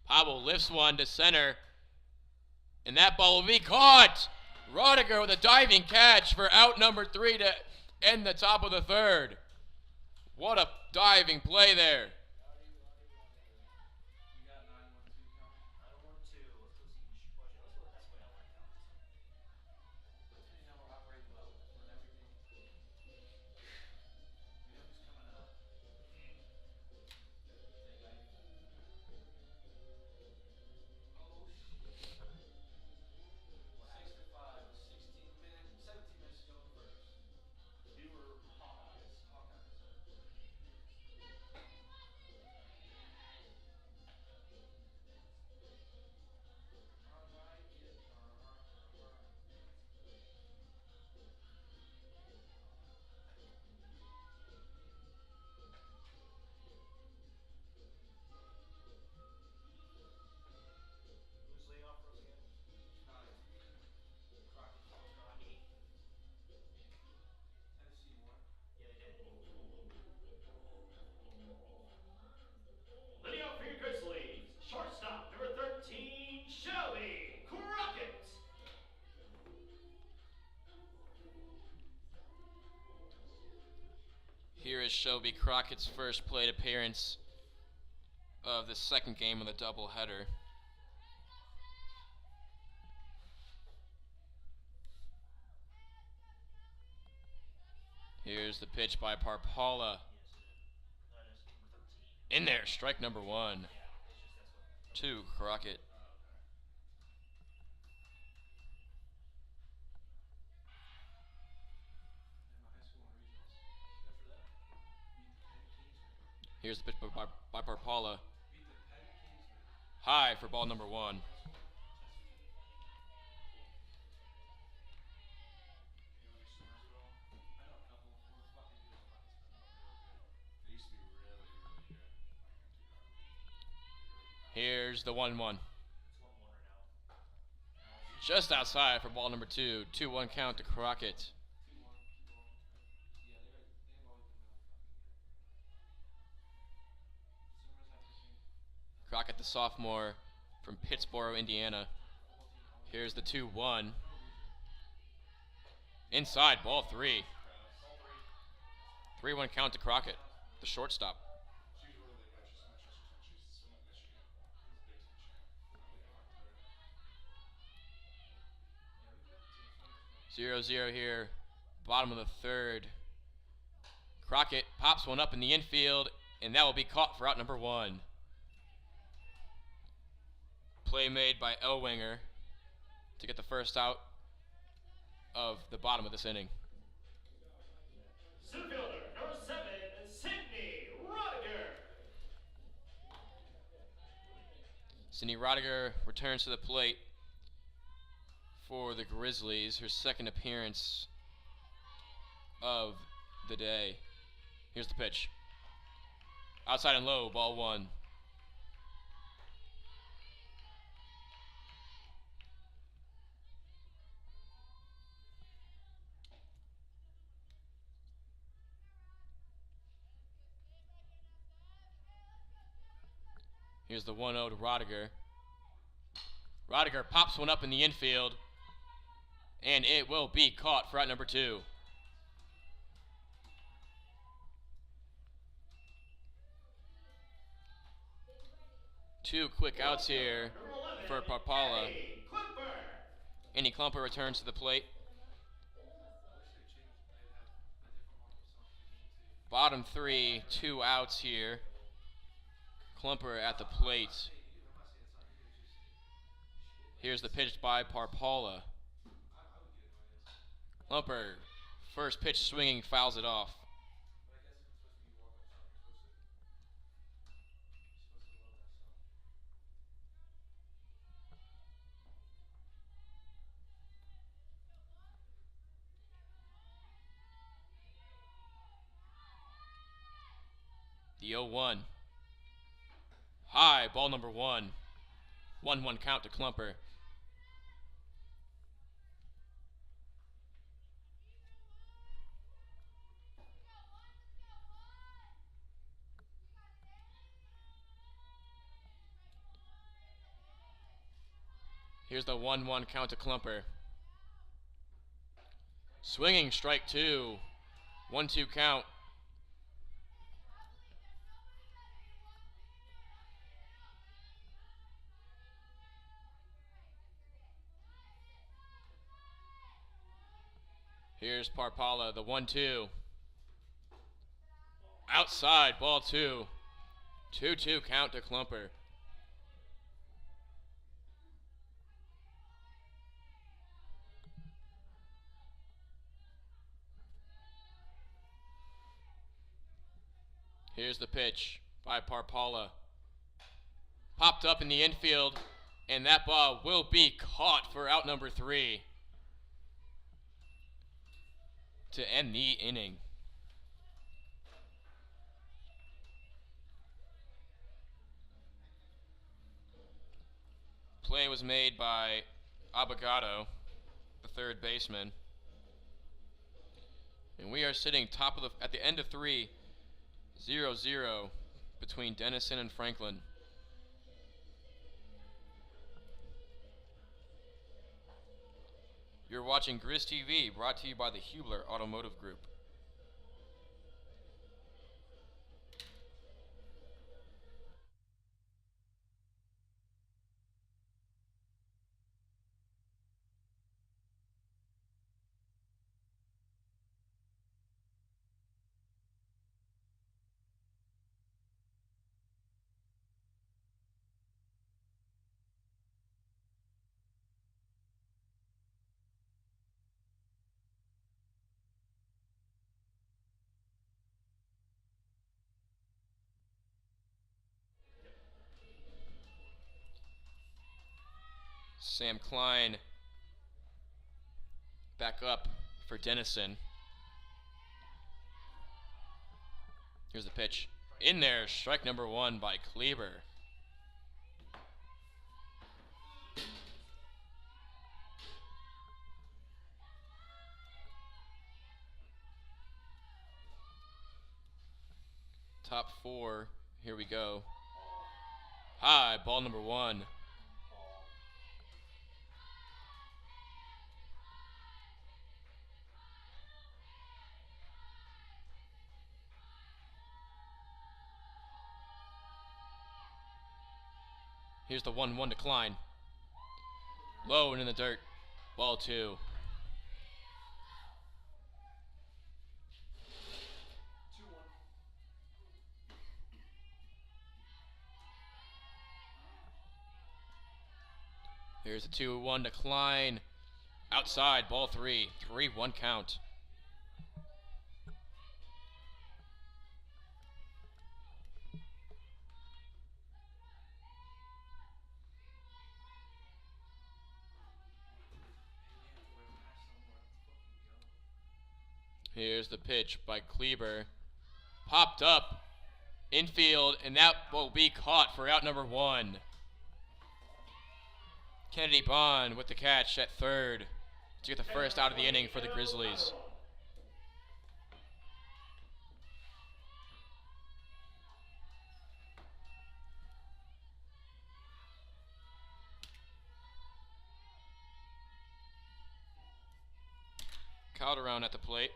Powell lifts one to center. And that ball will be caught! Rodiger with a diving catch for out number 3 to end the top of the 3rd. What a diving play there. You got 9-1-2 count. 9-1-2. Let's go see. Let's go. That's the way I want to count this. That's how we're operating well. We're in everything. We know who's coming up. Say, guy. Oh, shit. 6-5 with 17 minutes to go in the first. We were Hopkins. Hawkeyes. Alright, kid. Alright. Who's leading off for us again? Klein. Crockett. Rocky. Tennessee won. Yeah, they did. Leading off for your Grizzlies, shortstop, number 13, Shelby Crockett. Here is Shelby Crockett's first plate appearance of the second game of the doubleheader. Here's the pitch by Parpala. Yes, that is number 13. In there, strike number 1 Yeah, it's just that's what. to Crockett. And my high school and regionals. Good for that. Beat the Penn Kingsman. Here's the pitch by Parpala. Beat the Penn Kingsman. High for ball number 1. You know any stories at all? I know a couple. We're fucking good at Rockets, but not real good. They used to be really, really good. Here's the 1-1. It's 1-1 right now. Just outside for ball number 2. 2-1 count to Crockett. 2-1. Yeah, they've always been really fucking good. Summers have pitching. Crockett, the sophomore from Pittsboro, Indiana. Here's the 2-1. Inside, ball 3. 3-1 count to Crockett, the shortstop. She's really laid back. She's so much when she's still at Michigan. She's a big team champ. I really fucked with her. Yeah, we got team swingers. 0-0 here, bottom of the 3rd. Crockett pops one up in the infield, and that will be caught for out number 1. Play made by Elwinger to get the first out of the bottom of this inning. Center fielder, number 7, Sydney Rodiger. Sydney Rodiger returns to the plate for the Grizzlies, her second appearance of the day. Here's the pitch. Outside and low, ball 1. Here's the 1-0 to Rodiger. Rodiger pops one up in the infield, and it will be caught for out number 2. 2 quick outs here for Parpala. Andy Klumper returns to the plate. Bottom 3, 2 outs here. Klumper at the plate. Here's the pitch by Parpala. Klumper, first pitch swinging, fouls it off. The 0-1. High, ball number 1. 1-1 count to Klumper. Here's the 1-1 count to Klumper. Swinging, strike 2. 1-2 count. Here's Parpala, the 1-2. Outside, ball 2. 2-2 count to Klumper. Here's the pitch by Parpala. Popped up in the infield, and that ball will be caught for out number 3 to end the inning. Play was made by Avogado, the third baseman. And we are sitting at the end of 3, 0-0 between Denison and Franklin. You're watching Grizz TV, brought to you by the Hubler Automotive Group. Sam Klein back up for Denison. Here's the pitch. In there, strike number 1 by Kleber. Top 4, here we go. High, ball number 1. Here's the 1-1 to Klein. Low and in the dirt. Ball 2. Here's the 2-1 to Klein. Outside, ball 3. 3-1 count. Here's the pitch by Kleber. Popped up. Infield, and that will be caught for out number 1. Kennedy Bond with the catch at third to get the first out of the inning for the Grizzlies. Calderon at the plate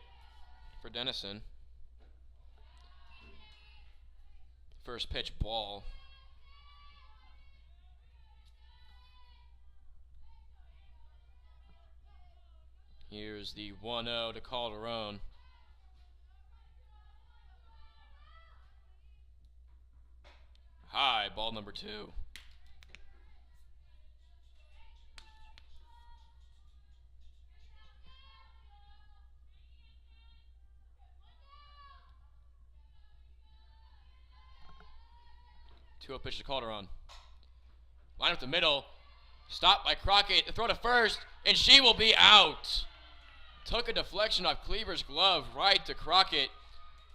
for Denison. First pitch, ball. Here's the 1-0 to Calderon. High, ball number 2. Two-0 pitch to Calderon. Line up the middle. Stopped by Crockett. The throw to first, and she will be out. Took a deflection off Kleber's glove right to Crockett,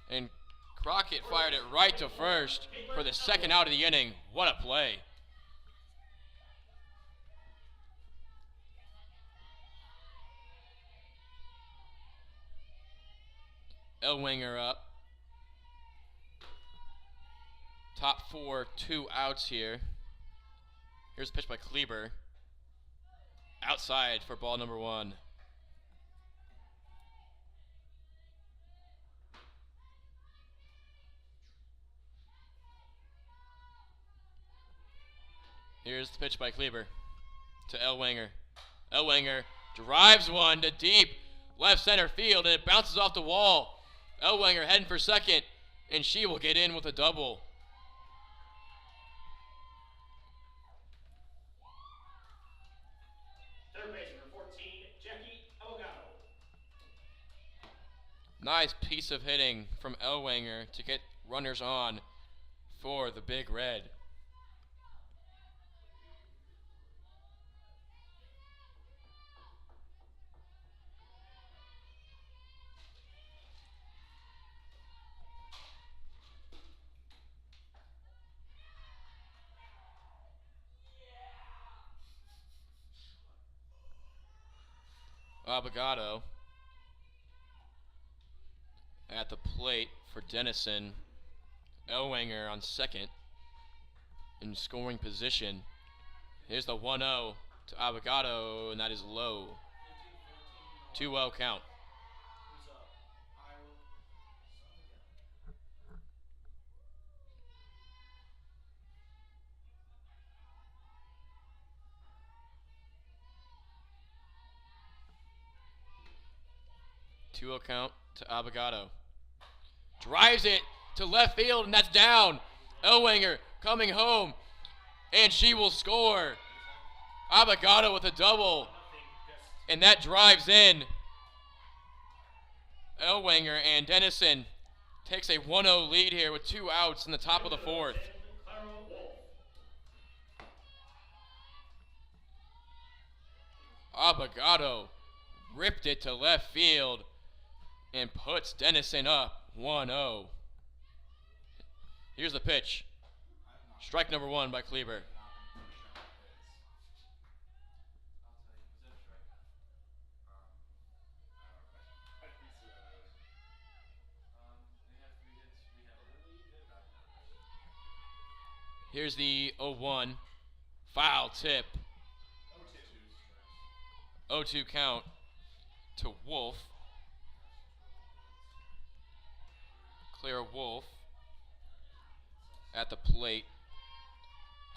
and Crockett fired it right to first for the second out of the inning. What a play. Elwinger up. Top 4, 2 outs here. Here's a pitch by Kleber. Outside for ball number 1. Here's the pitch by Kleber to Elwinger. Elwinger drives one to deep left center field, and it bounces off the wall. Elwinger heading for second, and she will get in with a double. Third base number 14, Jackie Avogado. Nice piece of hitting from Elwinger to get runners on for the Big Red. Avogado at the plate for Denison. Elwinger on second in scoring position. Here's the 1-0 to Avogado, and that is low. 2-0 count. Who's up? Iowa. 2-0 count to Avogado. Drives it to left field, and that's down. Elwinger coming home, and she will score. Avogado with a double, and that drives in. Elwinger, and Denison takes a 1-0 lead here with 2 outs in the top of the 4th. Avogado ripped it to left field and puts Denison up 1-0. Here's the pitch. Strike number 1 by Kleber. Here's the 0-1. Foul tip. 0-2 count to Wolf. Claire Wolf at the plate.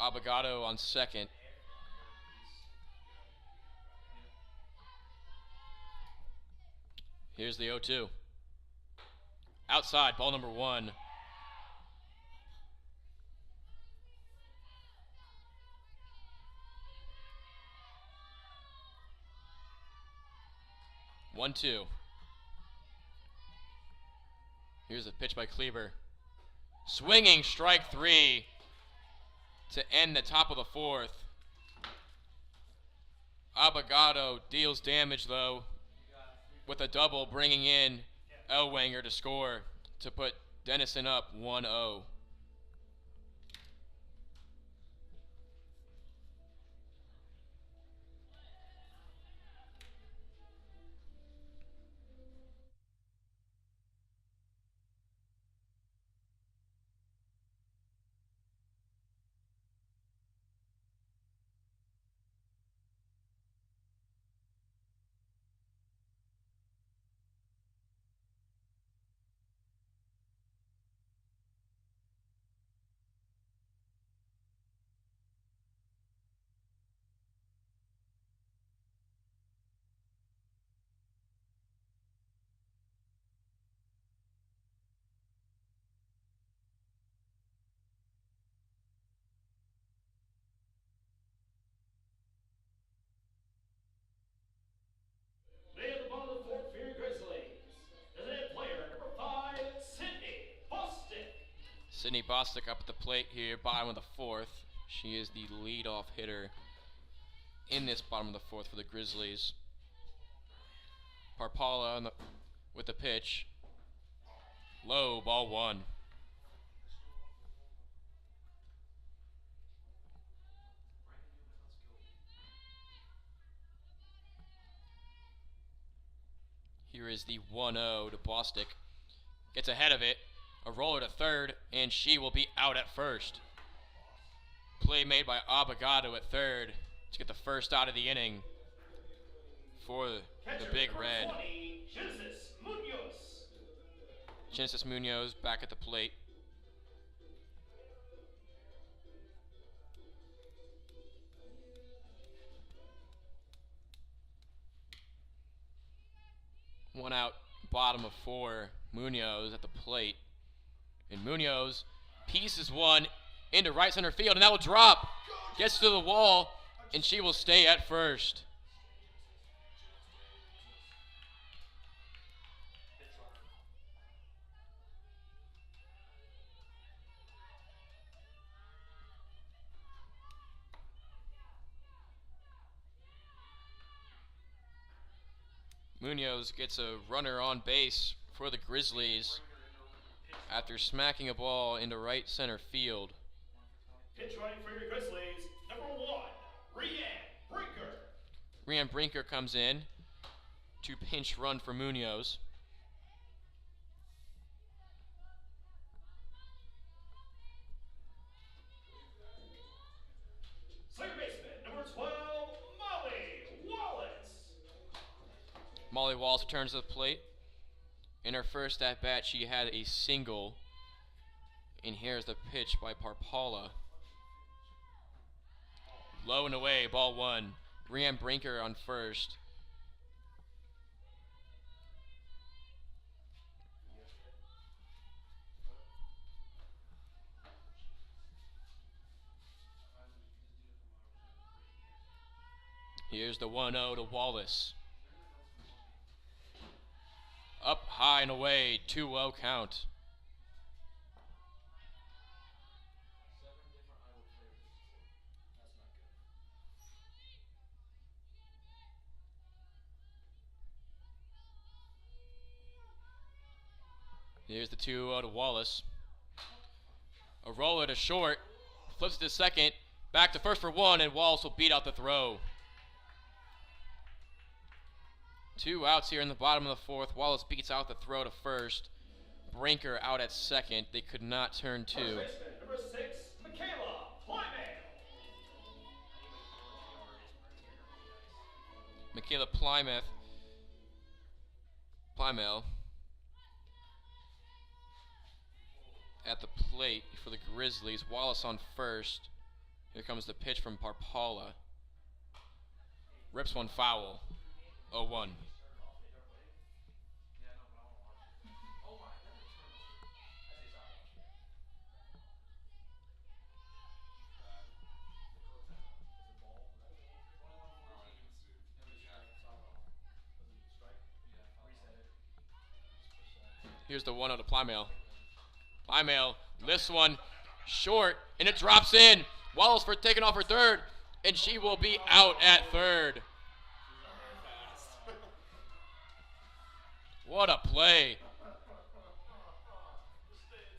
Avogado on second. Here's the 0-2. Outside, ball number 1. One, 2. Here's a pitch by Kleber. Swinging strike 3 to end the top of the 4th. Avogado deals damage though with a double, bringing in Elwanger to score to put Denison up 1-0. They at the bottom of the 4th for your Grizzlies. Designated player number 5, Sydney Bostic. Sydney Bostic up at the plate here, bottom of the 4th. She is the leadoff hitter in this bottom of the 4th for the Grizzlies. Parpala with the pitch. Low, ball 1. Here is the 1-0 to Bostic. Gets ahead of it. A roller to third, and she will be out at first. Play made by Avogado at third to get the first out of the inning for the Big Red. 20, Genesis Munoz. Genesis Munoz back at the plate. One out, bottom of 4. Munoz at the plate. And Munoz pieces one into right center field, and that will drop. Gets to the wall, and she will stay at first. Munoz gets a runner on base for the Grizzlies after smacking a ball into right center field. Pitch running for your Grizzlies, number 1, Rhiann Brinker. Rhiann Brinker comes in to pinch run for Munoz. Second baseman, number 12, Molly Wallace. Molly Wallace returns to the plate. In her first at-bat, she had a single. And here's the pitch by Parpala. Low and away, ball 1. Rhiann Brinker on first. Here's the 1-0 to Wallace. Up high and away, 2-0 count. Here's the 2-0 to Wallace. A roller to short, flips it to second, back to first for 1, and Wallace will beat out the throw. 2 outs here in the bottom of the 4th. Wallace beats out the throw to first. Brinker out at second. They could not turn 2. First baseman, number 6, Michaela Klein. Michaela Plymouth at the plate for the Grizzlies. Wallace on first. Here comes the pitch from Parpala. Rips one foul. 0-1. Yeah, no, but I want to watch it. Oh my, that is turtle shit. I say stop watching it. Bad. What's that? Is it ball? Is that 21-14? Oh, I didn't see it. And we Yeah. strike, stop it off. Was it strike? Yeah, foul Reset off. it. Just push that. Here's the 1-0 to Plymale. Plymale lifts one short, and it drops in. Wallace for taking off her third, and she will be out at third. What a play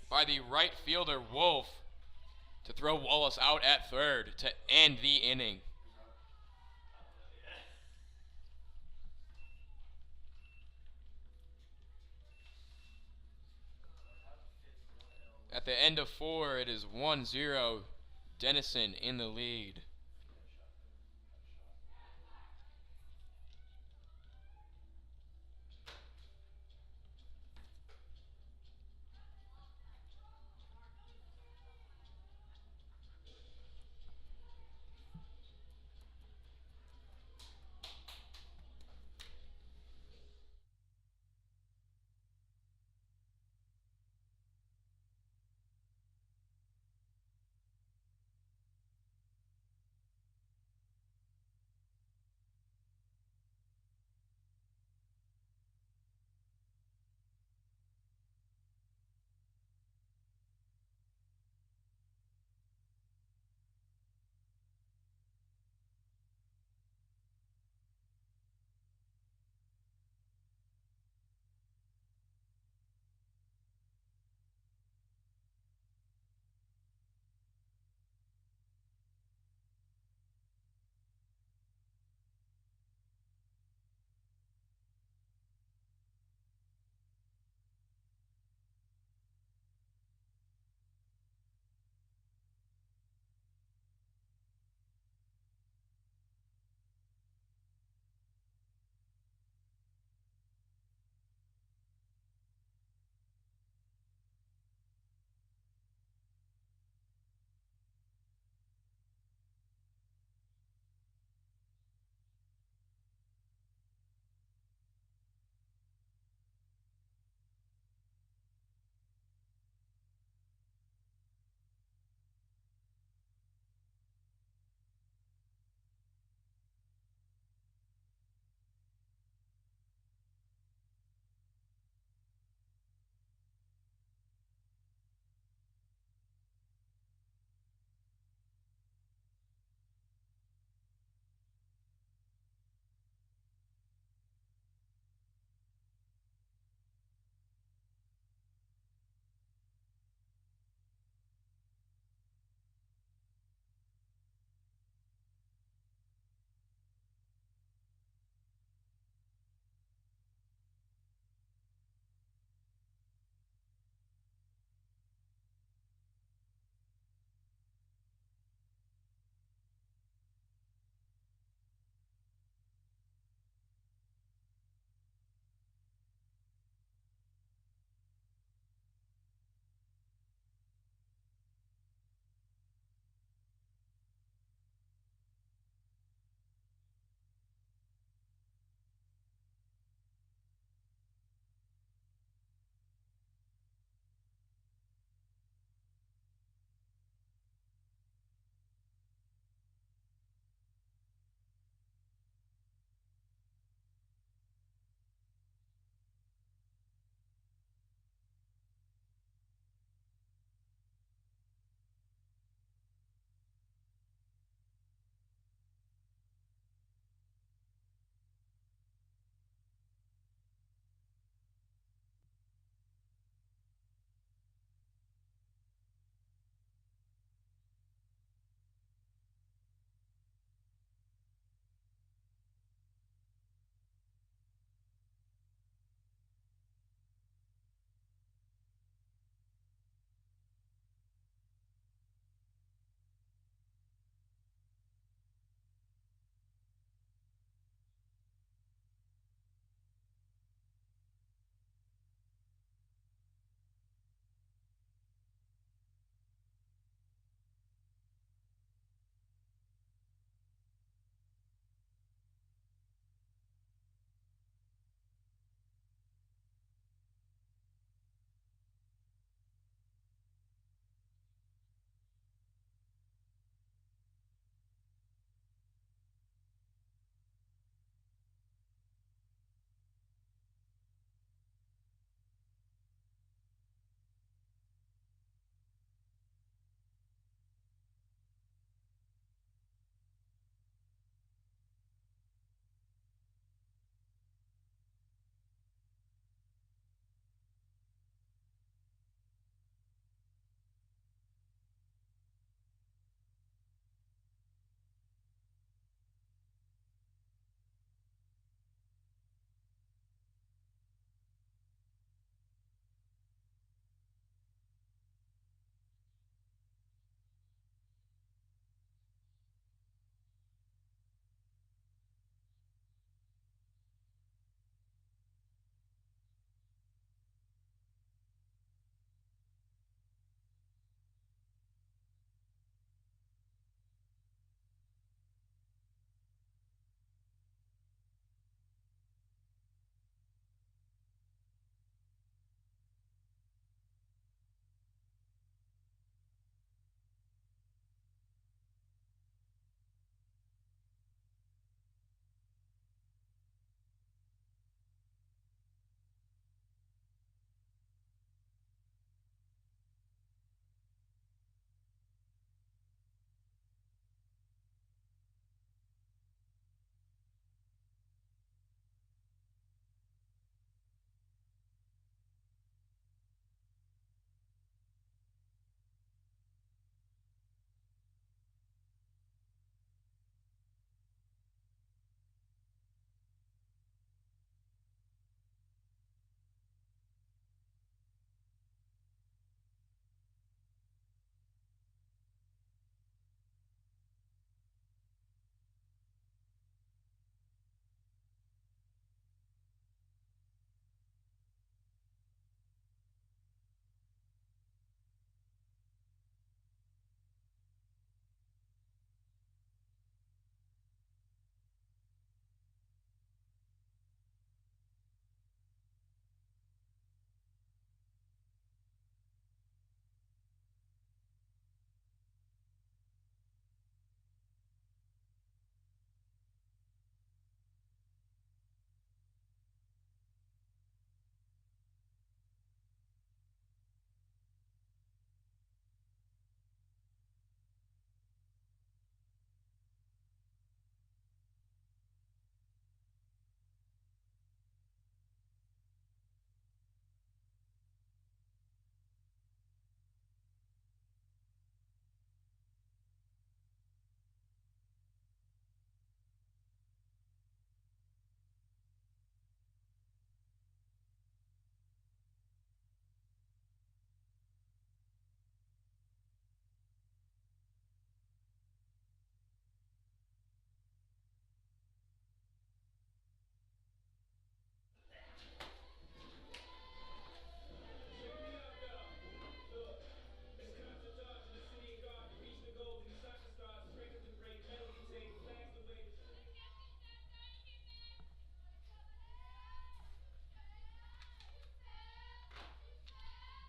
by the right fielder, Wolf, to throw Wallace out at third to end the inning. At the end of 4, it is 1-0. Denison in the lead.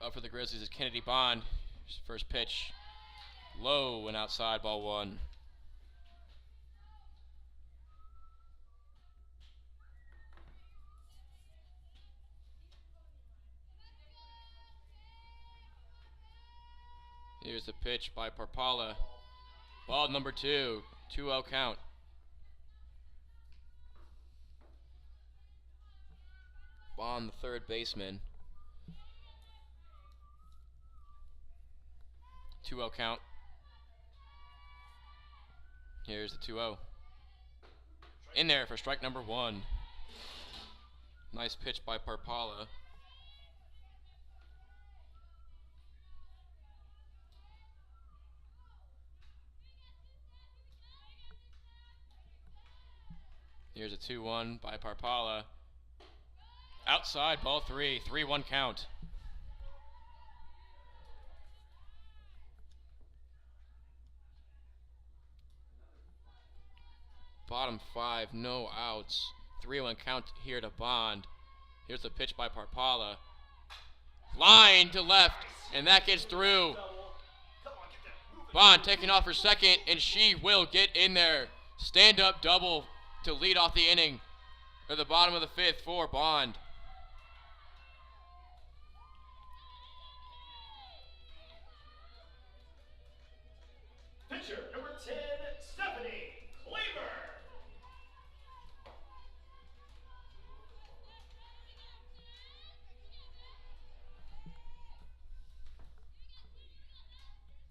Up for the Grizzlies is Kennedy Bond. First pitch, low and outside, ball one. Here's the pitch by Parpala. Ball number 2, 2-0 count. Bond, the third baseman. 2-0 count. Here's the 2-0. In there for strike number 1. Nice pitch by Parpala. Here's a 2-1 by Parpala. Outside, ball 3, 3-1 count. Bottom 5, no outs. 3-1 count here to Bond. Here's the pitch by Parpala. Line to left, and that gets through. Bond taking off for second, and she will get in there. Stand-up double to lead off the inning, or the bottom of the 5th for Bond. Pitcher number 10, Stephanie Kleber.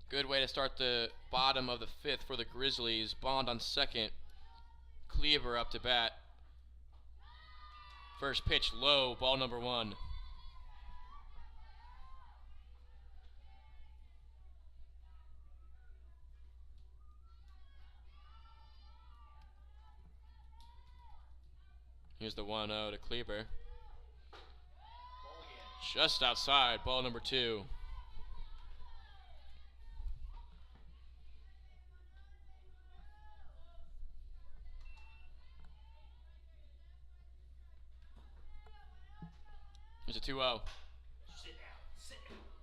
Good way to start the bottom of the 5th for the Grizzlies. Bond on second. Cleaver up to bat. First pitch low, ball number 1. Here's the 1-0 to Cleaver. Just outside, ball number 2. Here's a 2-0.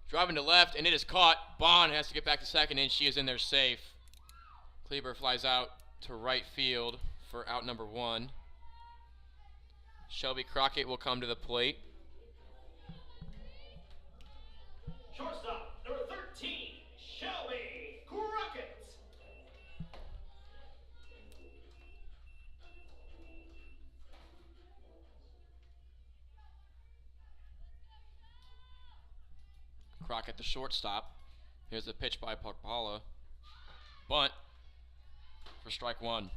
Driving to left, and it is caught. Bond has to get back to second, and she is in there safe. Kleber flies out to right field for out number 1. Shelby Crockett will come to the plate. Shortstop number 13, Shelby Crockett. Crockett, the shortstop. Here's the pitch by Parpala. Bunt for strike 1.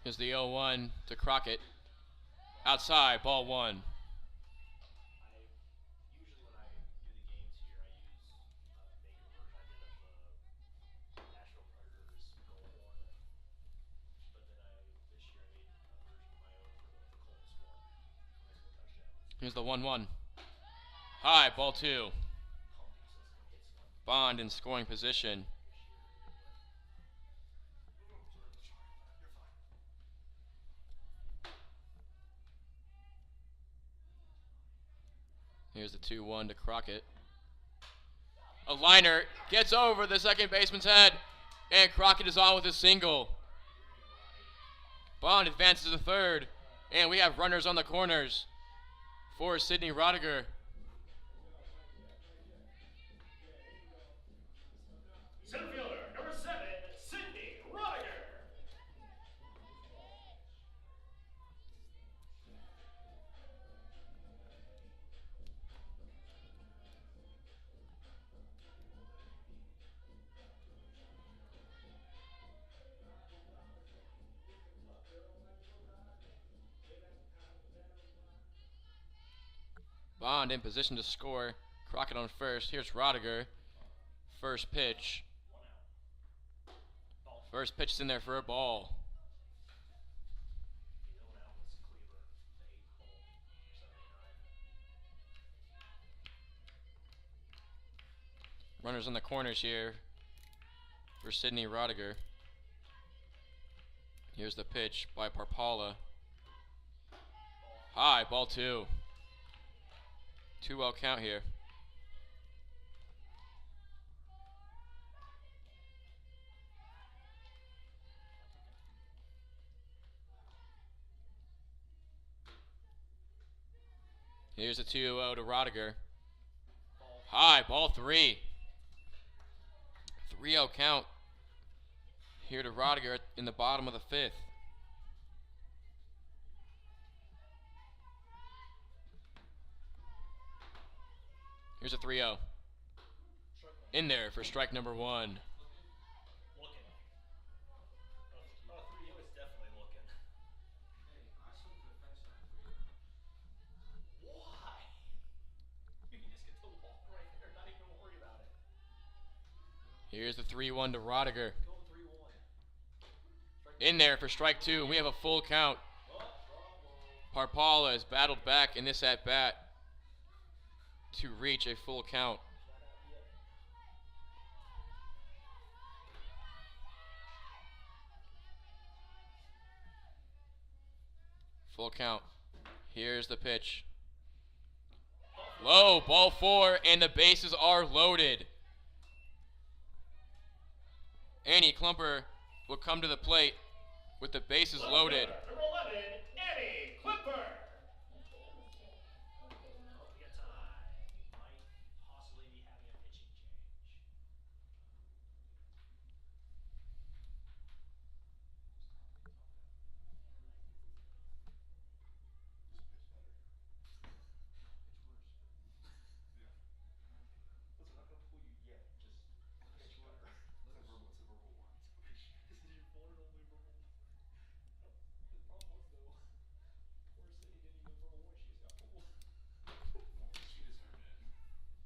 Here's the 0-1 to Crockett. Outside, ball 1. Here's the 1-1. High, ball 2. Bond in scoring position. Here's the 2-1 to Crockett. A liner gets over the second baseman's head, and Crockett is on with a single. Bond advances to third, and we have runners on the corners for Sydney Rodiger. Center fielder number 7, Sydney Rodiger. Bond in position to score. Crockett on first. Here's Rodiger. First pitch. First pitch is in there for a ball. Runners on the corners here for Sydney Rodiger. Here's the pitch by Parpala. High, ball 2. 2-0 count here. Here's a 2-0 to Rodiger. High, ball 3. 3-0 count here to Rodiger in the bottom of the 5th. Here's a 3-0. In there for strike number 1. Looking. 3-0 is definitely looking. Hey, I swung for the fence on 3. Why? You can just get the wall right there, not even worry about it. Here's the 3-1 to Rodiger. Going 3-1. In there for strike 2. We have a full count. Parpala has battled back in this at-bat to reach a full count. Full count. Here's the pitch. Low, ball 4, and the bases are loaded. Annie Klumper will come to the plate with the bases loaded. Number 11, Annie Klumper. Might possibly be having a pitching change. Listen, I'm not gonna pull you yet. Just pitch better. It's a verbal one. This is your one and only verbal. The problem was though, poor City didn't even verbal one. She just got pulled. She deserved it. She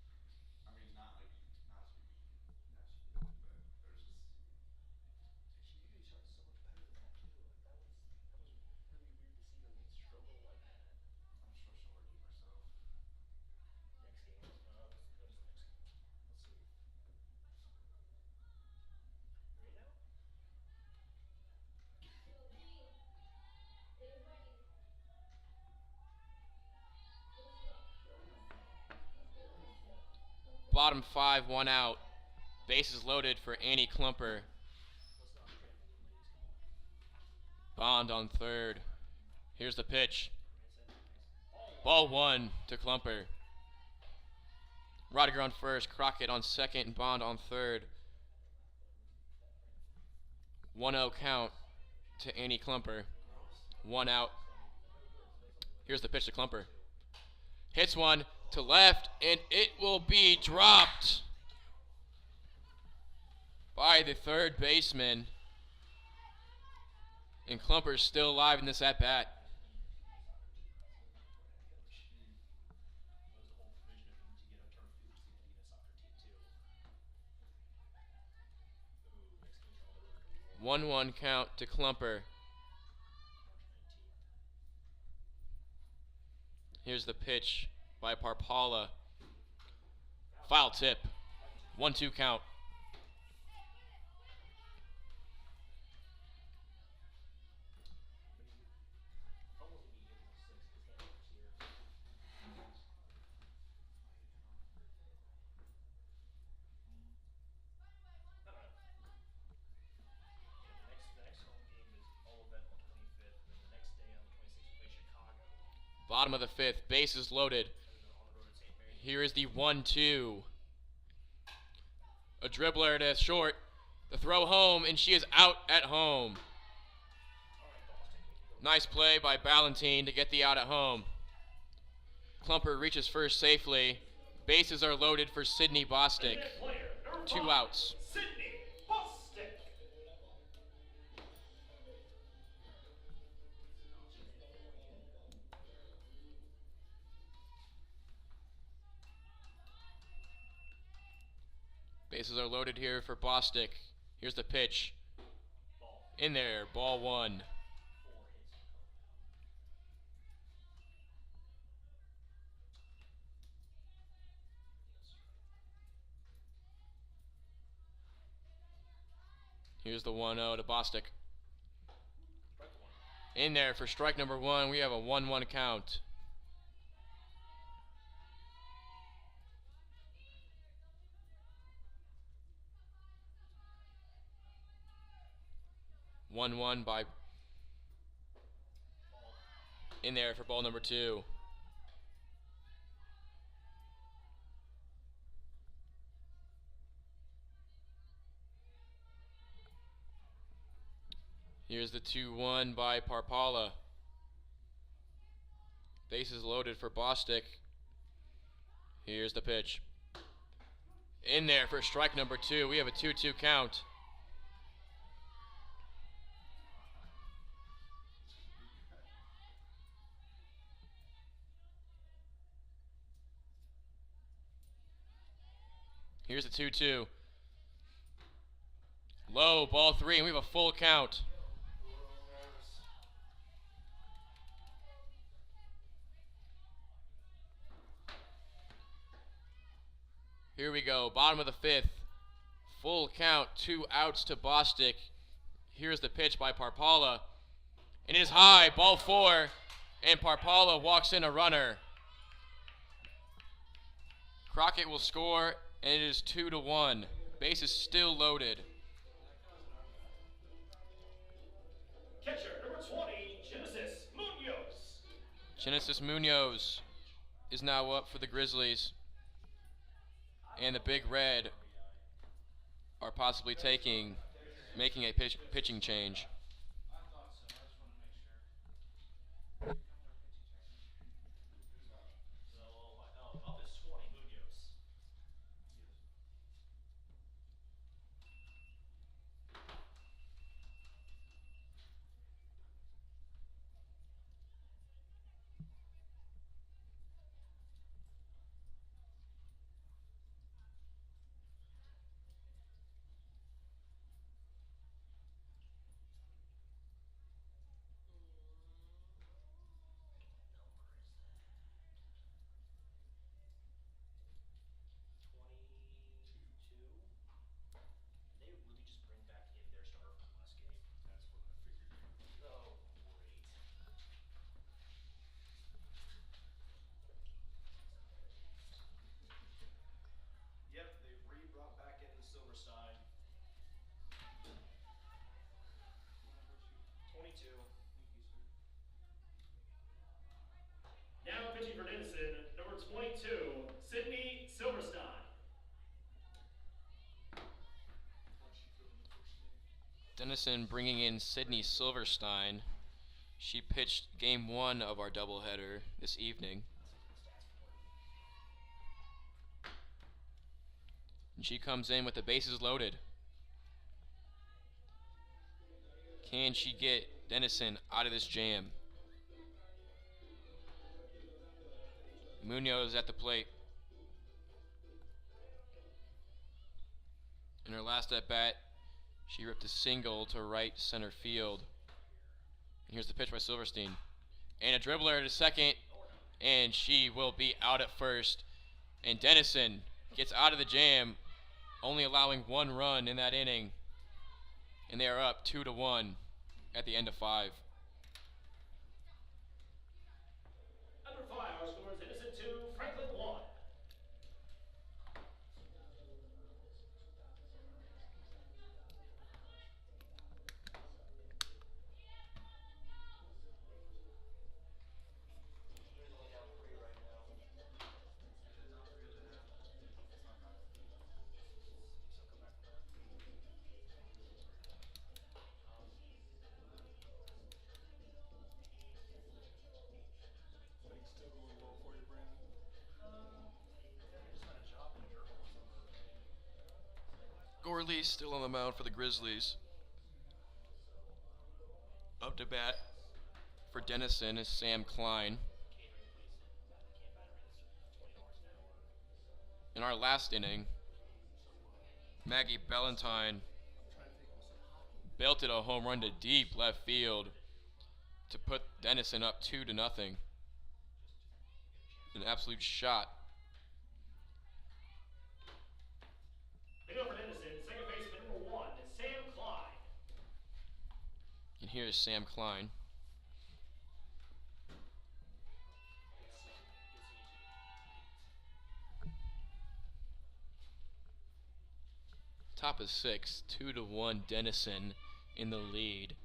did. I mean, not to be mean. No, she did. But there's just. She usually starts so much better than that too. Like that was really weird to see her struggle like that. I'm sure she'll redeem herself. Next game. What is the next game? Let's see. Ready now? Bottom 5, 1 out. Bases loaded for Annie Klumper. Let's not cram it, please. Bond on 3rd. Here's the pitch. Ball 1 to Klumper. Rodiger on 1st, Crockett on 2nd, and Bond on 3rd. 1-0 count to Annie Klumper. 1 out. Here's the pitch to Klumper. Hits one to left, and it will be dropped by the 3rd baseman. And Klumper's still alive in this at-bat. There was a whole provision of him to get a turf field so he could be in a soccer team too. 1-1 count to Klumper. Here's the pitch by Parpala. Foul tip. 1-2 count. Bottom of the 5th, bases loaded. Here is the 1-2. A dribbler to short. The throw home, and she is out at home. Nice play by Valentine to get the out at home. Klumper reaches first safely. Bases are loaded for Sydney Bostic. 2 outs. Sydney Bostic. Bases are loaded here for Bostic. Here's the pitch. In there, ball 1. Here's the 1-0 to Bostic. In there for strike number 1. We have a 1-1 count. In there for ball number 2. Here's the 2-1 by Parpala. Bases loaded for Bostic. Here's the pitch. In there for strike number 2. We have a 2-2 count. Here's the 2-2. Low, ball 3, and we have a full count. Here we go, bottom of the 5th. Full count, 2 outs to Bostic. Here's the pitch by Parpala. And it is high, ball 4, and Parpala walks in a runner. Crockett will score, and it is 2-1. Base is still loaded. Catcher number 20, Genesis Munoz. Genesis Munoz is now up for the Grizzlies. And the Big Red are possibly making a pitching change. I thought so. I just want to make sure. So, up is 20, Munoz. Now pitching for Denison, number 22, Sydney Silverstein. Denison bringing in Sydney Silverstein. She pitched game 1 of our doubleheader this evening. And she comes in with the bases loaded. Can she get Denison out of this jam? Munoz at the plate. In her last at bat, she ripped a single to right center field. And here's the pitch by Silverstein. And a dribbler to second, and she will be out at first. And Denison gets out of the jam, only allowing 1 run in that inning. And they are up 2-1 at the end of 5. Under 5, our scores Denison 2, Franklin 1. Gorley still on the mound for the Grizzlies. Up to bat for Denison is Sam Klein. In our last inning, Maggie Valentine belted a home run to deep left field to put Denison up 2-0. An absolute shot. Leading off for Denison, second baseman number 1, Sam Klein. And here's Sam Klein. Top of 6, 2-1 Denison in the lead.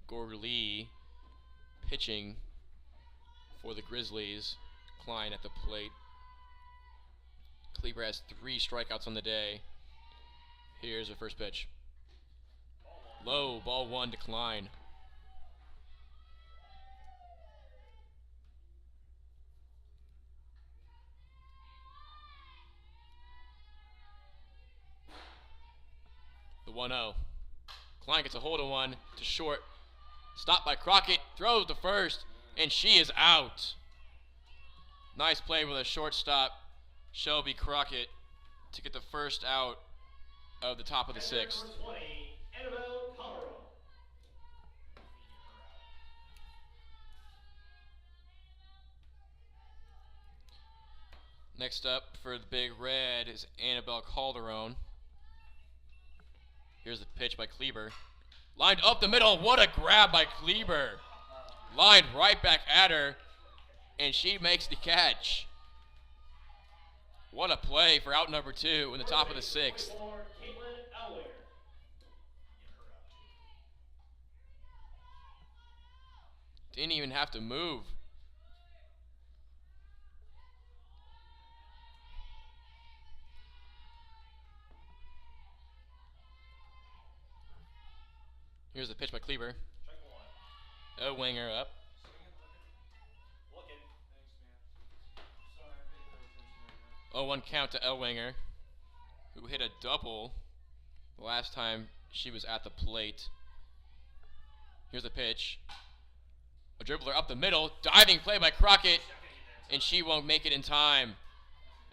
Gorley pitching for the Grizzlies. Klein at the plate. Kleber has 3 strikeouts on the day. Here's the first pitch. Low, ball 1 to Klein. The 1-0. Klein gets a hold of one to short. Stopped by Crockett. Throws to first. And she is out. Nice play with a shortstop, Shelby Crockett, to get the first out of the top of the 6th. Number 20, Annabelle Calderon. Next up for the Big Red is Annabelle Calderon. Here's the pitch by Kleber. Lined up the middle. What a grab by Kleber. Lined right back at her, and she makes the catch. What a play for out number 2 in the top of the 6th. Didn't even have to move. Here's the pitch by Kleber. A winger up. Looking. Thanks, man. Sorry, I paid no attention right now. 0-1 count to Elwinger, who hit a double the last time she was at the plate. Here's the pitch. A dribbler up the middle. Diving play by Crockett, and she won't make it in time.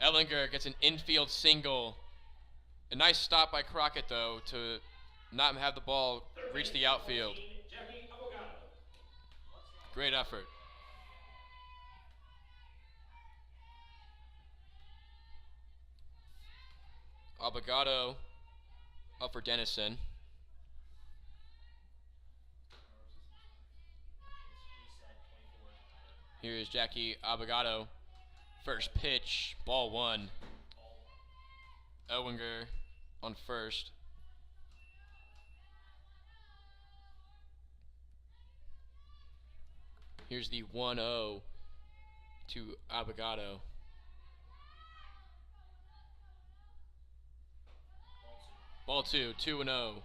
Elwinger gets an infield single. A nice stop by Crockett, though, to not have the ball reach the outfield. Great effort. Avogado up for Denison. Here is Jackie Avogado. First pitch, ball 1. Elwinger on first. Here's the 1-0 to Avogado. Ball 2, 2-0.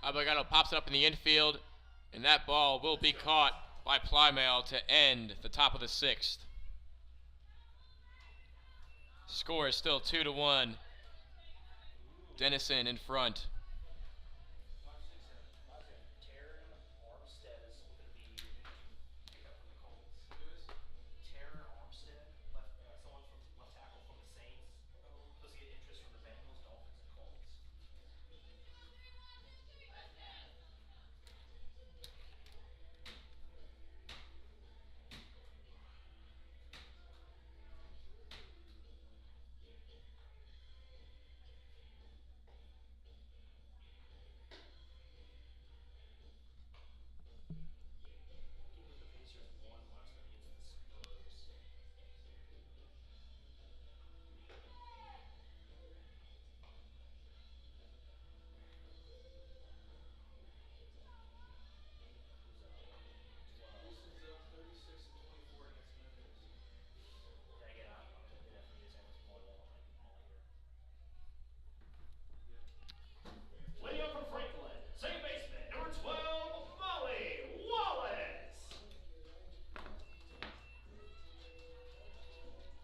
Avogado pops it up in the infield, and that ball will be caught by Plymale to end the top of the 6th. Score is still 2-1. Denison in front.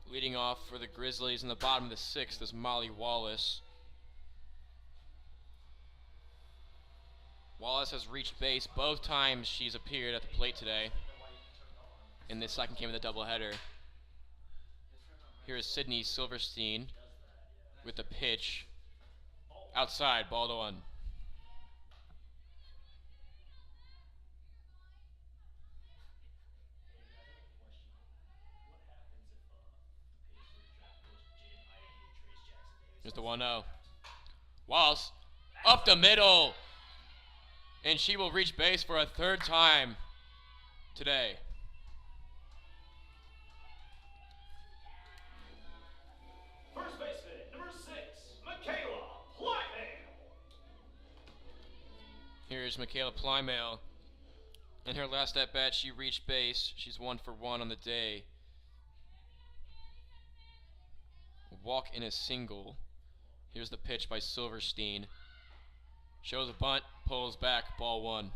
Leading off for the Grizzlies in the bottom of the 6th is Molly Wallace. Wallace has reached base both times she's appeared at the plate today in this second game of the doubleheader. Here is Sydney Silverstein with the pitch. Outside, ball to 1. 1-0. Wallace up the middle. And she will reach base for a third time today. First baseman, number 6, Michaela Klein. Here's Michaela Plymale. In her last at bat, she reached base. She's 1 for 1 on the day. A walk and a single. Here's the pitch by Silverstein. Shows a bunt, pulls back, ball 1.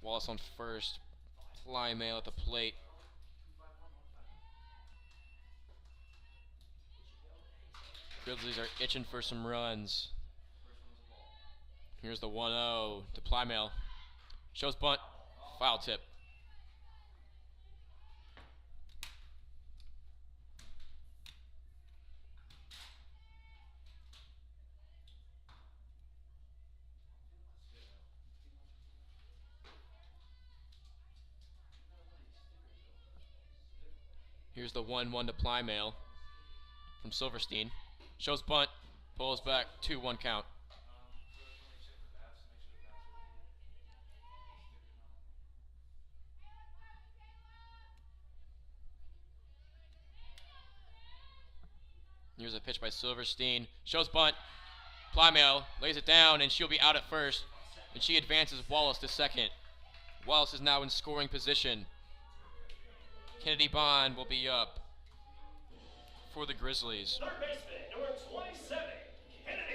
Wallace on first. Plymale at the plate. Grizzlies are itching for some runs. Here's the 1-0 to Plymale. Shows bunt. Foul tip. Here's the 1-1 to Plymale from Silverstein. Shows bunt. Pulls back. 2-1 count. Here's a pitch by Silverstein. Shows bunt. Plymale lays it down, and she'll be out at first. And she advances Wallace to second. Wallace is now in scoring position. Kennedy Bond will be up for the Grizzlies. Third baseman, number 27, Kennedy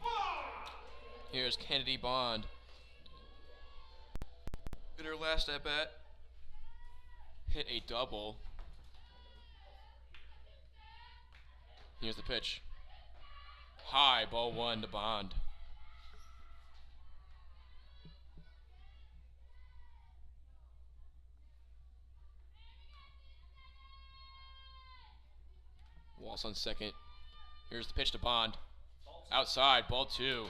Bond. Here's Kennedy Bond. In her last at bat, hit a double. Here's the pitch. High, ball 1 to Bond. Wallace on second. Here's the pitch to Bond. Outside, ball 2.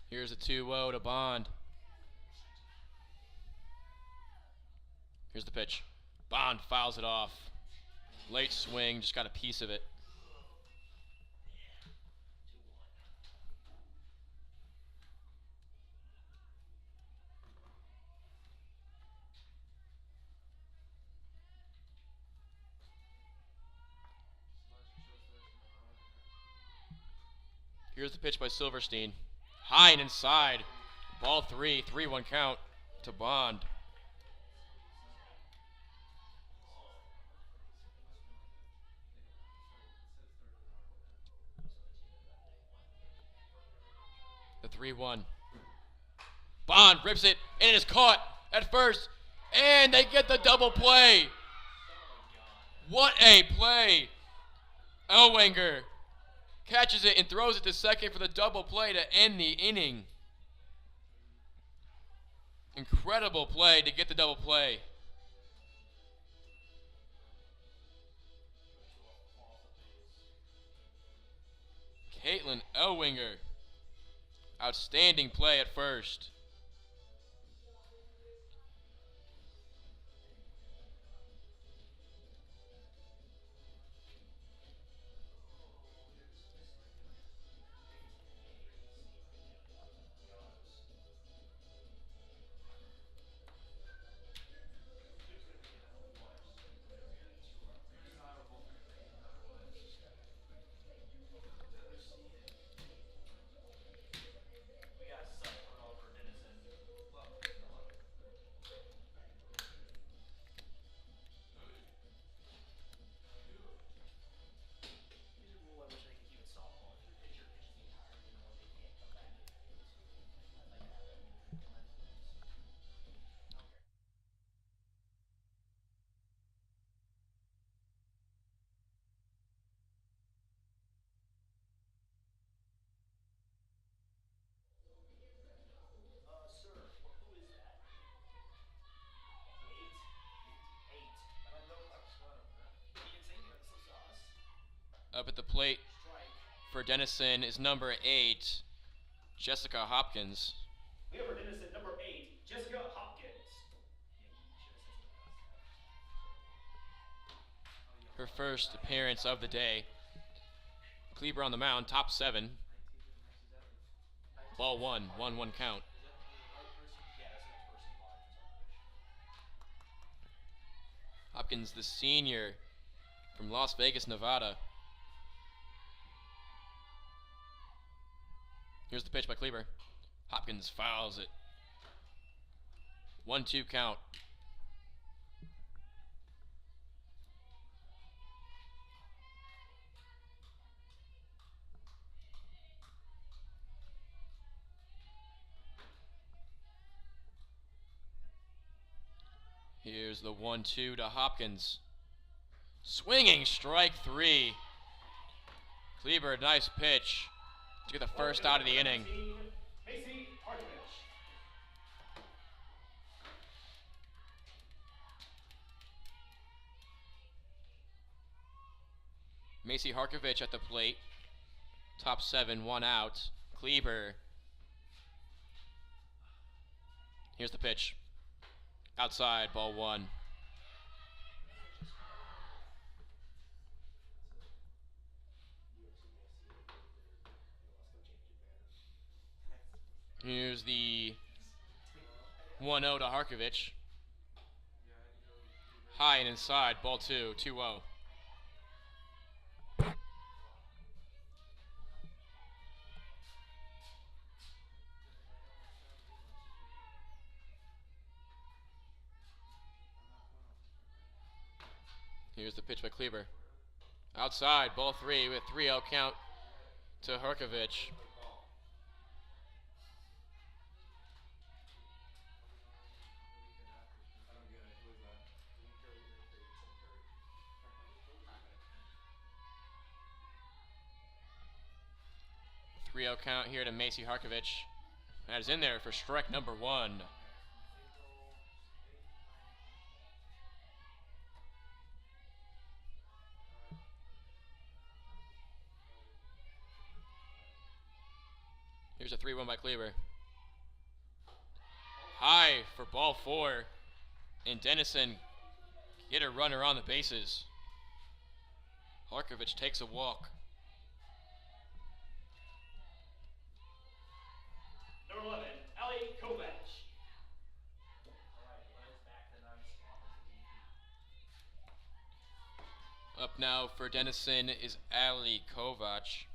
Here's a 2-0 to Bond. Here's the pitch. Bond fouls it off. Late swing, just got a piece of it. Here's the pitch by Silverstein. High and inside. Ball 3, 3-1 count to Bond. The 3-1. Bond rips it, and it is caught at first, and they get the double play. What a play. Ellwanger catches it and throws it to second for the double play to end the inning. Incredible play to get the double play. Caitlin Ellwanger. Outstanding play at first. plate Strike. for Denison is number 8, Jessica Hopkins. We have for Denison number 8, Jessica Hopkins. Her first appearance of the day. Kleber on the mound, top 7. Ball 1, 1-1 count. Hopkins, the senior from Las Vegas, Nevada. Here's the pitch by Kleber. Hopkins fouls it. 1-2 count. Here's the 1-2 to Hopkins. Swinging strike 3. Kleber, nice pitch to get the first out of the inning. Macy Harkovich. Macy Harkovich at the plate. Top 7, 1 out. Kleber. Here's the pitch. Outside, ball 1. Here's the 1-0 to Harkovich. High and inside, ball 2, 2-0. Here's the pitch by Kleber. Outside, ball 3 with 3-0 count to Harkovich. Three-0 count here to Macy Harkovich. That is in there for strike number 1. Here's a 3-1 by Kleber. High for ball 4. And Denison get a runner on the bases. Harkovich takes a walk. Number 11, Avogado. Up now for Denison is Avogado.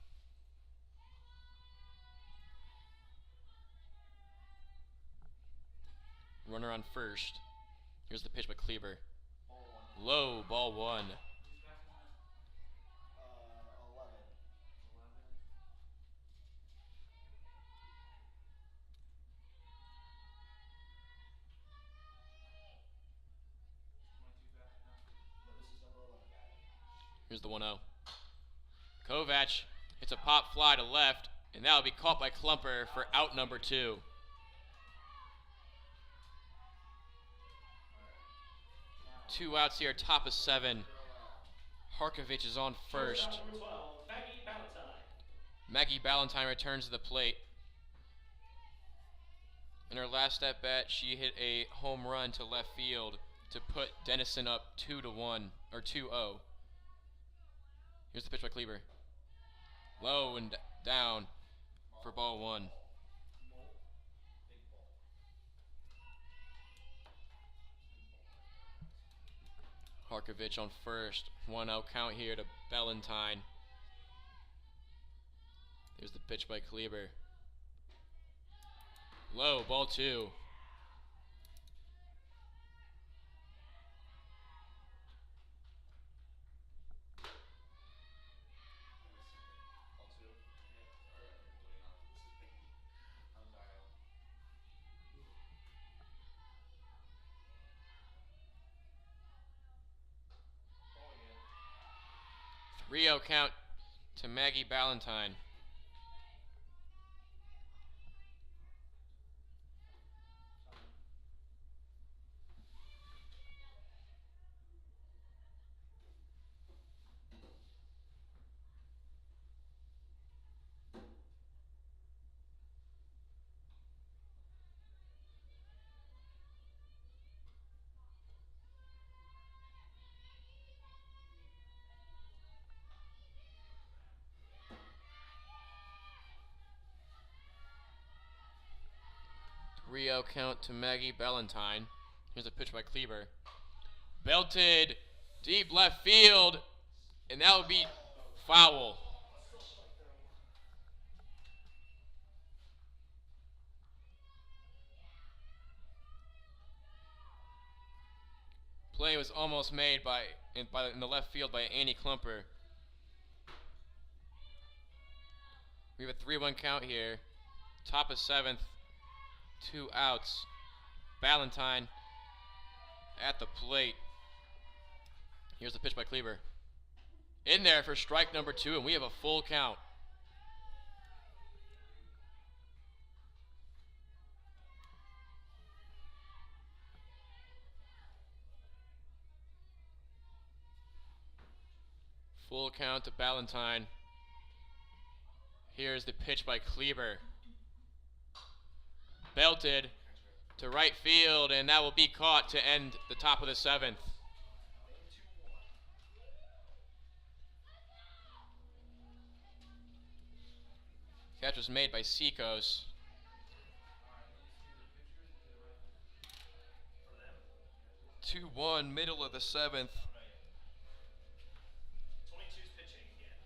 Runner on first. Here's the pitch by Kleber. Low, ball 1. Here's the 1-0. Kovac hits a pop fly to left, and that will be caught by Klumper for out number 2. Two outs here, top of 7. Harkovich is on first. Number 12, Maggie Valentine. Maggie Valentine returns to the plate. In her last at bat, she hit a home run to left field to put Denison up 2-1 or 2-0. Here's the pitch by Kleber. Low and down for ball 1. Harkovich on first. 1-0 count here to Valentine. Here's the pitch by Kleber. Low, ball 2. Rio count to Maggie Valentine. 3-0 count to Maggie Valentine. Here's a pitch by Kleber. Belted deep left field, and that would be foul. Play was almost made in the left field by Annie Klumper. We have a 3-1 count here. Top of 7th. 2 outs. Valentine at the plate. Here's the pitch by Kleber. In there for strike number 2, and we have a full count. Full count to Valentine. Here's the pitch by Kleber. Belted to right field, and that will be caught to end the top of the 7th. Catch was made by Seacos. 2-1, middle of the 7th. 22's pitching again.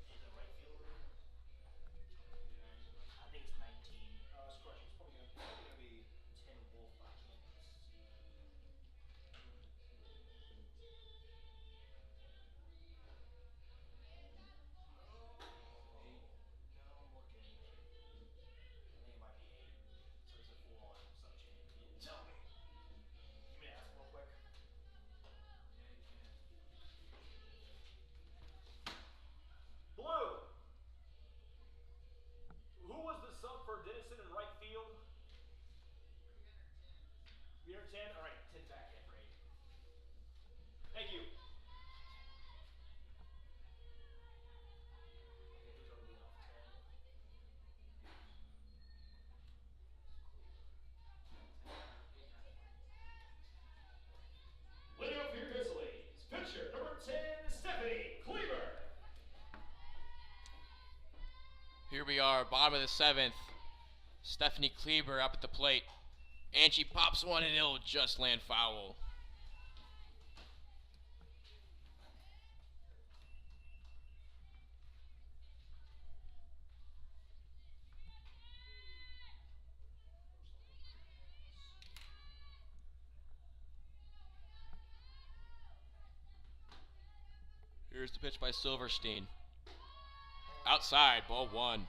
He's a right fielder. I think it's 19. It's correct. It's probably gonna be 10 Wolf. I can't see. No, I'm looking. I think it might be 8. So it's a full-on sub change. Tell me. You may ask real quick. Blue. Who was the sub for Denison in right field? You're 10? Alright, 10 back in for 8. Thank you. Okay, who's our leadoff? 10. Leading off your Grizzlies, pitcher number 10, Stephanie Kleber. Here we are, bottom of the 7th. Stephanie Kleber up at the plate. And she pops one, and it'll just land foul. Here's the pitch by Silverstein. Outside, ball 1.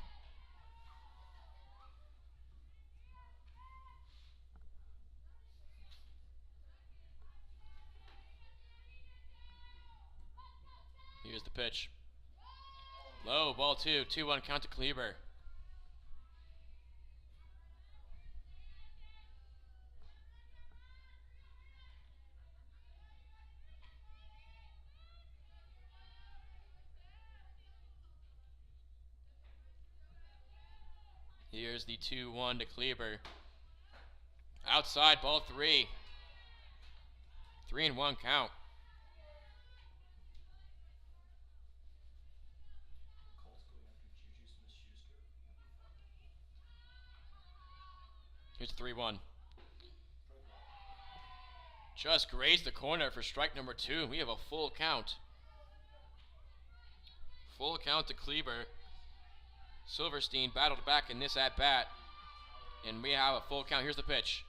Here's the pitch. Low, ball 2. 2-1 count to Kleber. Here's the 2-1 to Kleber. Outside, ball 3. 3-1 count. Here's 3-1. Just grazed the corner for strike number 2. We have a full count. Full count to Kleber. Silverstein battled back in this at-bat. And we have a full count. Here's the pitch.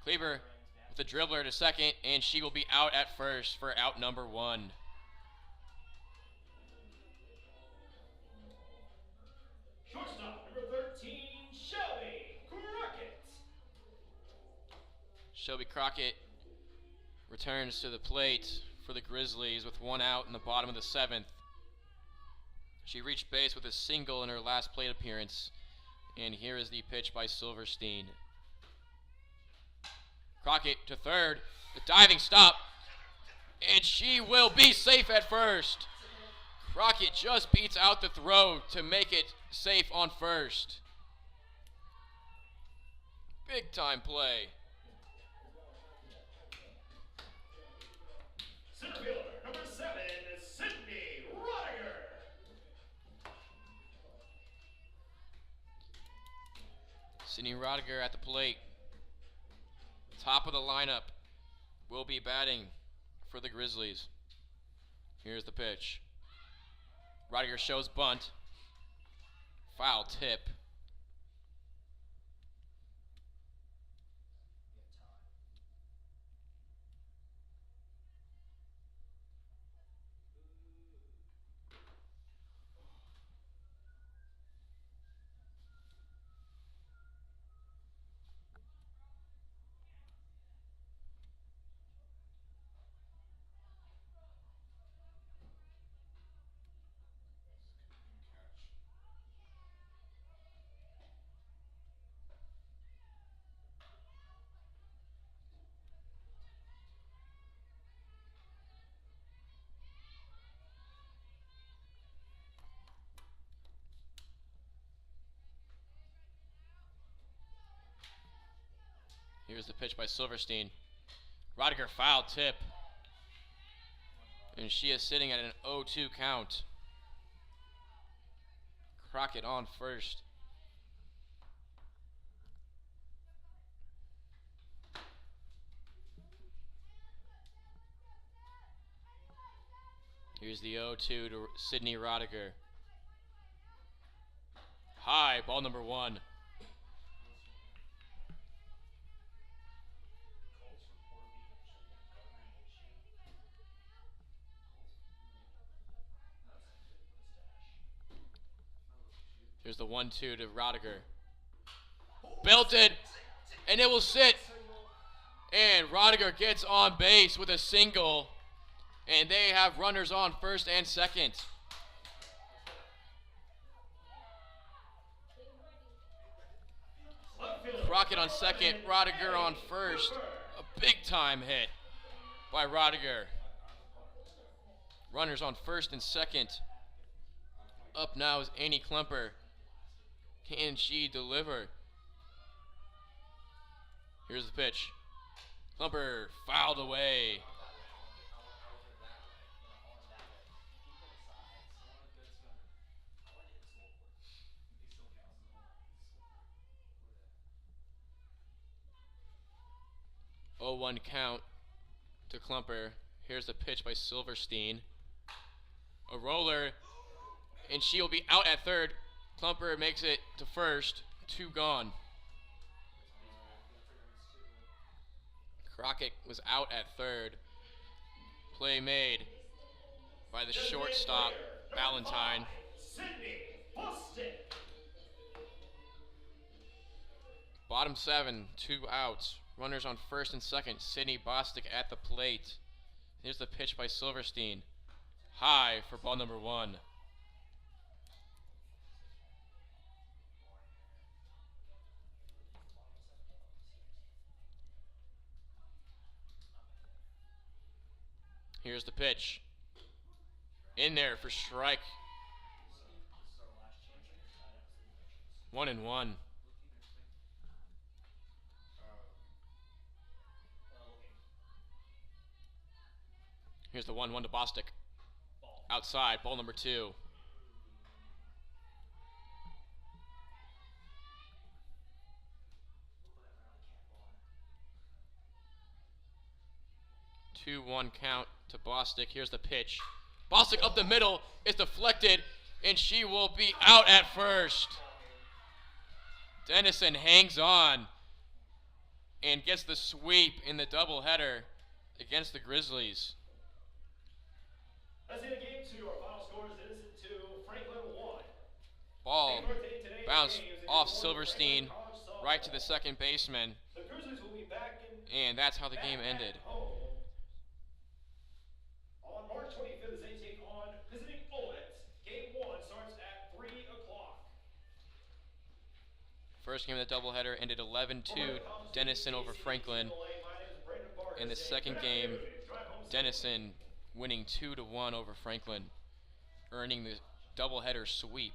Kleber with a dribbler to second, and she will be out at first for out number 1. Shortstop number 13, Shelby Crockett. Shelby Crockett returns to the plate for the Grizzlies with 1 out in the bottom of the 7th. She reached base with a single in her last plate appearance. And here is the pitch by Silverstein. Crockett to third. The diving stop. And she will be safe at first. Crockett just beats out the throw to make it safe on first. Big time play. Sydney Rodiger at the plate. Top of the lineup will be batting for the Grizzlies. Here's the pitch. Rodiger shows bunt. Foul tip. Here's the pitch by Silverstein. Rodiger foul tip. And she is sitting at an 0-2 count. Crockett on first. Here's the 0-2 to Sydney Rodiger. High, ball number 1. Here's the 1-2 to Rodiger. Belted, and it will sit. And Rodiger gets on base with a single. And they have runners on first and second. Crockett on second, Rodiger on first. A big time hit by Rodiger. Runners on first and second. Up now is Annie Klemper. Can she deliver? Here's the pitch. Klemper fouled away. Oh, 1 count to Klemper. Here's the pitch by Silverstein. A roller, and she will be out at third. Klemper makes it to first. 2 gone. Crockett was out at third. Play made by the shortstop, Valentine. Bottom 7, 2 outs. Runners on first and second. Sydney Bostic at the plate. Here's the pitch by Silverstein. High for ball number 1. Here's the pitch. In there for strike. 1-1. Here's the 1-1 to Bostic. Outside, ball number 2. Two 1 count to Bostic. Here's the pitch. Bostic up the middle. It's deflected, and she will be out at first. Denison hangs on and gets the sweep in the doubleheader against the Grizzlies. That's the end of game 2. Our final score is Denison 2, Franklin 1. Ball bounced off Silverstein right to the second baseman. The Grizzlies will be back in And that's how the game ended. home. On March 25th as they take on visiting Olet. Game 1 starts at 3 o'clock. First game of the doubleheader ended 11-2, Denison over Franklin. In the second game, Denison winning 2-1 over Franklin, earning the doubleheader sweep.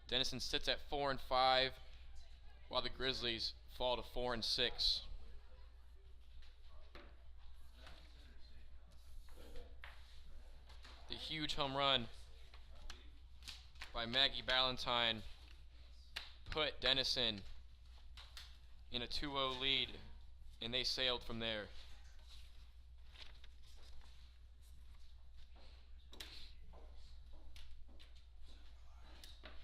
Denison sits at 4-5, while the Grizzlies fall to 4-6. The huge home run by Maggie Valentine put Denison in a 2-0 lead, and they sailed from there.